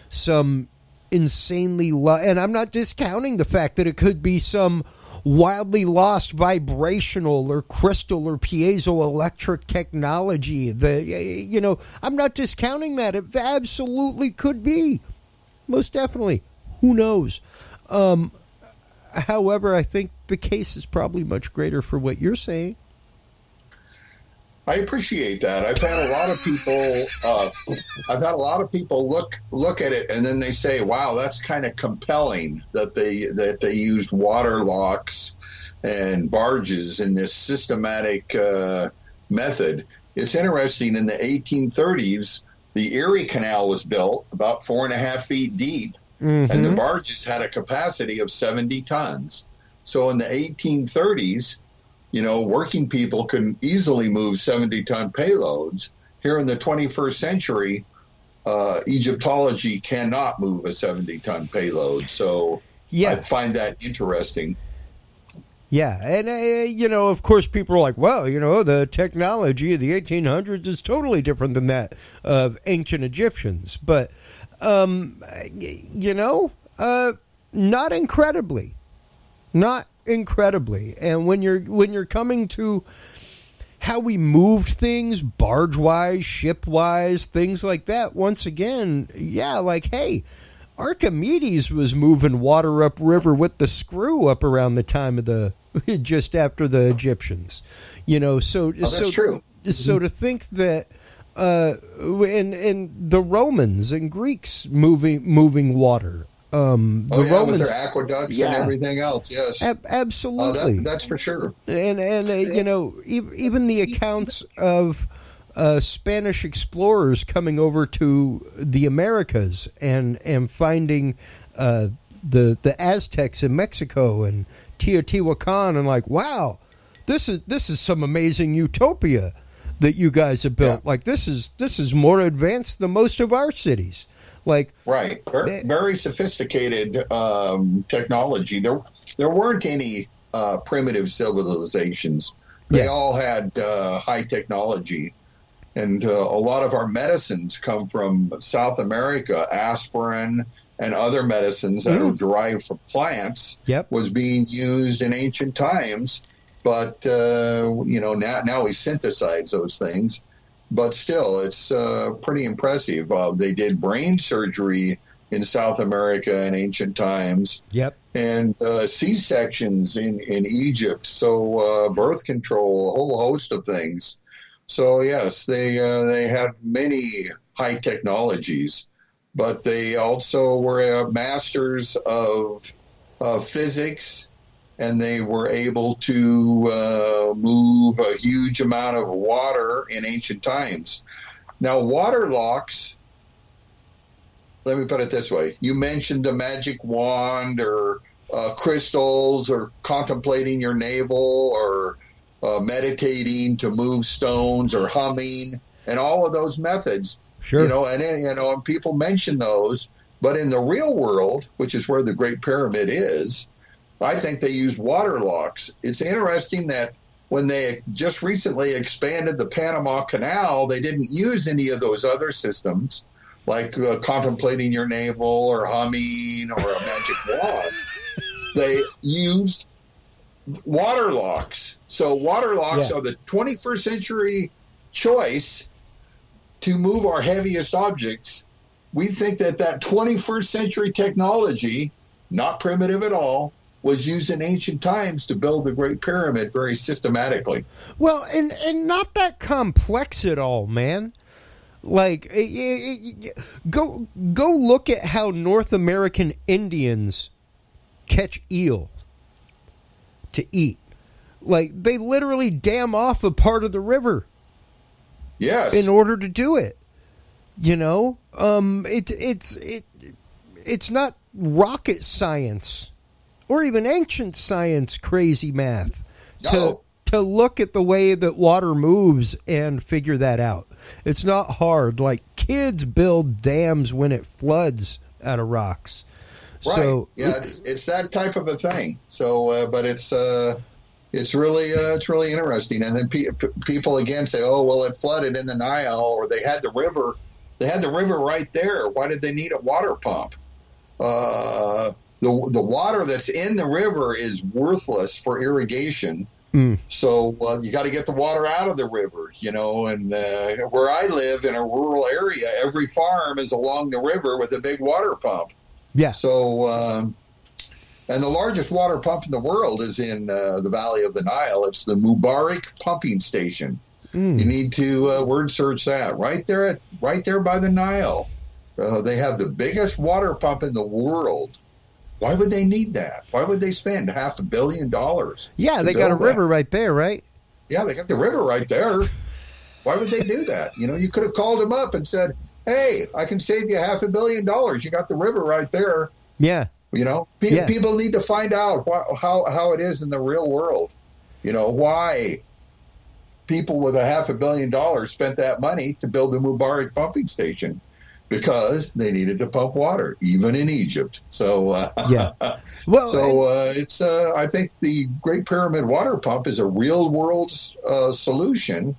[SPEAKER 2] some insanely and I'm not discounting the fact that it could be some wildly lost vibrational or crystal or piezoelectric technology. I'm not discounting that. It absolutely could be. Most definitely. Who knows? However, I think the case is probably much greater for what you're saying.
[SPEAKER 4] I appreciate that. I've had a lot of people look at it and then they say, "Wow, that's kind of compelling that they used water locks and barges in this systematic method." It's interesting. In the 1830s, the Erie Canal was built about 4.5 feet deep. Mm-hmm. And the barges had a capacity of 70 tons. So in the 1830s, working people could easily move 70-ton payloads. Here in the 21st century, Egyptology cannot move a 70-ton payload. So I find that interesting.
[SPEAKER 2] Yeah, and, of course, people are like, well, the technology of the 1800s is totally different than that of ancient Egyptians. But not incredibly. And when you're coming to how we moved things, barge-wise, ship-wise, things like that, once again, hey, Archimedes was moving water upriver with the screw up around the time of just after the Egyptians.
[SPEAKER 4] That's true.
[SPEAKER 2] So to think that and the Romans and Greeks moving water. Romans,
[SPEAKER 4] with their aqueducts and everything else. Yes,
[SPEAKER 2] absolutely.
[SPEAKER 4] That's for sure.
[SPEAKER 2] And even the accounts of Spanish explorers coming over to the Americas and finding the Aztecs in Mexico and Teotihuacan, and like, wow, this is some amazing utopia that you guys have built. Yeah. Like this is more advanced than most of our cities. Like
[SPEAKER 4] right, very sophisticated technology. There weren't any primitive civilizations. They all had high technology, and a lot of our medicines come from South America. Aspirin and other medicines that are derived from plants was being used in ancient times. But now we synthesize those things. But still, it's pretty impressive. They did brain surgery in South America in ancient times.
[SPEAKER 2] Yep.
[SPEAKER 4] And C-sections in Egypt. So birth control, a whole host of things. So, yes, they had many high technologies. But they also were masters of physics. And they were able to move a huge amount of water in ancient times. Now, water locks, let me put it this way. You mentioned the magic wand or crystals or contemplating your navel or meditating to move stones or humming and all of those methods.
[SPEAKER 2] Sure.
[SPEAKER 4] And people mention those. But in the real world, which is where the Great Pyramid is, I think they used water locks. It's interesting that when they just recently expanded the Panama Canal, they didn't use any of those other systems, like contemplating your navel or humming or a magic wand. They used water locks. So water locks are the 21st century choice to move our heaviest objects. We think that 21st century technology, not primitive at all, was used in ancient times to build the Great Pyramid very systematically.
[SPEAKER 2] Well, and not that complex at all, man. Like, go look at how North American Indians catch eel to eat. Like, they literally dam off a part of the river.
[SPEAKER 4] Yes.
[SPEAKER 2] In order to do it. You know? It's not rocket science or even ancient science crazy math to look at the way that water moves and figure that out. It's not hard. Like, kids build dams when it floods out of rocks.
[SPEAKER 4] Right.
[SPEAKER 2] So,
[SPEAKER 4] yeah, it's that type of a thing. So, but it's really interesting. And then people again say, "Oh, well, it flooded in the Nile, or they had the river. They had the river right there. Why did they need a water pump?" The water that's in the river is worthless for irrigation. So you got to get the water out of the river, you know. And where I live in a rural area, every farm is along the river with a big water pump.
[SPEAKER 2] Yeah.
[SPEAKER 4] So, and the largest water pump in the world is in the Valley of the Nile. It's the Mubarak Pumping Station. You need to word search that right there by the Nile. They have the biggest water pump in the world. Why would they need that? Why would they spend $500 million?
[SPEAKER 2] Yeah, they got a river right there, right?
[SPEAKER 4] Yeah, they got the river right there. Why would they do that? You know, you could have called them up and said, "Hey, I can save you $500 million. You got the river right there."
[SPEAKER 2] Yeah.
[SPEAKER 4] You know, people need to find out how it is in the real world. You know, why people with $500 million spent that money to build the Mubarak pumping station. Because they needed to pump water, even in Egypt. So,
[SPEAKER 2] Well,
[SPEAKER 4] it's. I think the Great Pyramid water pump is a real world solution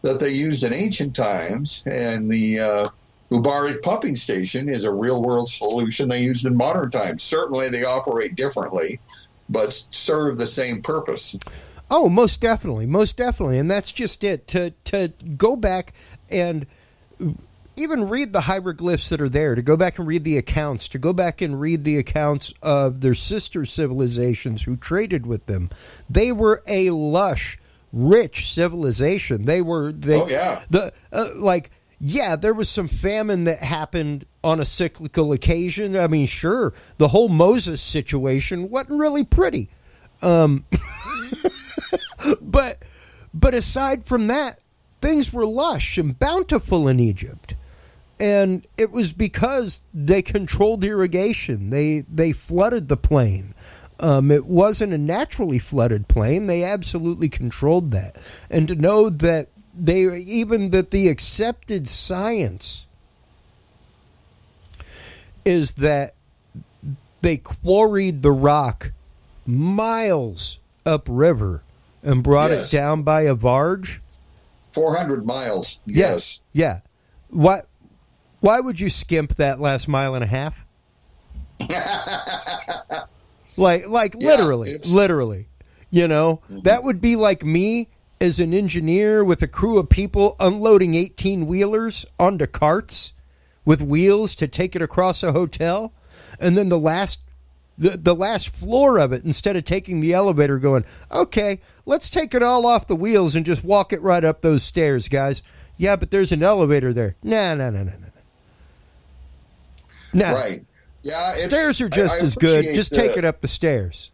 [SPEAKER 4] that they used in ancient times, and the Mubarak pumping station is a real world solution they used in modern times. Certainly, they operate differently, but serve the same purpose.
[SPEAKER 2] Oh, most definitely, and that's just it. To go back and even read the hieroglyphs that are there, to go back and read the accounts, to go back and read the accounts of their sister civilizations who traded with them. They were a lush, rich civilization. There was some famine that happened on a cyclical occasion. I mean, sure, the whole Moses situation wasn't really pretty. But aside from that, things were lush and bountiful in Egypt. And it was because they controlled irrigation. They flooded the plain. It wasn't a naturally flooded plain. They absolutely controlled that. And to know that the accepted science is that they quarried the rock miles upriver and brought it down by a barge. 400 miles.
[SPEAKER 4] Yes.
[SPEAKER 2] Yeah. Why would you skimp that last mile and a half? Literally, you know, that would be like me as an engineer with a crew of people unloading 18-wheelers onto carts with wheels to take it across a hotel. And then the last floor of it, instead of taking the elevator, going, "Okay, let's take it all off the wheels and just walk it right up those stairs, guys." Yeah, but there's an elevator there. No.
[SPEAKER 4] Right. Yeah.
[SPEAKER 2] Stairs are just as good. Just take it up the stairs.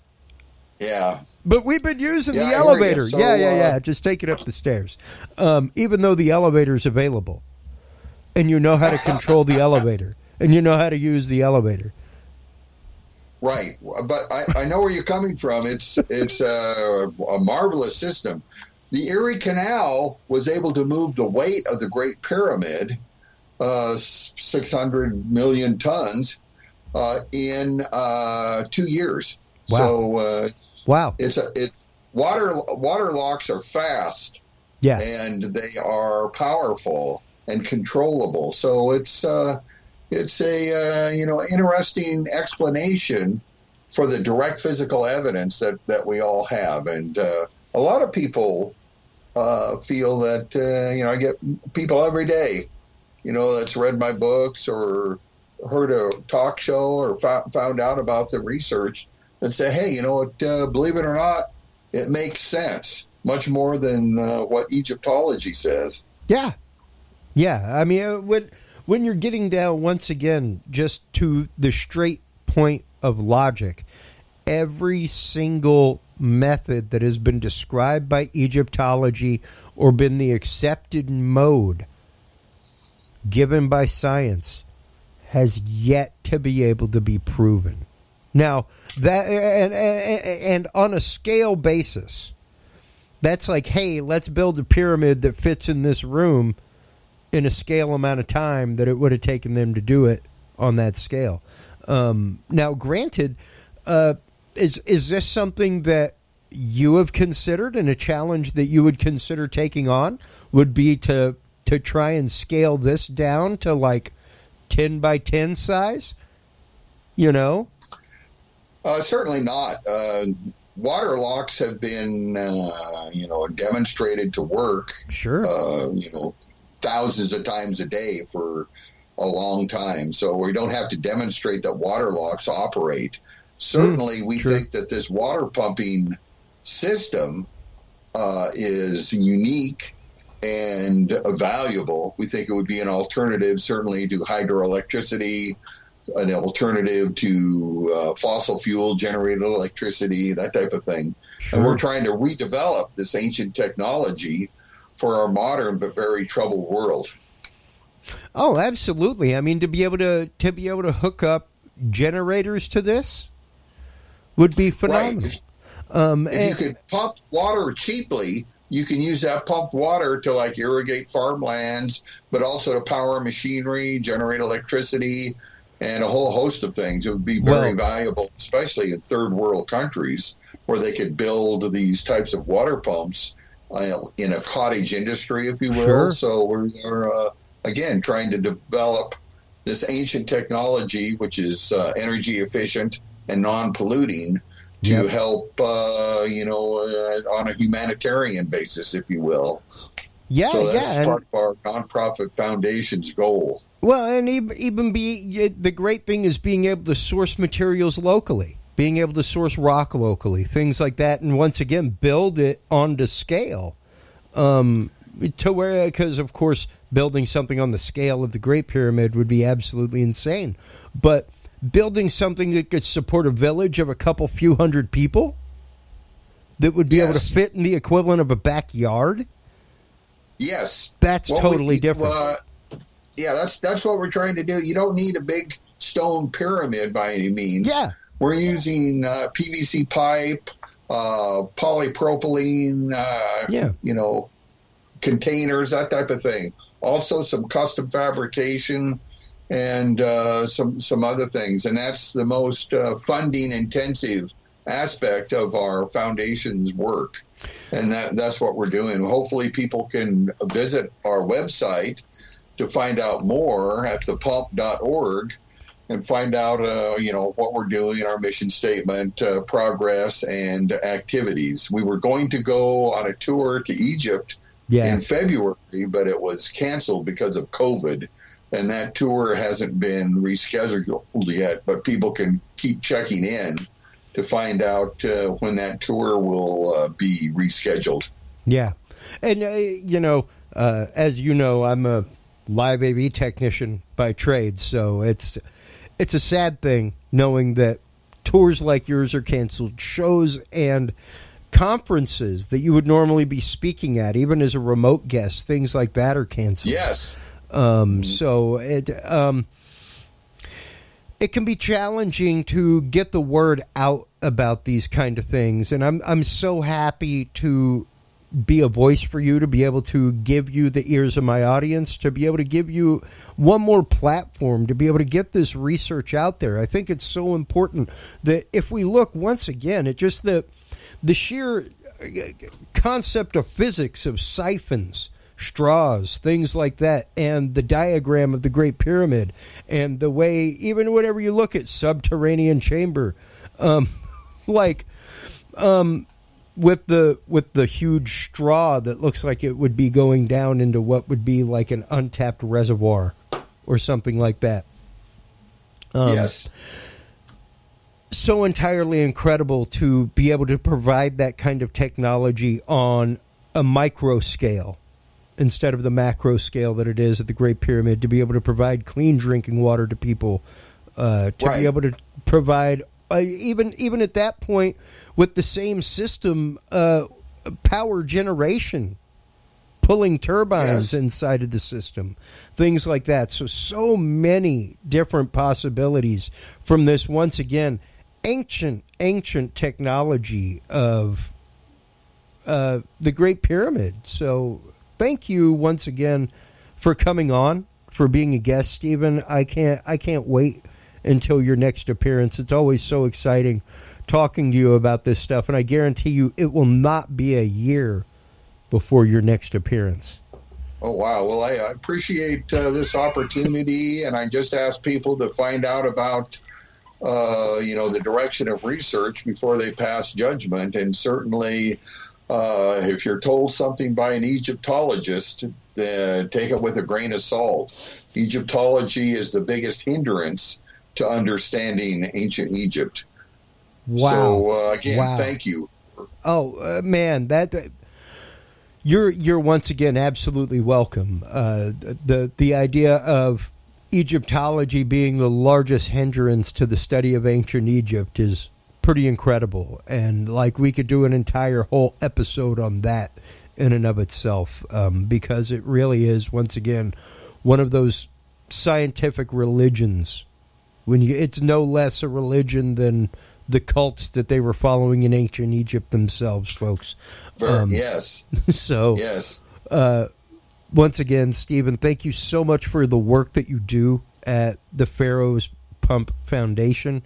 [SPEAKER 4] Yeah.
[SPEAKER 2] But we've been using the elevator. So, yeah. Just take it up the stairs. Even though the elevator's available. And you know how to control the elevator. And you know how to use the elevator.
[SPEAKER 4] Right. But I know where you're coming from. It's a marvelous system. The Erie Canal was able to move the weight of the Great Pyramid, 600 million tons, in 2 years.
[SPEAKER 2] Wow.
[SPEAKER 4] So,
[SPEAKER 2] wow.
[SPEAKER 4] It's water locks are fast, and they are powerful and controllable. So it's a interesting explanation for the direct physical evidence that we all have, and a lot of people feel that I get people every day, that's read my books or heard a talk show or found out about the research and say, hey, believe it or not, it makes sense much more than what Egyptology says.
[SPEAKER 2] Yeah. I mean, when you're getting down once again just to the straight point of logic every single method that has been described by Egyptology or been the accepted mode given by science has yet to be able to be proven. Now, that and on a scale basis, that's like, hey, let's build a pyramid that fits in this room in a scale amount of time that it would have taken them to do it on that scale. Now, granted, is this something that you have considered, and a challenge that you would consider taking on would be to try and scale this down to like 10 by 10 size? You know?
[SPEAKER 4] Certainly not. Water locks have been, demonstrated to work.
[SPEAKER 2] Sure.
[SPEAKER 4] Thousands of times a day for a long time. So we don't have to demonstrate that water locks operate. Certainly, we think that this water pumping system is unique and valuable. We think it would be an alternative, certainly, to hydroelectricity, an alternative to fossil fuel generated electricity, that type of thing. Sure. And we're trying to redevelop this ancient technology for our modern but very troubled world.
[SPEAKER 2] Oh, absolutely. I mean, to be able to hook up generators to this would be phenomenal.
[SPEAKER 4] Right. If you could pump water cheaply, you can use that pumped water to like irrigate farmlands, but also to power machinery, generate electricity, and a whole host of things. It would be very valuable, especially in third world countries where they could build these types of water pumps in a cottage industry, if you will. Sure. So we're again trying to develop this ancient technology, which is energy efficient and non-polluting, to help, on a humanitarian basis, if you will.
[SPEAKER 2] Yeah,
[SPEAKER 4] so that's part of our nonprofit foundation's goal.
[SPEAKER 2] Well, and even the great thing is being able to source materials locally, being able to source rock locally, things like that, and once again build it onto scale. To where, because of course, building something on the scale of the Great Pyramid would be absolutely insane, but building something that could support a village of a couple few hundred people that would be able to fit in the equivalent of a backyard.
[SPEAKER 4] Yes,
[SPEAKER 2] that's totally different.
[SPEAKER 4] That's what we're trying to do. You don't need a big stone pyramid by any means.
[SPEAKER 2] Yeah,
[SPEAKER 4] we're using PVC pipe, polypropylene, containers, that type of thing. Also, some custom fabrication and some other things, and that's the most funding intensive aspect of our foundation's work. And that's what we're doing. Hopefully people can visit our website to find out more at thepump.org and find out, what we're doing, our mission statement, progress, and activities. We were going to go on a tour to Egypt in February, but it was canceled because of COVID. And that tour hasn't been rescheduled yet, but people can keep checking in to find out when that tour will be rescheduled.
[SPEAKER 2] Yeah. And, as you know, I'm a live AV technician by trade, so it's a sad thing knowing that tours like yours are canceled, shows and conferences that you would normally be speaking at, even as a remote guest, things like that are canceled.
[SPEAKER 4] Yes.
[SPEAKER 2] So it can be challenging to get the word out about these kind of things, and I'm so happy to be a voice for you, to be able to give you the ears of my audience, to be able to give you one more platform, to be able to get this research out there. I think it's so important that if we look once again at just the sheer concept of physics of siphons, straws, things like that, and the diagram of the Great Pyramid, and the way, even whenever you look at subterranean chamber, with the huge straw that looks like it would be going down into what would be like an untapped reservoir or something like that.
[SPEAKER 4] Yes.
[SPEAKER 2] So entirely incredible to be able to provide that kind of technology on a micro scale instead of the macro scale that it is at the Great Pyramid, to be able to provide clean drinking water to people, to be able to provide even at that point, with the same system, power generation, pulling turbines inside of the system, things like that. So many different possibilities from this, once again, ancient technology of the Great Pyramid. So thank you once again for coming on, for being a guest, Stephen. I can't wait until your next appearance. It's always so exciting talking to you about this stuff, and I guarantee you it will not be a year before your next appearance.
[SPEAKER 4] Oh, wow. Well, I appreciate this opportunity, and I just ask people to find out about, the direction of research before they pass judgment. And certainly, if you're told something by an Egyptologist, then take it with a grain of salt. Egyptology is the biggest hindrance to understanding ancient Egypt.
[SPEAKER 2] Wow.
[SPEAKER 4] So, again, thank you.
[SPEAKER 2] Oh, man, You're once again absolutely welcome. The idea of Egyptology being the largest hindrance to the study of ancient Egypt is pretty incredible, and we could do an entire whole episode on that in and of itself, because it really is, once again, one of those scientific religions. It's no less a religion than the cults that they were following in ancient Egypt themselves, folks.
[SPEAKER 4] Yes.
[SPEAKER 2] So,
[SPEAKER 4] yes.
[SPEAKER 2] Once again, Stephen, thank you so much for the work that you do at the Pharaoh's Pump Foundation,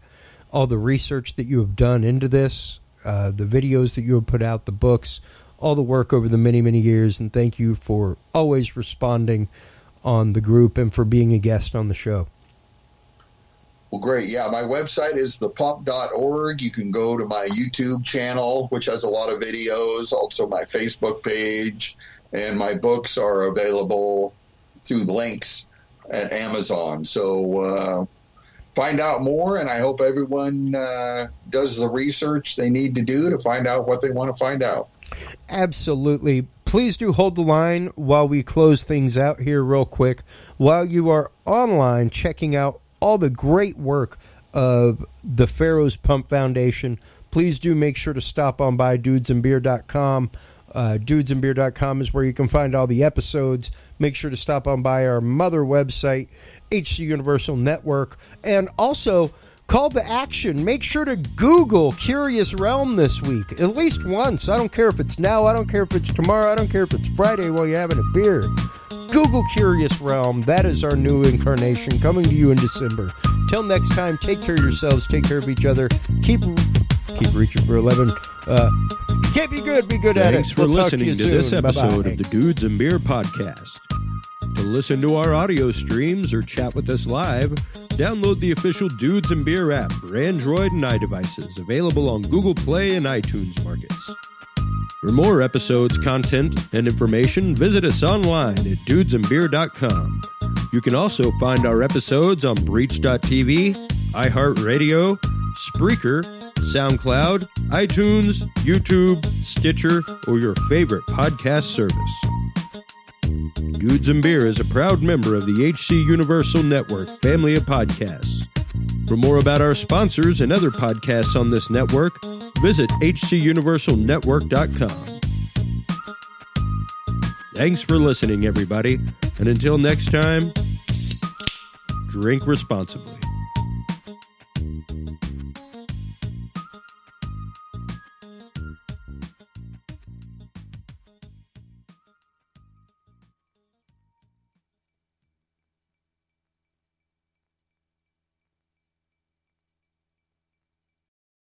[SPEAKER 2] all the research that you have done into this, the videos that you have put out, the books, all the work over the many, many years, and thank you for always responding on the group and for being a guest on the show.
[SPEAKER 4] Well, great. Yeah, my website is thepump.org. You can go to my YouTube channel, which has a lot of videos, also my Facebook page, and my books are available through links at Amazon. So find out more, and I hope everyone does the research they need to do to find out what they want to find out.
[SPEAKER 2] Absolutely. Please do hold the line while we close things out here real quick. While you are online checking out all the great work of the Pharaoh's Pump Foundation, please do make sure to stop on by dudesandbeer.com. Dudesandbeer.com is where you can find all the episodes. Make sure to stop on by our mother website, HC Universal Network, and also call to action. Make sure to Google Curious Realm this week, at least once. I don't care if it's now, I don't care if it's tomorrow, I don't care if it's Friday while you're having a beer. Google Curious Realm. That is our new incarnation coming to you in December. Till next time, take care of yourselves, take care of each other, keep reaching for 11. Can't be good at it.
[SPEAKER 1] Thanks for listening to this episode of the Dudes and Beer Podcast. To listen to our audio streams or chat with us live, download the official Dudes and Beer app for Android and iDevices, available on Google Play and iTunes markets. For more episodes, content, and information, visit us online at dudesandbeer.com. You can also find our episodes on Breach.tv, iHeartRadio, Spreaker, SoundCloud, iTunes, YouTube, Stitcher, or your favorite podcast service. Dudes and Beer is a proud member of the HC Universal Network family of podcasts. For more about our sponsors and other podcasts on this network, visit hcuniversalnetwork.com. Thanks for listening, everybody, and until next time, drink responsibly.